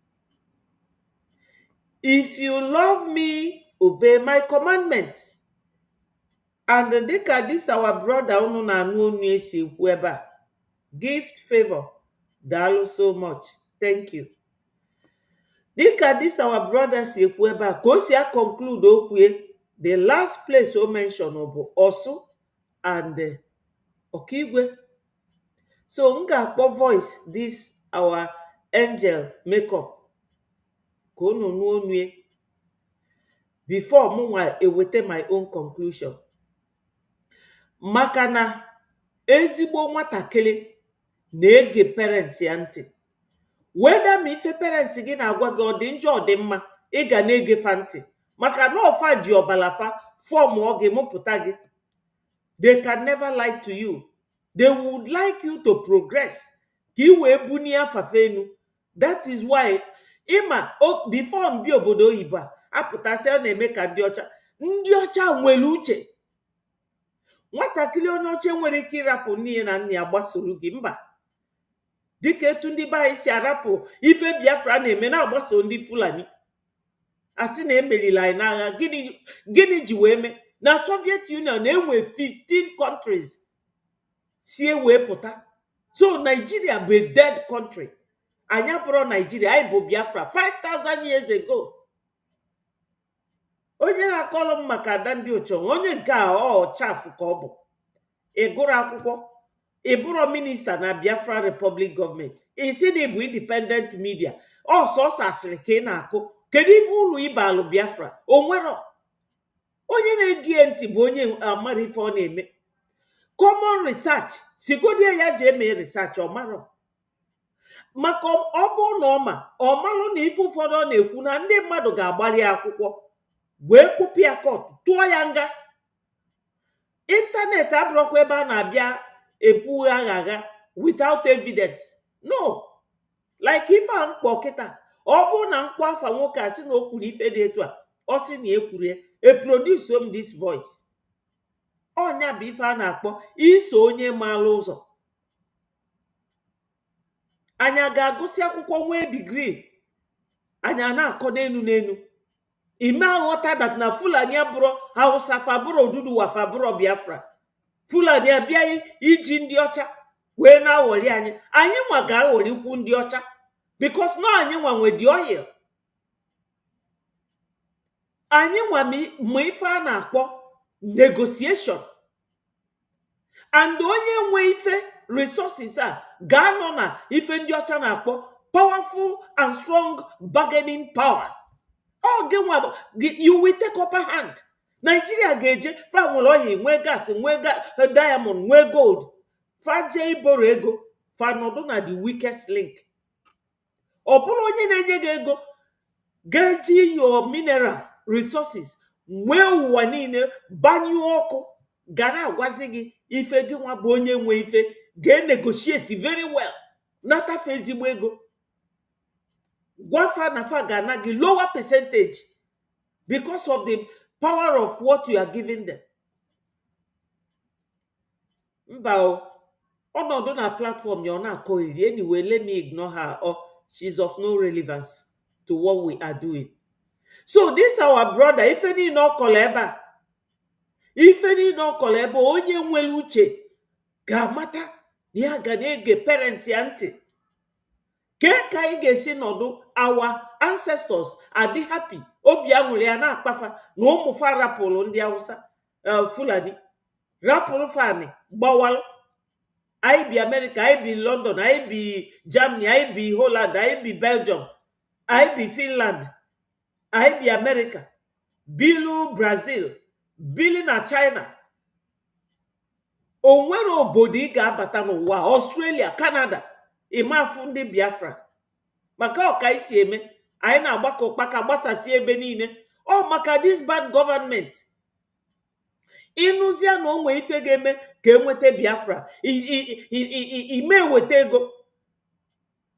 If you love me, obey my commandments. And dịka this our brother unu na-anụ onu esi ekwu ebe a, gift favor, daalụ so much, thank you. Dịka this our brother si ekwu ebe a, ka o si a conclude okwu, the last place o mention bụ Osu and Okigwe. So m ga-akpọ voice this our angel makeup ka unu nụ onu before mụnwa eweta my own conclusion. Maka na ezigbo nwatakịrị na-ege parents ya ntị. Weda ma ife parents gị na-agwa gị ọ dị njọ ọ dị mma, ị ga na-ege fa ntị maka na ọfa ji ọbalafa fọm ọ gị mụpụta gị. They can never lie to you. They would like you to progress ka ị wee bunie afafe enu. That is why ịma before mbi obodo oyibo a apụtasị ọ na-eme ka ndị ọcha nwere uche. Nwatakịrị onye ọcha nwere ike ịrapụ nne na nna ya gbasoro gị, mba. Dịka etu ndị be anyị si arapụ ife Biafra na-eme na-agbaso ndị Fulani, asị na emelila anyị n'agha. Gịnị ji wee mee na Soviet Union na-enwe 15 countries si wee pụta? So Nigeria bụ a dead country. Anyị abụrụ Nigeria, anyị bụ Biafra 5,000 years ago. Onye na-akọrọ m maka ada ndị ụchọ, onye nke a chafụ ka ọ bụ. Ị gụrụ akwụkwọ, ị bụrụ minista na Biafra Republic Government, isi na ịbụ independent media, ọsọsọ asịrị ka ị na-akụ. Kedu ife uru ịbalụ Biafra? O nwere. Onye na-egie ntị bụ onye amara ife ọ na-eme. Common research, sigodie ya ji eme research, ọ mara. Maka ọ bụ na ọmalụ na ife ụfọdụ ọ na-ekwu na ndị mmadụ ga-agbalị akwụkwọ wee kpụpụ ya kot, tụọ ya nga. Ịntanetị abụrụkwa ebe a na-abịa ekwu agha without evidence. No. Like ife a mkpọ kịta, ọ bụ na mkpọ afa nwoke a sị na o kwuru ife dị etu a, ọ sị na ekwuru ya, produce m this voice. Ọnya bụ ife a na-akpọ iso onye maara ụzọ. Anya ga-agụsị akwụkwọ nwee degree, anya na-akọ n'enu n'enu. Ime aghọta that na Fulani abụrụ Hausa, fabụrụ Oduduwa, fabụrụ Biafra. Fulani abịa iji ndị ọcha wee na-aghọrị anyị. Anyị nwa ga-aghọrịkwu ndị ọcha because na anyị nwa nwe the oil. Anyị nwa ma ife a na-akpọ negotiation. And onye nwe ife resources a ga-anọ na ife ndị ọcha na-akpọ powerful and strong bargaining power. Ọ gị nwa, you will take upper hand. Nigeria ga-eje fa nwere oyi, nwee gas, nwee diamond, nwee gold. Fa jee iboro ego, fa nọdụ na the weakest link. Ọ bụrụ onye na-enye gị ego ga-eji your mineral resources nwee ụwa niile banyụọ ọkụ, ga na-agwazi gị ife gị nwa bụ onye nwe ife ga-negotiate very well, natafe ezigbo ego. Gwafa na fa ga-ana gị lower percentage because of the power of what you are giving them. Mba ọnọdụ na platform ya ọ na-akọ iri. Anyway, let me ignore her, or she's of no relevance to what we are doing. So this our brother, ife niile ọ kọrọ ebe a, ife niile ọ kọrọ ebe onye nwere uche ga-amata na ya ga na-ege parents ya ntị. Ka anyị ga-esi nọdụ our ancestors adị happy, obi aṅụrị ya na-akpafa na ụmụfa rapụrụ ndị Hausa, Fulani rapụrụ fani gbawalụ. Anyị bi America, anyị bi London, anyị bi Germany, anyị bi Holland, anyị bi Belgium, anyị bi Finland, anyị bi America, bilu Brazil, bili na China. O nwere obodo ị ga-abata n'ụwa, Australia, Canada, ịmafụ ndị Biafra. Maka ọka isi eme, anyị na-agbakọ ụkpaka gbasasị ebe niile. Ọ maka this bad government. Ịnụzia na onwe ife ga-eme ka enweta Biafra, ime weta ego.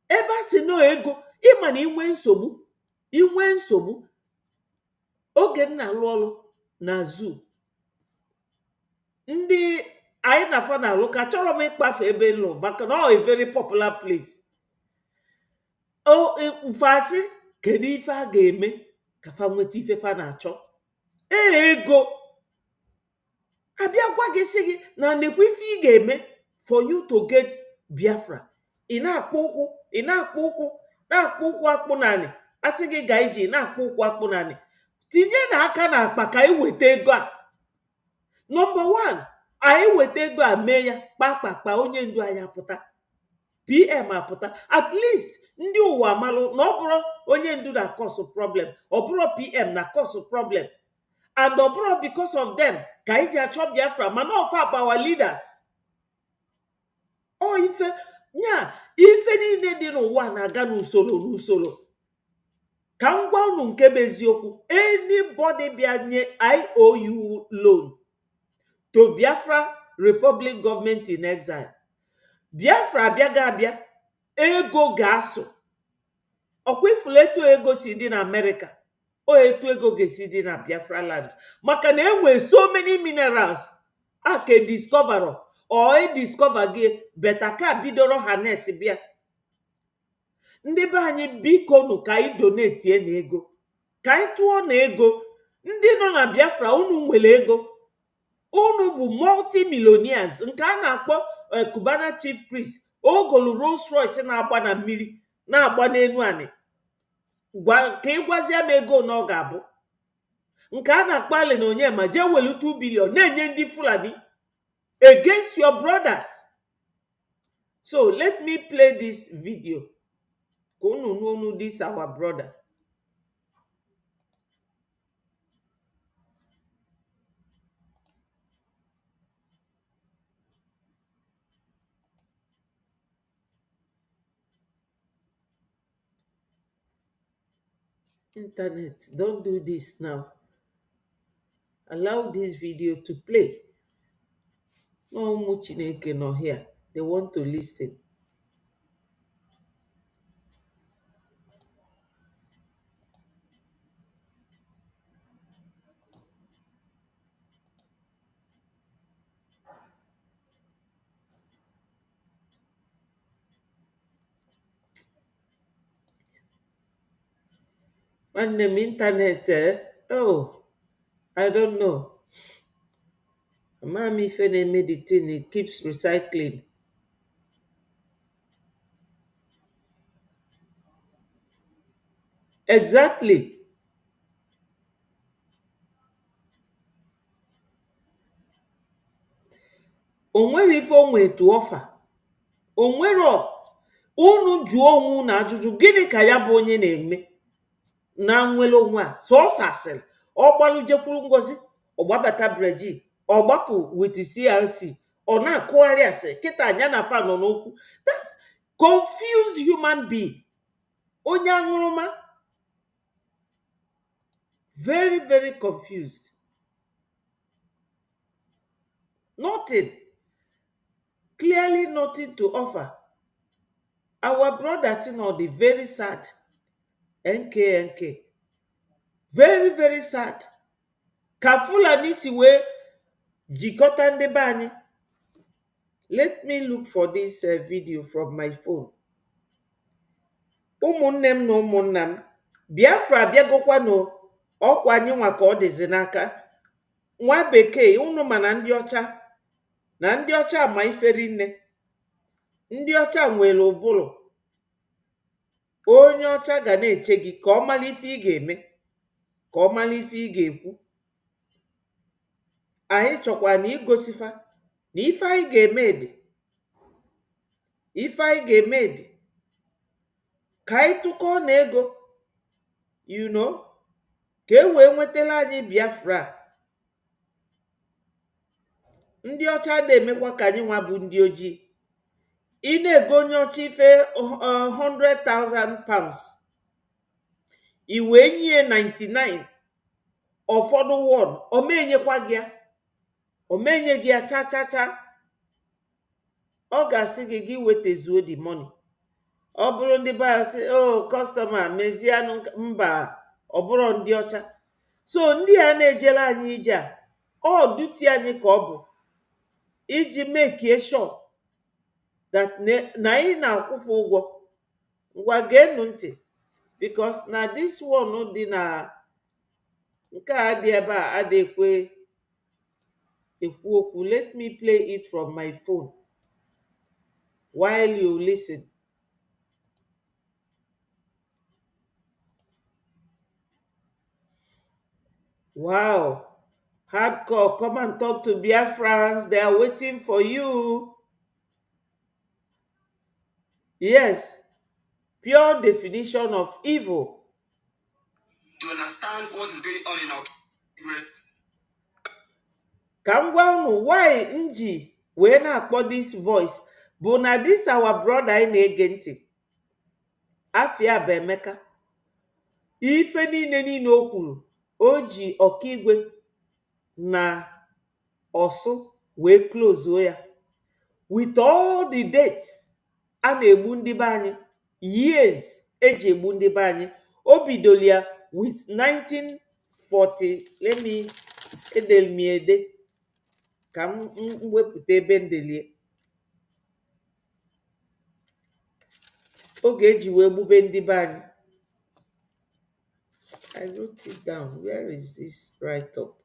Ebe a si no ego, ịma na inwe nsogbu. Oge m na-alụ ọrụ na zoo, ndị anyị na-afa na-alụ ka chọrọ m ịkpafe ebe nlụ maka na ọ a very popular place. Mfasị kedu ife a ga-eme ka fa nweta ife fa na-achọ? Ego. Abịa gwa gị sị gị na nekwa ife ị ga-eme for you to get Biafra. Ị na-akpụ ụkwụ akpụ naanị. Asị gị ga iji na-akpụ ụkwụ akpụ naanị. Tinye na aka na akpa ka anyị weta ego a. Number one, anyị weta ego a mee ya kpakpakpa, onye ndu anyị apụta, PM apụta. At least ndị ụwa amalụ na ọ bụrụ onye ndu na cause problem, ọ bụrụ PM na cause problem, and ọ bụrụ because of them ka anyị ji achọ Biafra, mana ọfa bụ our leaders. Ọ ife niile dị n'ụwa na-aga n'usoro. Ka m gwa unu nke bụ eziokwu, anybody bịa nye IOU loan to Biafra Republic Government in Exile, Biafra abịa ego ga-asụ. Ọkwa ifuru etu ego si dị na America, o etu ego ga-esi dị na Biafra land, maka na enwe so many minerals a ka discover or discover gị beta ka bidoro ha nes bịa. Ndị be anyị biko nụ ka anyị donate na ego, ka anyị tụọ na ego. Ndị nọ na Biafra, unu nwere ego, unu bụ multi-millionaires. Nke a na-akpọ Cubana chief priest, ogolu Rolls Royce na-agba na mmiri, na-agba n'enu anị. Ka ị gwazie m ego na ọ ga-abụ. Nke a na-akpọ Ali na Onyema jee welu 2 billion na-enye ndị Fulani against your brothers. So let me play this video ka unu know this our brother. Internet, don't do this now. Allow this video to play. No ụmụ Chineke nọ here, they want to listen. nwanne m internet oh, I don't know. Ama ife na-eme the thing, it keeps recycling. Exactly. O nwere ife o nwee to offer. O nwere unu jụọ onwe unu ajụjụ, gịnị ka ya bụ onye na-eme na nwere onwe a? Sọsọ asịrị, ọ gbalụjekwuru Ngozi, ọ gbabata Brejil, ọ gbapụ with CRC, ọ na-akụgharị asị kịta anya na fa nọ n'okwu. That's confused human being. Onye aṅụrụma, very very confused. Nothing, clearly nothing to offer. Our brothers in all, the very sad. NK, very very sad. Ka Fulani si wee jikọta ndị be anyị. Let me look for this video from my phone. Ụmụnne m na ụmụnna m, Biafra abịagokwanụ, ọkwa anyị nwa ka ọ dịzi n'aka. Nwa bekee, unu ma na ndị ọcha ma iferi nne. Ndị ọcha nwere ụbụrụ. Onye ọcha ga na-eche gị ka ọ mara ife ị ga-eme, ka ọ mara ife ị ga-ekwu. Anyị chọkwa na igosifa na ife anyị ga-eme dị. Ife anyị ga-eme dị. Ka anyị tụkọ na ego, you know, ka e wee nwetala anyị Biafra. Ndị ọcha na-emekwa ka anyị nwa bụ ndị ojii. Ị na-ego onye ọcha ife 100,000 pounds, i wee nye 99, ụfọdụ won, omenyekwa gị ya, omenye gị ya cha cha cha. Ọ ga-asị gị gị wetazuo the money. Ọ bụrụ ndị be ya sị, oh kọstọma mezianụ, mba, ọ bụrụ ndị ọcha. So ndị a na-ejere anyị ije a, ọ duty anyị ka ọ bụ iji make sure that na anyị na-akwụfe ụgwọ. Ngwa geenụ ntị, because na this one dị na nke a dị ebe a adịkwe ekwu okwu. Let me play it from my phone while you listen. Wow. Hardcore, come and talk to Biafrans. They are waiting for you. Yes. Pure definition of evil.
To understand what is going on in our
Ka m gwa unu why nji wee na-akpọ this voice bụ na this our brother anyị na-ege ntị. Afia bụ Emeka. Ife niile o kwuru, o ji ọkaigwe na Ọsụ wee close ya with all the dates a na-egbu ndị be anyị, years eji egbu ndị be anyị. O bidoro ya with 1940. Let me ede ka m wepụta ebe ndelie oge eji wee gbube ndị be anyị. I wrote it down. Where is this write up?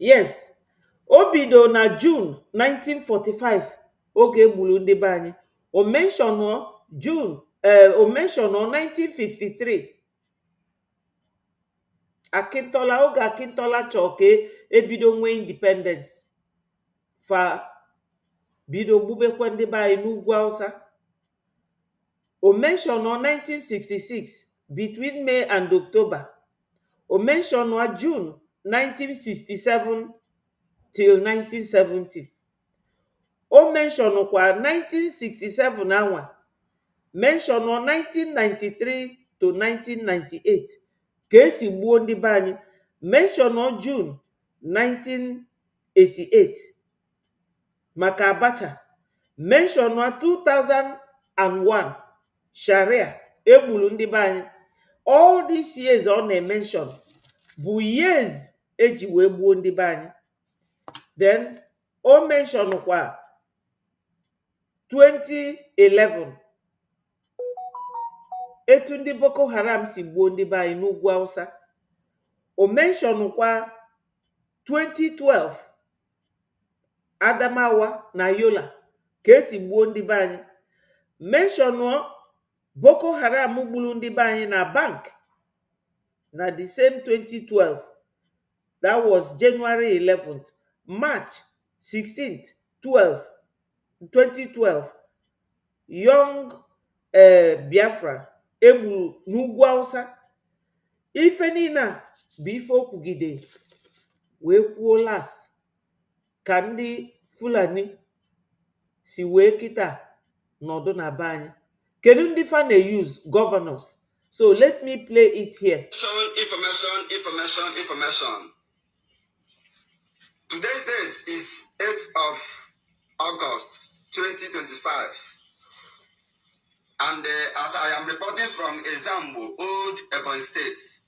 Yes, o bido na June 1945 oge egburu ndị be anyị. O mention June, o mention 1953 Akintola, oge Akintola chọọ ka ebido nwee independence, fa bido gbubekwa ndị be anyị n'ugwu Hausa. O mention 1966 between May and October. O mention June 1967 till 1970. O mention kwa 1967 anwa. Mention 1993 to 1998 ka esi gbuo ndị be anyị. Mention June 1988 maka Abacha. Mention 2001 Sharia egburu ndị be anyị. All these years ọ na-mention bụ years eji wee gbuo ndị be anyị. Then o mention kwa 2011 etu ndị Boko Haram si gbuo ndị be anyị n'ugwu Hausa. O mention kwa 2012 Adamawa na Yola ka esi gbuo ndị be anyị. Mention Boko Haram gburu ndị be anyị na bank na the same 2012. That was January 11th, March 16th, 2012. Young Biafra egburu n'ugwu Hausa. Ife niile a bụ ife okwugide wee kwuo last ka ndị Fulani si wee kịta nọdụ na be anyị. Kedu ndị fa na-use governors? So let me play it here.
Information. Today's date is 8th of August 2025. And as I am reporting from Ezambo, Old Ebonyi State,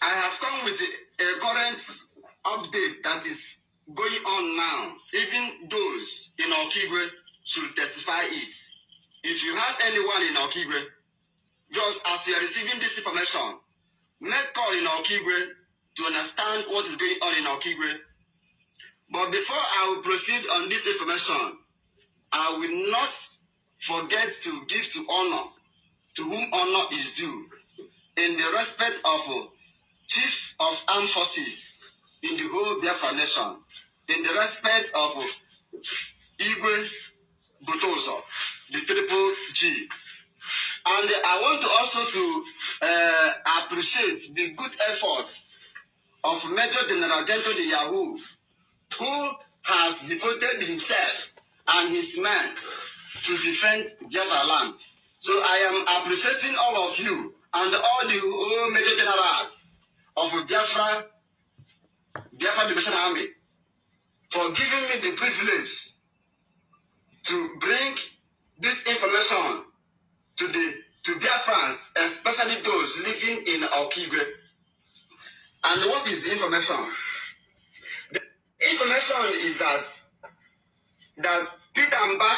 I have come with a current update that is going on now. Even those in Okigwe should testify it. If you have anyone in Okigwe, just as you are receiving this information, make call in Okigwe to understand what is going on in Okigwe. But before I will proceed on this information, I will not forget to give to honor to whom honor is due in the respect of Chief of Armed Forces in the whole Biafra nation, in the respect of Igwe Botoso, the Triple G. And I want to also to appreciate the good efforts of Major General Gento de Yahoo, who has devoted himself and his men to defend Biafra land. So I am appreciating all of you and all the Major Generals of Biafra Division Army for giving me the privilege to bring this information to Biafrans, especially those living in Okigwe. And what is the information? The information is that Peter Mba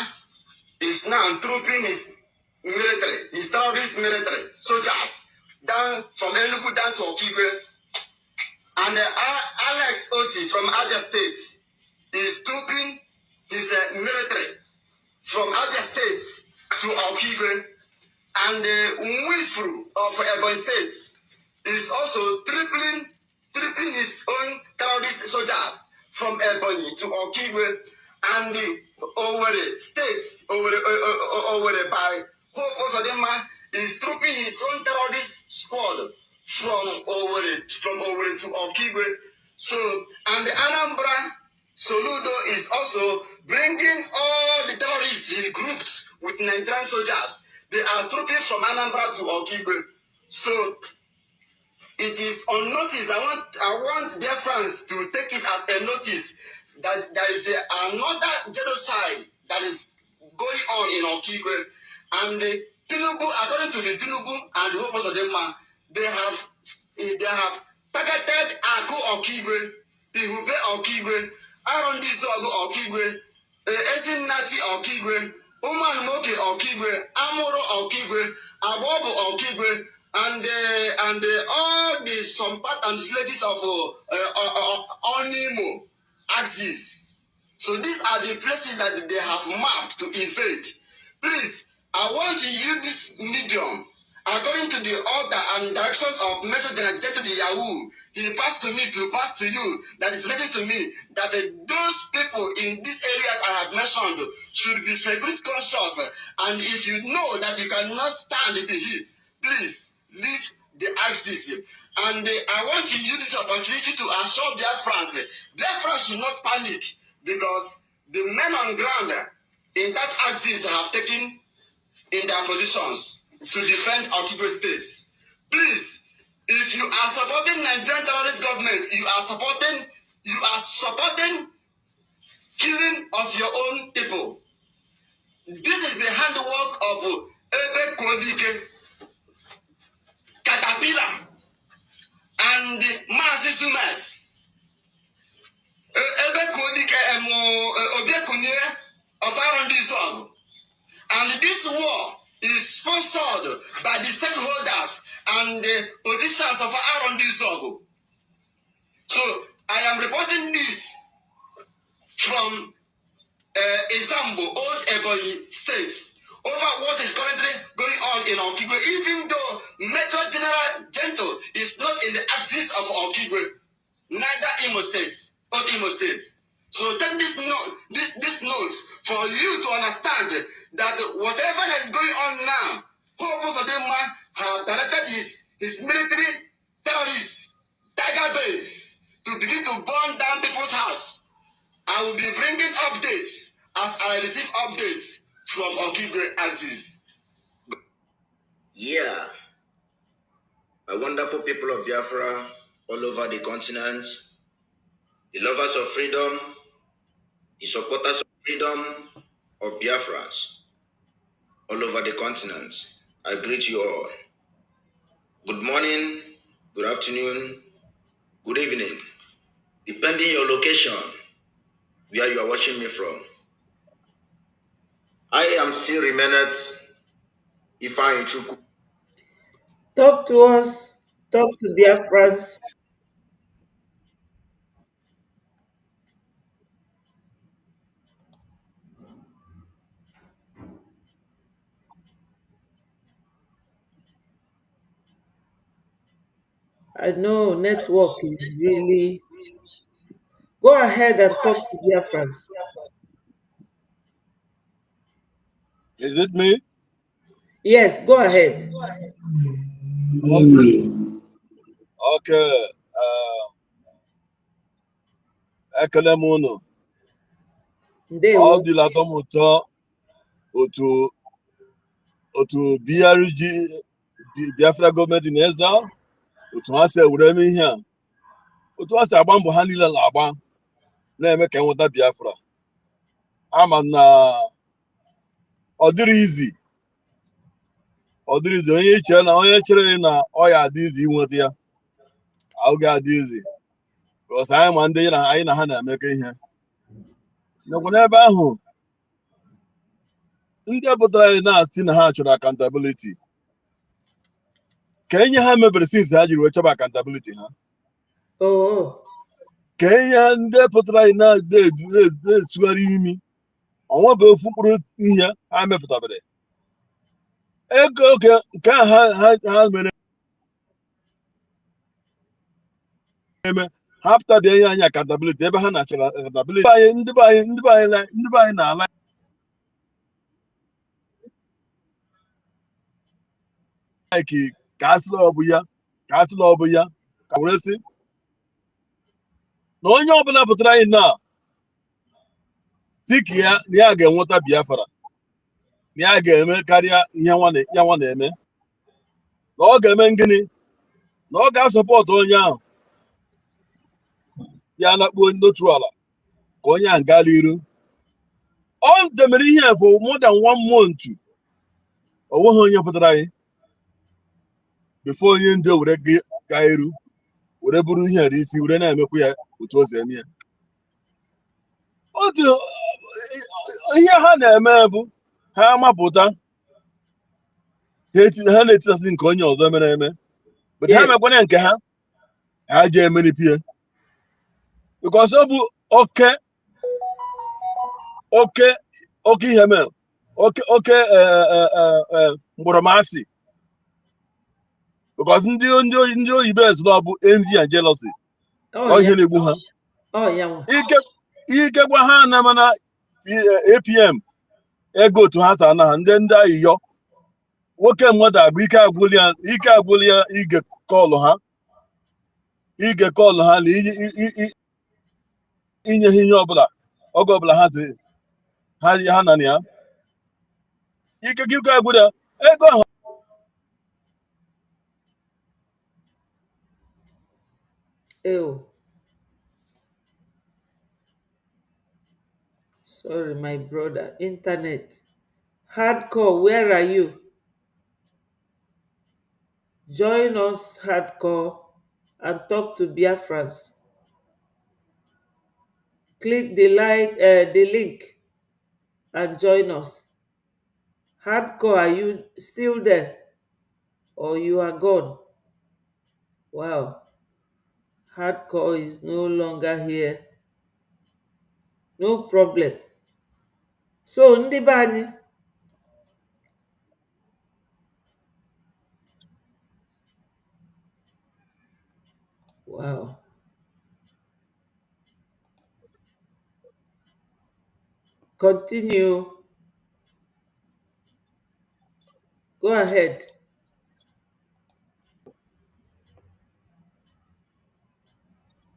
is now trooping his military, his terrorist military soldiers down from Enugu down to Okigwe. And Alex Oti from Abia State is trooping his military from Abia State to Okigwe. And Nwifuru of Ebonyi State is also tripping his own terrorist soldiers from Ebonyi to Okigwe. And the Owerri State, Owerri by Hope Ozodema, is trooping his own terrorist squad from Owerri to Okigwe. So, and the Anambra Soludo is also bringing all the terrorists he grouped with Nigerian soldiers. They are trooping from Anambra to Okigwe. So, it is on notice. I want their friends to take it as a notice that there is another genocide that is going on in Okigwe. And Tinubu, according to the Tinubu and the Hopos of them, they have targeted Aku Okigwe, Ihube Okigwe, Arondizogo Okigwe, Ezinati Okigwe, Uman Moke Okigwe, Amoro Okigwe, Abobo Okigwe, and all the some part and villages of Onimo axis. So these are the places that they have mapped to invade. Please, I want to use this medium according to the order and directions of Major General Yahoo. He passed to me to pass to you, that is related to me, that those people in these areas I have mentioned should be security conscious. And if you know that you cannot stand the heat, please leave the axis. And I want to use this opportunity to assure Biafrans. Biafrans should not panic, because the men on ground in that axis have taken in their positions to defend Okigwe State. Please, if you are supporting Nigerian terrorist government, you are supporting killing of your own people. This is the handwork of Ebe Kodike. Caterpillar and Mazi Zumas. Ebe Kodike Obiekunie of Arondizog. And this war is sponsored by the stakeholders and the politicians of Arondizog. So I am reporting this from Izambo, Old Ebonyi States, over what is currently going on in Okigwe, even though Major General Gento is not in the axis of Okigwe, neither Imo States, or Imo States. So take this note, this note for you to understand that whatever that is going on now, Purpose of them have directed his military terrorists, tiger base, to begin to burn down people's house. I will be bringing updates as I receive updates from Okigwe axis. Yeah, a wonderful people of Biafra all over the continent, the lovers of freedom, the supporters of freedom of Biafrans all over the continent. I greet you all. Good morning, good afternoon, good evening, depending your location, where you are watching me from. I am still remaining Ifeanyi Chukwu.
Talk to us. Talk to Biafrans. I know network is really. Go ahead and talk to Biafrans.
Is it me?
Yes, go ahead.
Okay. Okay. Ekele m unu. Ọ
Ndewo.
dịla atọ m ụtọ otu BRG Biafra gọọmenti na-eza otu ha si ewere eme ihe a otu ha si agba mbọ ha niile na-agba na-eme ka enweta Biafra. Ama m na ọ dịrị izi onye chere na ọ ya adị izi inweta ya oge adị izi bụs anyị ma ndị anyị na ha na-emekọ ihe nakwa n'ebe ahụ ndị pụtara anyị na-asị na ha chọrọ accountability ka ihe ha mebere since ha jiri wee chọba accountability ha
Oh,
ka ihe ndị pụtara anyị na-esugharị imi ọnwa bụ ofu mkpụrụ ihe ha mepụtabere ego oke nke a ha mere eme ha pụtabịa ihe anyị accountability ebe ha na-achọrọ accountability ndị be anyị na-ala ka asịla ọ bụ ya ka were sị na onye ọbụla pụtara anyị na si ka ya na ya ga-enweta Biafra na ya ga-eme karịa ihe ya nwa na-eme na ọ ga-eme gịnị na ọ ga-asọpọtụ onye ahụ ya na-akpuo n'otu ala ka onye ahụ gaa n'iru ọ demere ihe for more than 1 month o nweghị onye pụtara anyị before onye ndị were gaa iru were bụrụ ihe isi were na-emekwa ya otu o si eme ya otu ihe ha na-eme bụ ha mapụta ha na-etisasị nke onye ọzọ mere eme ha mekwana nke ha ji emeripie because ọ bụ oke ihe mere oke mkpọrọmasị because ndị oyibo ezụlọ bụ envy and jealousy ihe na-egbu ha ike gwa ha na mana APM ego otu ha sa na ha ndị ayịyọ nwoke mmadụ abụ ike agwụli ya ige kọlụ ha na inye ha ihe ọbụla oge ọbụla ha na ya ike agwụli ya ego ha
Ew. Sorry, my brother. Internet. Hardcore, where are you? Join us hardcore and talk to Biafrans. Click the link and join us. Hardcore, are you still there or you are gone? Wow, hardcore is no longer here. No problem. So ndị be anyị, wow, continue. Go ahead.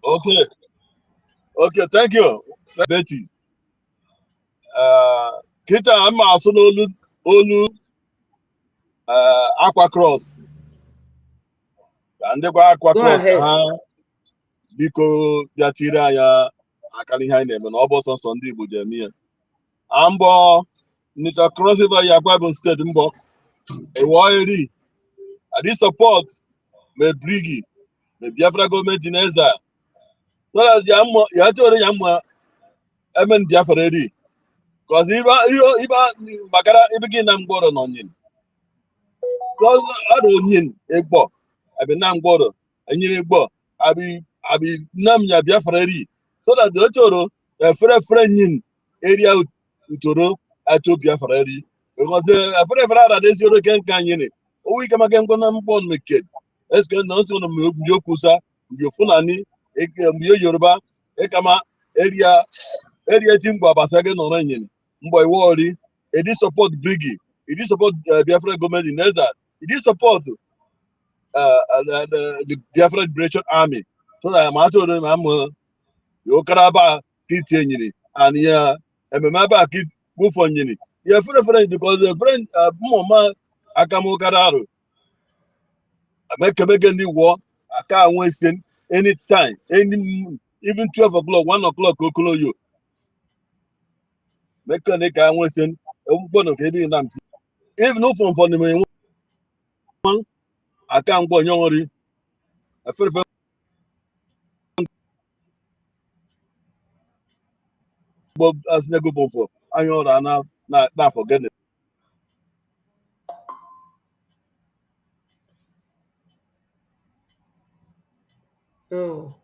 Okay, okay, thank you, Betty. Kita ama asụ n'olu Aqua Cross ka ndị gwa Aqua
Go
Cross ka
ahead.
ha biko bịa tiri anya aka n'ihe anyị na-eme na ọ bụ sọsọ ndị Igbo ji eme ya. Ambọ Nita Cross River ya Akwa Ibom steeti mbọ ewo eri adi support me brigi me Biafra gọọmenti na eza tọrọ ya tọrọ ya mma emen Biafra eri cause iba makara ibigi na mgbọrọ nọ nyin ado nyin egbo abi na mgbọrọ enyin egbo abi nam ya Biafra eri so that the choro frere nyin area utoro ato Biafra eri because frere ada desi oro ken kan yin o wi kama ken na mbọ meked eske na so no mbi okusa mbi Fulani mbi Yoruba kama area timbo abasage no nyin mbo iwori edi support brigi edi support Biafra government in Neza edi support the Biafra Liberation Army so that I'm out of them I'm yokaraba kit nyini and yeah emema ba kit go for nyini yeah friend because the friend mama akamo kararo make any war aka win anytime any even 12 o'clock 1 o'clock okolo yo make any ka win ogbono ke bi na even no for the me aka ngbo nyori afere Bob as nego for anyora na forget it.
Oh,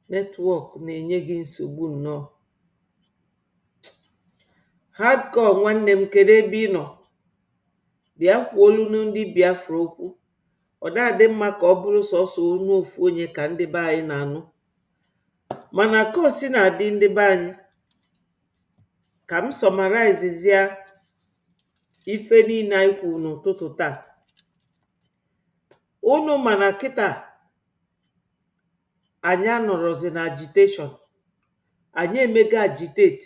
netwọk na-enye gị nsogbu nnọọ. Hardcore nwanne m, kedu ebe ị nọ? Bịa kwuolu ndị Biafra okwu. Ọ dị mma ka ọ bụrụ sọsọ onye ofu onye ka ndị be anyị na-anụ. Mana ka o si na-adị ndị be anyị, ka m sọmaraizizia ife niile anyị kwuru n'ụtụtụ taa. Unu mana kịta anyị anọrọzi na agitation. Anyị emego agitate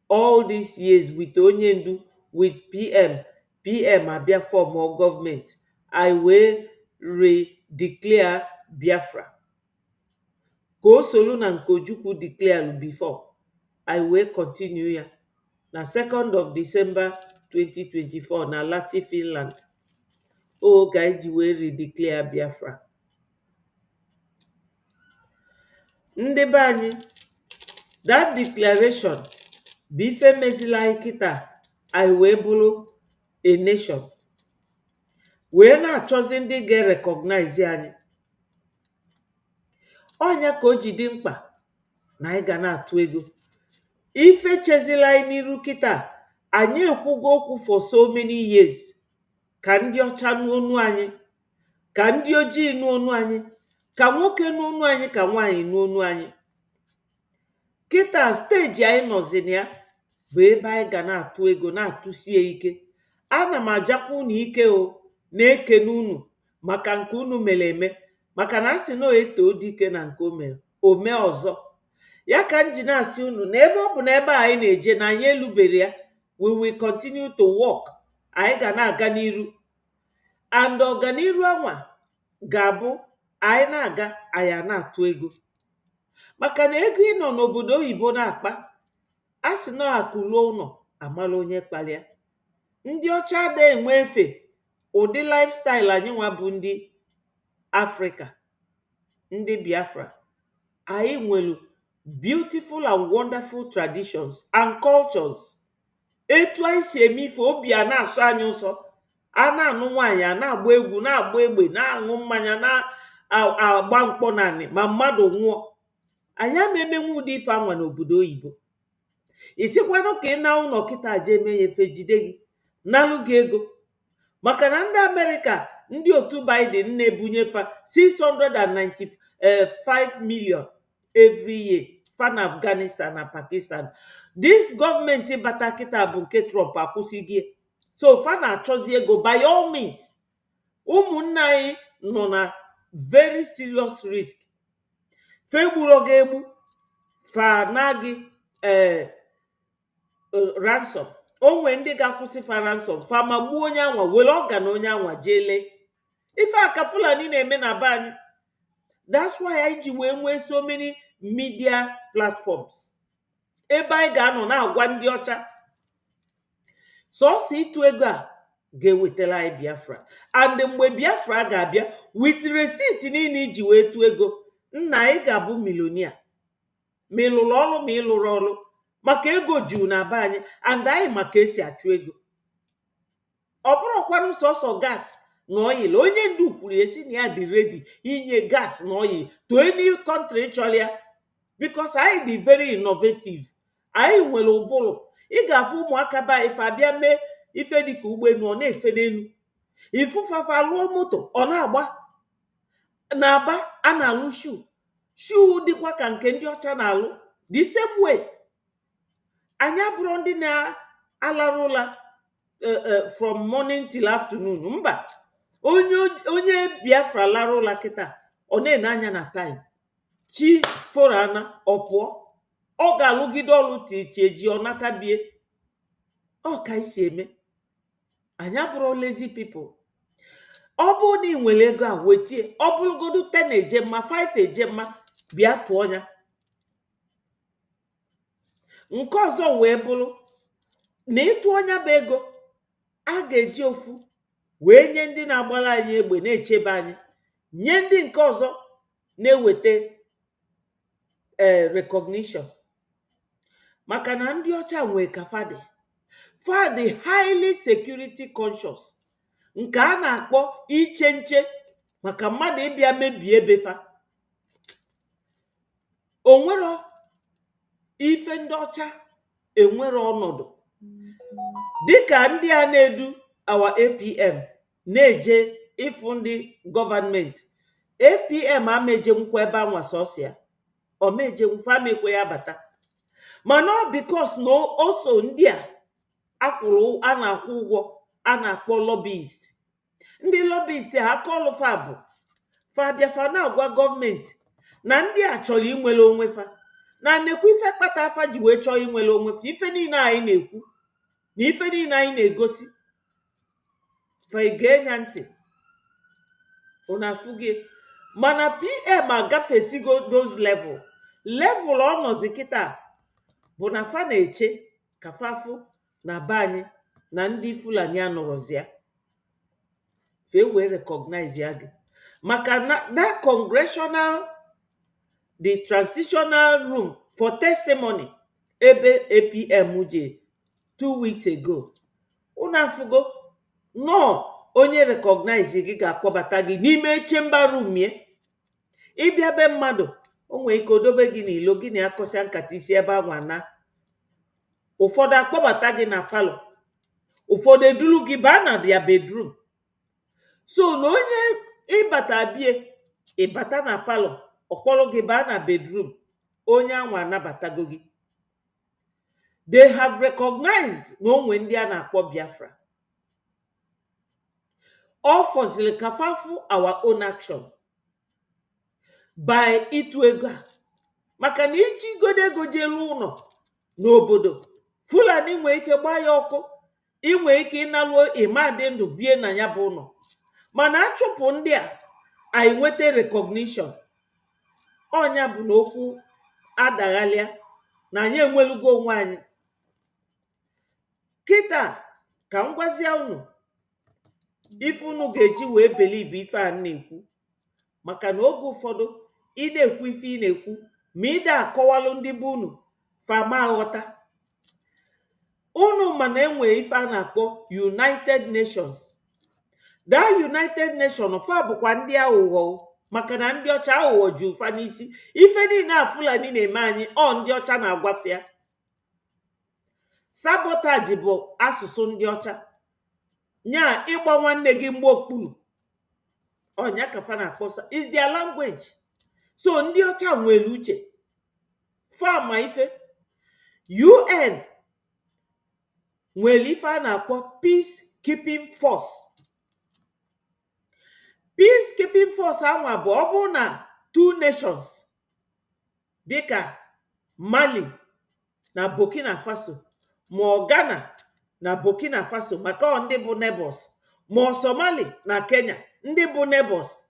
all these years with onye ndu with PM abịa form or gọọmenti anyị wee redeclare Biafra ka o solu na nke Ojukwu declare before anyị wee continue ya na 2nd of December 2024 na Lati, Finland. Oge anyị ji wee redeclare Biafra. Ndị be anyị, that declaration bụ ife mezila anyị kịta anyị wee bụrụ a nation wee na-achọzi ndị ga-recognize anyị. Ọnya ka o ji dị mkpa na anyị ga na-atụ ego. Ife chezila anyị n'iru kịta, anyị ekwugo okwu for so many years ka ndị ọcha n'onu anyị, ka ndị ojii n'onu anyị, ka nwoke n'onu anyị, ka nwaanyị n'onu anyị. Kịta steji anyị nọzina ya bụ ebe anyị ga na-atụ ego, na-atụsie ike. Ana m ajakwa unu ike o, na-ekene unu maka nke unu mere eme, maka na asị na eto dike na nke ome ọzọ. Ya ka m ji na-asị unu na ebe ọ bụ na ebe anyị na-eje na anyị elubere ya, we will continue to work. Anyị ga na-aga n'iru, and ọganiru anwa ga-abụ anyị na-aga anyị na-atụ ego. Maka na ego ịnọ n'obodo oyibo na-akpa, a sị na akụ ruo ụlọ amala onye kpalịa. Ndị ọcha ada enwe efe ụdị lifestyle anyị nwa bụ ndị Africa, ndị Biafra, anyị nwere beautiful and wonderful traditions and cultures. Etu anyị si eme ife, obi a na-asụ anyị ụsọ, a na-anụ nwaanyị, a na-agba egwu, na-agba egbe, na-aṅụ mmanya, na-agba mkpọ naanị ma mmadụ nwụọ. Anyị ama emenwe ụdị ife anwa n'obodo oyibo. Isikwanụ ka ị na ụlọ kịta je eme ya efe, jide gị nalụ gị ego. Maka na ndị Amerịka, ndị otu Biden na-ebunye fa 695 million every year, fa na Afghanistan na Pakistan. This gọọmenti bata kịta bụ nke Trump akwụsịghị, so fa na-achọzi ego. By all means, ụmụnne anyị nọ na very serious risk. Fa egburo gị egbu, fa na gị ransom. Onwe ndị ga-akwụsị fa ransom, fa ma gbuo onye anwa, were ọga na onye anwa jele. Ife aka Fulani na-eme na be anyị. That's why anyị ji wee nwee so many media platforms, ebe anyị ga-anọ na-agwa ndị ọcha sọsọ ịtụ ego a ga-ewetara anyị Biafra. And mgbe Biafra ga-abịa with receipt niile iji wee tụọ ego, nna anyị ga-abụ milonia, ma ịlụrụ ọrụ ma ịlụrụ ọrụ, maka ego juru na be anyị. And anyị maka esi achụ ego. Ọ bụrụkwanụ sọsọ gas na oil. Onye ndu kwuru esi na ya dị ready inye gas na oil to any country chọrọ ya, because anyị dị very innovative. Anyị nwere ụbụrụ. Ị ga-afụ ụmụaka ba ife abịa mee ife dịka ụgbọelu, ọ na-efe n'elu. Ifufafa lụọ moto, ọ na-agba. Na-aba a na-alụ shuu dịkwa ka nke ndị ọcha na-alụ the same way. Anyị abụrụ ndị na-alarụ ụla from morning till afternoon. Mba, onye Biafra lara ụla kịta, ọ na-ene anya na time. Chi foro ana, ọ pụọ. Ọ ga-alụgide ọlụ tichi eji, ọ natabie. Ọ ka isi eme. Anyị abụrụ lazy people. Ọ bụ na ị nwere ego a, wetie. Ọ bụrụgodu 10 eje mma, 5 eje mma, bịa tụọ ya. Nke ọzọ wee bụrụ na ịtụ ọnya bụ ego, a ga-eji ofu wee nye ndị na-agbara anyị egbe na-echebe anyị, nye ndị nke ọzọ na-eweta recognition. Maka na ndị ọcha nwee ka fadị highly security conscious, nke a na-akpọ iche nche maka mmadụ ịbịa mebie ebefa. Onwero ife ndị ọcha enwere ọnọdụ dịka ndị a na-edu our APM na-eje ịfụ ndị gọvanmenti. APM amejenwukwa ebe anwa sọsịa, ọ mejenwufa amekwe ya bata. Mana ọ bikos na oso ndị a na-akwụ ụgwọ, a na-akpọ lobbyist. Ndị lobbyist ha kọlụfa bụ fa bịafa na-agwa gọọmenti na ndị a chọrọ inwere onwe fa, na nnekwu ife kpata afa ji wee chọọ inwere onwe fa. Ife niile anyị na-ekwu na ife niile anyị na-egosi, fa ige nya ntị, unu afụ gị. Mana PM agafesigo those level ọ nọzi kịta bụ na fa na-eche ka fafụ na be anyị na ndị Fulani anọrọzia, fe wee recognize ya gị. Maka na that congressional, the transitional room for testimony ebe APM je 2 weeks ago, unu afụgo nọ onye recognize gị ga-akpọbata gị n'ime chamber room ye. Ịbịa be mmadụ, o nwee ike odobe gị n'ilo, gị na akọsịa nkata isi ebe anwa na. Ụfọdụ akpọbata gị na palọ, ụfọdụ eduru gị baa na dia bedroom. So na onye ịbata bie, ịbata na palọ, ọkpọrọ gị baa na bedroom, onye anwa anabatago gị. They have recognized na onwe ndị a na-akpọ Biafra. Ọ fọzili ka fafu our own action by ịtụ ego a. Maka na iji godo ego jelu ụlọ n'obodo, Fulani nwee ike gbaa ya ọkụ, inwe ike ịnaluo ịma dị ndụ bie na ya bụ ụlọ. Mana achụpụ ndị a, anyị nweta recognition. Ọnya bụ na okwu adaghalịa na anyị enwelugo onwe anyị. Kịta ka m gwazie unu ife unu ga-eji wee believe ife a na-ekwu, maka na oge ụfọdụ ị na-ekwu ife ị na-ekwu ma ị da-akọwalụ ndị be unu fama aghọta. Unu mana enwe ife a na-akpọ United Nations. That United Nations fa bụkwa ndị aghụghọ, maka na ndị ọcha aghụghọ ju fa n'isi. Ife niile a Fulani na-eme anyị ọ ndị ọcha na-agwafịa. Sabotage bụ asụsụ ndị ọcha, nya ịgba nwanne gị mgbe okpuru, ọnya ka fa na-akpọsa is their language. So ndị ọcha nwere uche fama ife. UN nwere ife a na-akpọ peacekeeping force. Peacekeeping force anwa bụ ọ bụrụ na two nations dịka Mali na Burkina Faso ma Ghana na Burkina Faso, maka ọ ndị bụ neighbors, ma Somali na Kenya ndị bụ neighbors,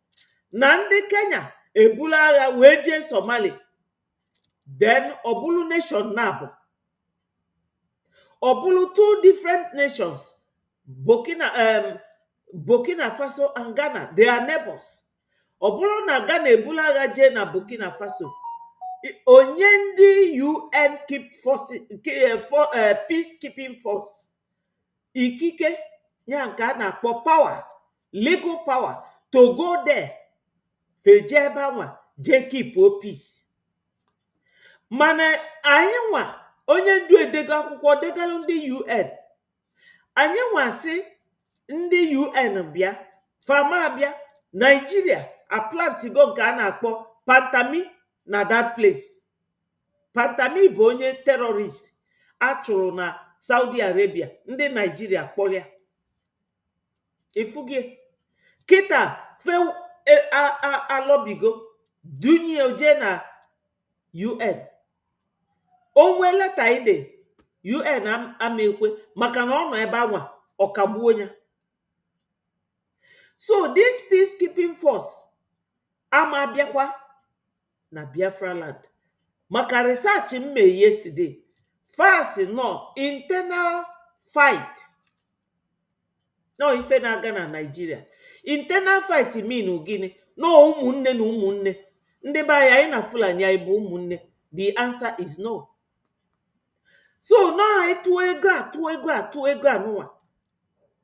na ndị Kenya ebulu agha wee jee Somali, then ọbụlụ nation na-abụ ọbụlụ two different nations. Burkina Faso and Ghana, they are neighbors. Ọbụlụ na Ghana ebulu agha jee na Burkina Faso, onye ndị UN peacekeeping force ikike ya nke a na-akpọ power, legal power to go there feje ebe anwa jee keep peace. Mana anyị nwa onye ndu edego akwụkwọ degalụ ndị UN, anyị nwa sị ndị UN bịa, fama bịa Nigeria aplantigo nke a na-akpọ Pantami na that place. Pantami bụ onye terrorist achụrụ na Saudi Arabia, ndị Nigeria kpọrọ ya. Ifugie kịta fe alọbigo dunye oje na UN. Onwe leta ide UN ama ekwe, maka na ọ nọ ebe anwa ọkagbuo ya. So this peacekeeping force ama abịakwa na Biafra land. Maka research m mee yesterday, fast no internal fight no ife na-aga na Nigeria. Internal fight mean gịnị? No ụmụnne na ụmụnne. Ndị be anyị na Fulani anyị bụ ụmụnne. The answer is no. So no anyị tụọ ego anụwa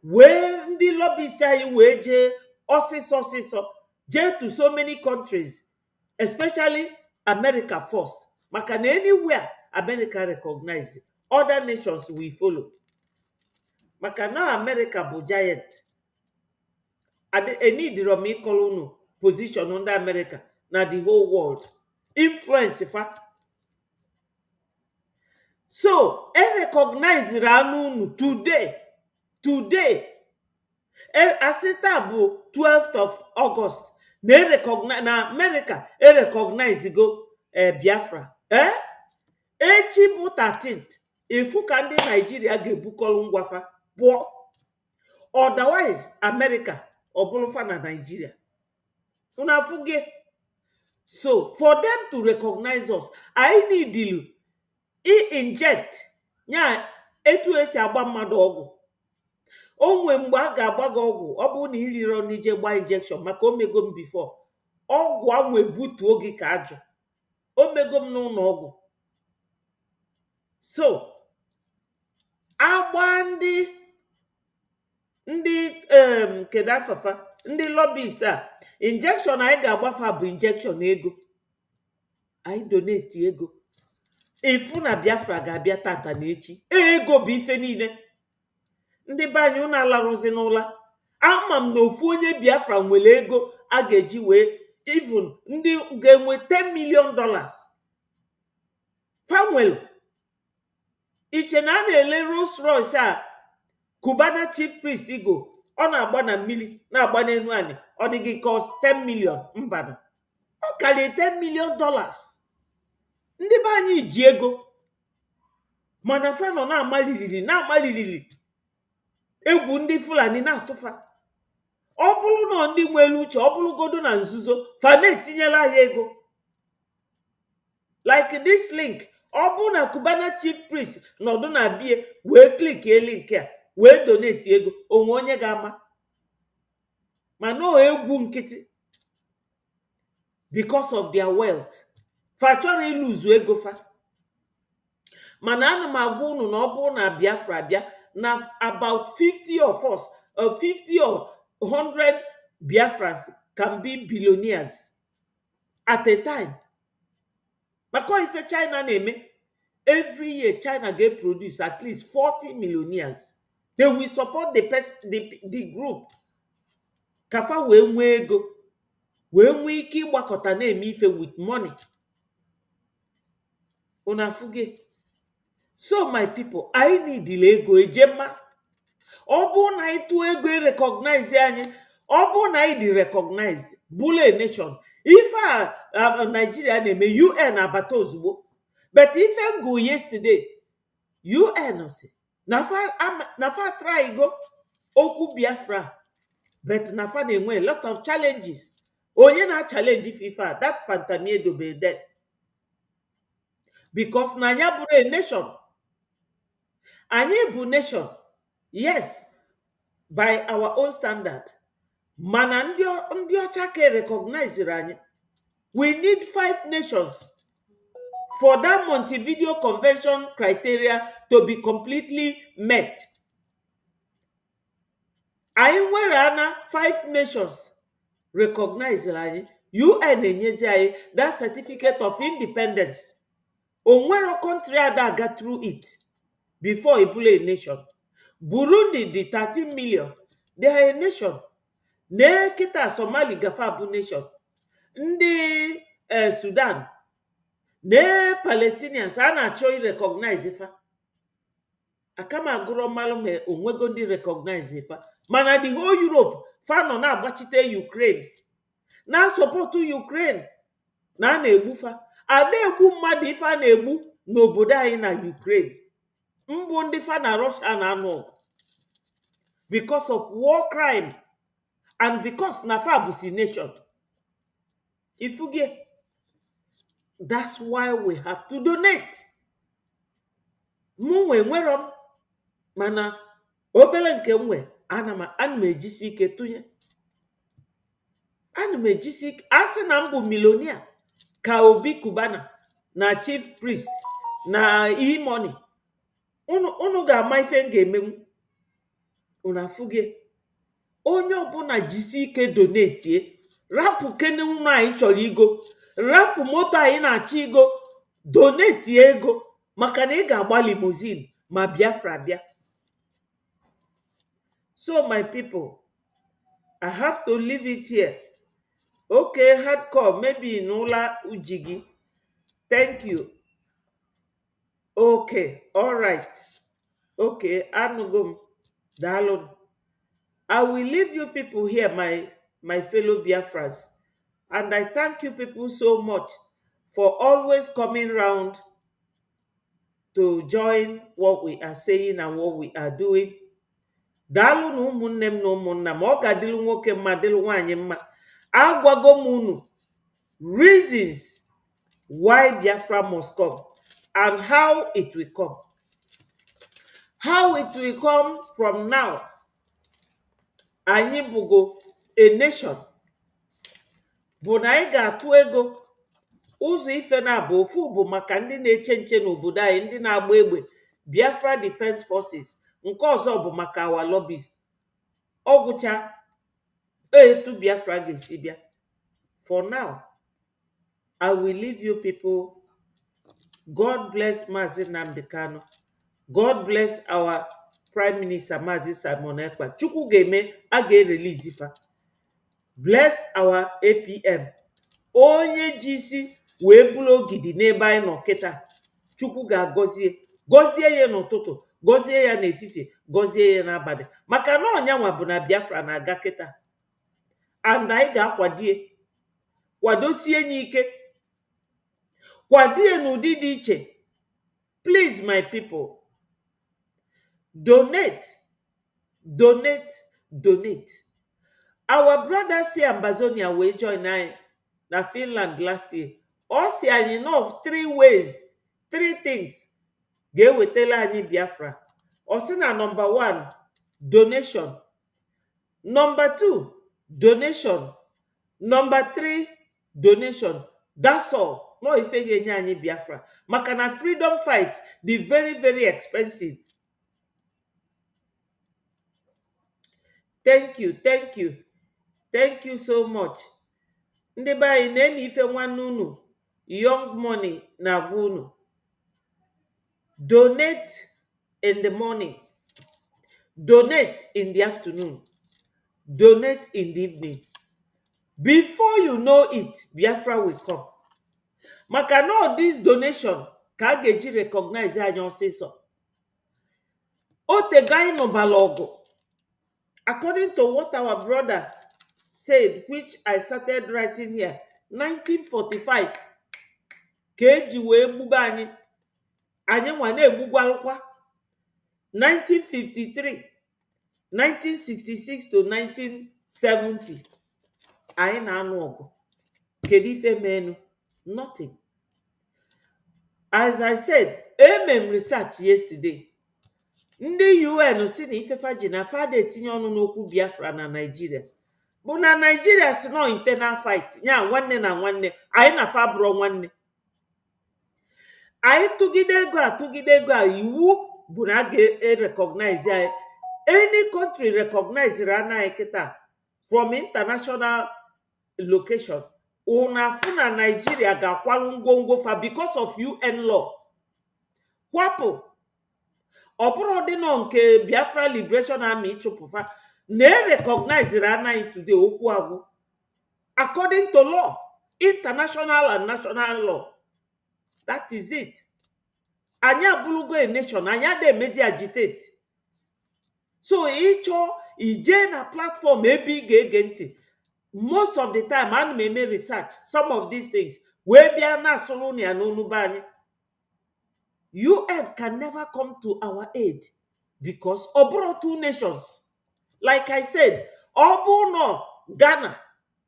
wee ndị lobbyist anyị wee jee ọsịsọ jee to so many countries, especially America first, maka na anywhere America recognize, other nations will follow. Maka na America bụ giant. Enidiro m ịkọrọ unu position ndị America na the whole world, influence fa. So recognize anụ unu today asịta bụ 12th of August na America recognize go Biafra. Echi bụ 13th ifu ka ndị Nigeria ga-ebukọrọ ngwafa pụọ. Otherwise America ọbụlụfa na Nigeria unu afụge. So for them to recognize us, I need you inject nya etu esi agba mmadụ ọgwụ. Onwe mgbe a ga-agba gị ọgwụ, ọ bụrụ na iriro n'ije gba injection, maka omego m before, ọgwụ anwụ ebutuo gị ka ajụ. Omego m n'ụlọ ọgwụ. So agba ndị kedu afafa ndị lobbyist a injection anyị ga-agbafa bụ injection ego. Anyị donate ego. Ifu na Biafra ga-abịa tata na echi. Ego bụ ife niile. Ndị be anyị unu alarụzi n'ụla. Ama m na ofu onye Biafra nwere ego a ga-eji wee even ndị ga-enwe $10 million fanwelu. Iche na a na-ele Rolls Royce a Cubana chief priest igo, ọ na-agba na mmiri na-agba n'elu anyị, ọ dị gị cost 10 million mbana. Ọ karịrị $10 million. Ndị be anyị ji ego, mana fa nọ na-amaliriri egwu ndị Fulani na-atụfa. Ọ bụrụ na ndị nwere uche, ọ bụrụgodo na nzuzo, fa na-etinyela ya ego. Like this link, ọ bụ na Cubana chief priest nọdụ na bie wee klik link a wee donate ego, onwe onye ga-ama. ma no egwu nkịtị because of their wealth. Fa chọrọ iluzu ego fa. Mana ana m agwa unu na ọ bụrụ na Biafra bịa na about 50 of us, 50 or 100 Biafrans can be billionaires at a time. Maka ife China na-eme, every year China get produce at least 40 millionaires. They will support the group. Kafa wee nwee ego, wee nwee ike ịgbakọta na-eme ife with money. Una fuge. So my people, I need ego ejema. Ọ bụ na ịtụ ego recognize anyị, ọ bụ na anyị dị recognized, bụla nation. Ife a Nigeria na-eme UN abata ozugbo. But ife go yesterday, UN si na fa try go okwu Biafra, but na fa na-enwe a lot of challenges. Onye na challenge FIFA, that Pantami dobe there. Because na anya bụrụ a nation. Anyị bụ nation. Yes, by our own standard. Mana ndị ọcha ka recognize anyị. We need 5 nations for that Montevideo Convention criteria to be completely met. Anyị nwere ana 5 nations recognize anyị. UN enyezi anyị that certificate of independence. Onwero country ada aga through it before ebule a nation. Burundi dị 13 million. They are a nation. Nekita Somali gafa bụ nation. Ndị Sudan, ne Palestinians a na-achọ recognize ifa. Akama agụrụ mmalụ me onwego ndị recognize ifa. Mana the whole Europe fa nọ na-agbachite Ukraine, na support Ukraine, na na-egbufa. Ada egbu mmadụ ife a na-egbu n'obodo anyị na Ukraine. Mbụ ndị fa na Russia na-anụ because of war crime and because na fa bụ si nation. Ifuge. That's why we have to donate. Mụnwe nwere m, mana obele nke nwe ana m ejisi ike tụnye. Ana m ejisi ike. Asị na m bụ millionaire ka Obi Kubana na chief priest na E-money. Unu ga-ama ife m ga-emenwu. Unu afuge. Onye ọbụla jisi ike donate. Rapụ kene unu anyị chọrọ igo. Rapụ moto anyị na-achọ igo. Donate ego. Maka na ị ga-agba limousine ma Biafra bịa. So my people, I have to leave it here. Okay, hardcore, maybe Nula Ujigi. Thank you. Okay, all right. Okay, Anugum, Dalon. I will leave you people here, my fellow Biafrans. And I thank you people so much for always coming round to join what we are saying and what we are doing. Daalụ na ụmụnne m na ụmụnna m, ọ ga-adịlụ nwoke mma dịlụ nwaanyị mma. Agwago m unu reasons why Biafra must come and how it will come. How it will come from now. Anyị bụgo a nation. Bụ na anyị ga-atụ ego. Ụzọ ife na-abụ ofu bụ maka ndị na-eche nche n'obodo anyị, ndị na-agba egbe, Biafra Defense Forces. Nke ọzọ bụ maka our lobbies. Ọ gwụcha etu Biafra ga-esi bịa. For now, I will leave you people. God bless Mazi Nnamdi Kanu. God bless our Prime Minister Mazi Simon Ekpa. Chukwu ga-eme a ga-erelease ifa. Bless our APM. Onye ji isi wee bụrụ ogidi n'ebe anyị nọ kịta. Chukwu ga-agọzie. Gọzie ya n'ụtụtụ, gọzie ya n'efifie, gọzie ya n'abalị. Maka na ọnyanwa bụ na Biafra na-aga kịta. And anyị ga-akwadie. Kwadosie nye ike. Kwadie n'ụdị dị iche. Please, my people, donate, donate, donate. Our brother si Ambazonia will join anyị na Finland last year. Ọ si anyị know 3 ways, 3 things ga-ewetela anyị Biafra. Ọ si na number 1, donation. Number 2, donation. Number 3, donation. That's all. No ife ga-enye anyị Biafra. Maka na freedom fight dị very very expensive. Thank you, thank you. Thank you so much. Ndị be anyị na-ene ife nwanne unu young money na-agwa unu. Donate in the morning. Donate in the afternoon. Donate in the evening. Before you know it, Biafra will come. Maka no this donation ka a ga-eji recognize anyị ọsịsọ. Otego anyị nụbala ọgụ. According to what our brother said, which I started writing here, 1945 ka eji wee gbube anyị. Anyị nwa na-egbugwalụkwa 1953, 1966 to 1970. Anyị na-anụ ọgụ. Kedu ife menu? Nothing. As I said, emem research yesterday. Ndị UN si na ifefa ji na fada etinye ọnụ n'okwu Biafra na Nigeria. Bụ na Nigeria si no internal fight. Nya nwanne na nwanne. Anyị na fa bụrụ nwanne. Anyị tụgide ego a iwu bụ na a ga-recognize anyị. Any country recognize anyị kịta from international location. Una afụ na Nigeria ga-akwalụ ngwongwo fa because of UN law. Kwapụ. Ọ bụrụ dị nọ nke Biafra Liberation Army chụpụfa na-recognize anyị today okwu agwụ. According to law, international and national law. That is it. Anyị abụrụgo a nation, anyị ada emezi agitate. So ịchọ ije na platform ebe ị ga-ege ntị. Most of the time, ana m eme research some of these things. Wee bịa na asụrụ ya n'onu be anyị. UN can never come to our aid because ọ bụrụ two nations. Like I said, ọ bụ nọ Ghana,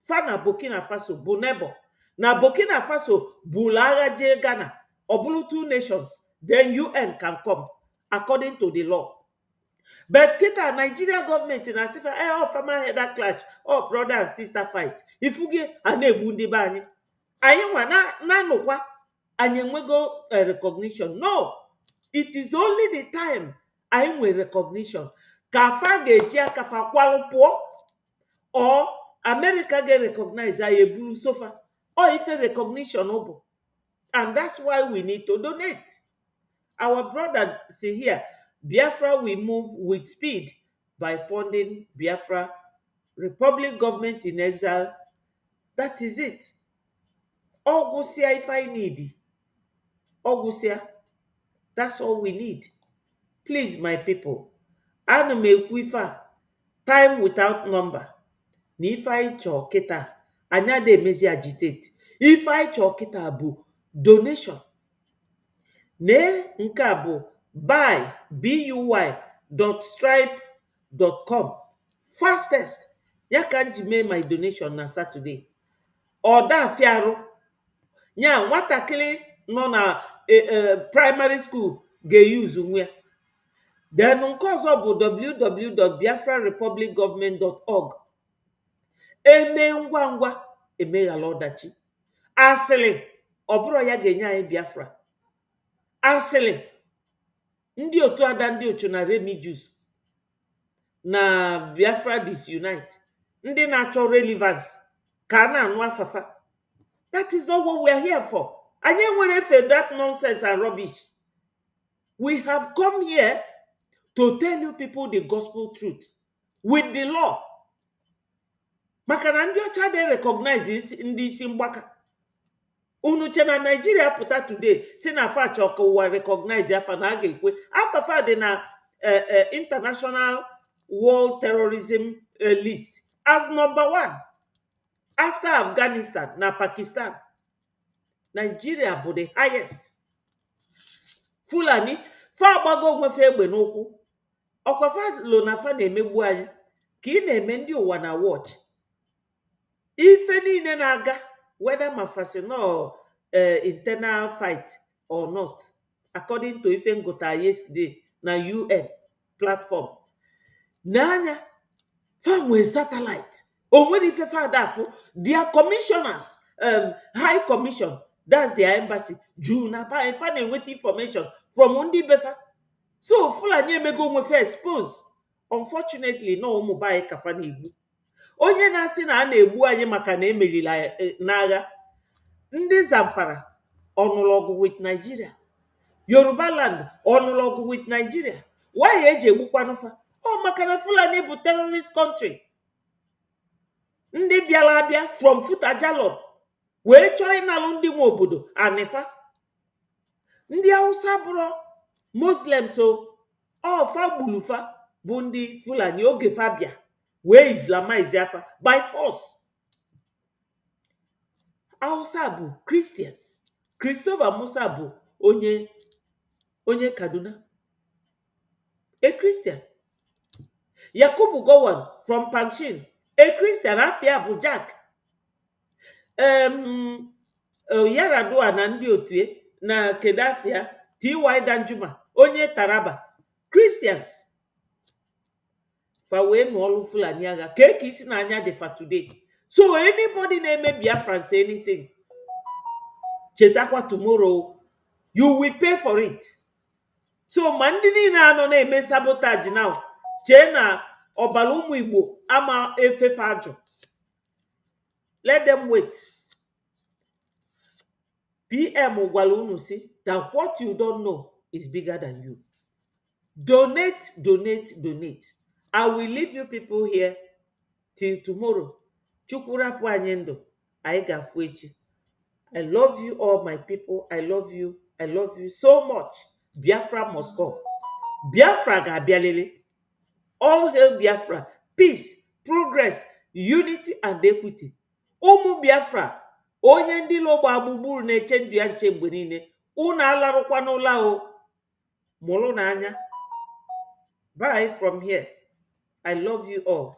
fa na Burkina Faso bụ neighbor. Na Burkina Faso bulu agha jee Ghana, ọ bụrụ two nations, then UN can come according to the law. But kita Nigeria government na sifa farmer header clash, brother and sister fight. Ifuge a na-egbu ndị be anyị. Anyị nwa na nụkwa anyị enwego recognition. No, it is only the time anyị nwe recognition ka fa ga-eji aka fa kwalụ pụọ, or America ga-recognize anyị ebulu sofa, or ife recognition bụ. And that's why we need to donate. Our brother see here, Biafra will move with speed by funding Biafra Republic government in exile. That is it. Ogusia if I need. Ogusia. That's all we need. Please, my people. Ana m ekwifa time without number. Na if I chọ kita, anya de emezi agitate. If I chọ kita bụ donation. Ne nke a bụ buy.stripe.com. Fastest. Ya ka nji mee my donation na Saturday. Ọ da afiarụ. Nya nwatakịrị nọ na primary school ga-use nwe. Then nke ọzọ bụ www.biafrarepublicgovernment.org. Eme ngwa ngwa emeghala ọdachi. Asịrị ọ bụrụ ya ga-enye anyị Biafra. Asịrị ndị otu ada ndị otu na Remijus na Biafra disunite, ndị na-achọ relevance ka a na-anụ afafa. That is not what we are here for. Anyị enwere efe that nonsense and rubbish. We have come here to tell you people the gospel truth with the law. Maka na ndị ọcha dey recognize ndị isi mgbaka. Unu che na Nigeria pụta today si na fa chọka ụwa recognize afa na a ga-ekwe. Afafa dị na international world terrorism list as number 1 after Afghanistan na Pakistan. Nigeria bụ the highest. Fulani fa agbago onwefe egbe n'ụkwụ. Ọkwa fa lo na fa na-emegbu anyị ka ị na-eme ndị ụwa na watch. Ife niile na-aga whether mafasi no internal fight or not, according to ife ngota yesterday na UN platform. N'anya fa nwee satellite onwere ifefe adafụ. Their commissioners, high commission, that's their embassy, juru na ba ife na-enweta information from ndị befa. So Fulani emego onwe fe expose. Unfortunately, no ụmụ be anyị kafa na-egbu. Onye na-asị na a na-egbu anyị maka na emerila n'agha. Ndị Zamfara ọnụlọgụ with Nigeria. Yoruba land ọnụlọgụ with Nigeria. Why eji egbukwanụfa? Ọ maka na Fulani bụ terrorist country. Ndị bịara abịa from Futajalon wee chọọ ịnalụ ndị nwe obodo anifa. Ndị Hausa bụrụ Muslim, so fa gbulufa bụ ndị Fulani oge fa bịa wee Islamize afa by force. Hausa bụ Christians. Christopher Musa bụ onye Kaduna, a Christian. Yakubu Gowon from Panshin, a Christian. Afia bụ Jack. Yaradua na ndị otu na Kedafia, T.Y. Danjuma, onye Taraba, Christians. Fa wee nụọlụ Fulani agha ka isi na anya dị fa today. So anybody na-eme Biafrans anything, chetakwa tomorrow you will pay for it. So ma ndị niile anọ na-eme sabotage now, chee na ọbara ụmụ Igbo ama efefe ajụ. Let them wait. PM gwara unu si that what you don't know is bigger than you. Donate, donate, donate. I will leave you people here till tomorrow. Chukwu rapụ anyị ndụ, anyị ga-afụ echi. I love you all, my people. I love you. I love you so much. Biafra must come. Biafra ga-abịalele. All hail Biafra. Peace, progress, unity and equity. Ụmụ Biafra, onye ndị logba gburugburu na-eche ndụ ya nche mgbe niile, unu alarụkwa n'ụla o, mụrụ n'anya. Bye from here. I love you all.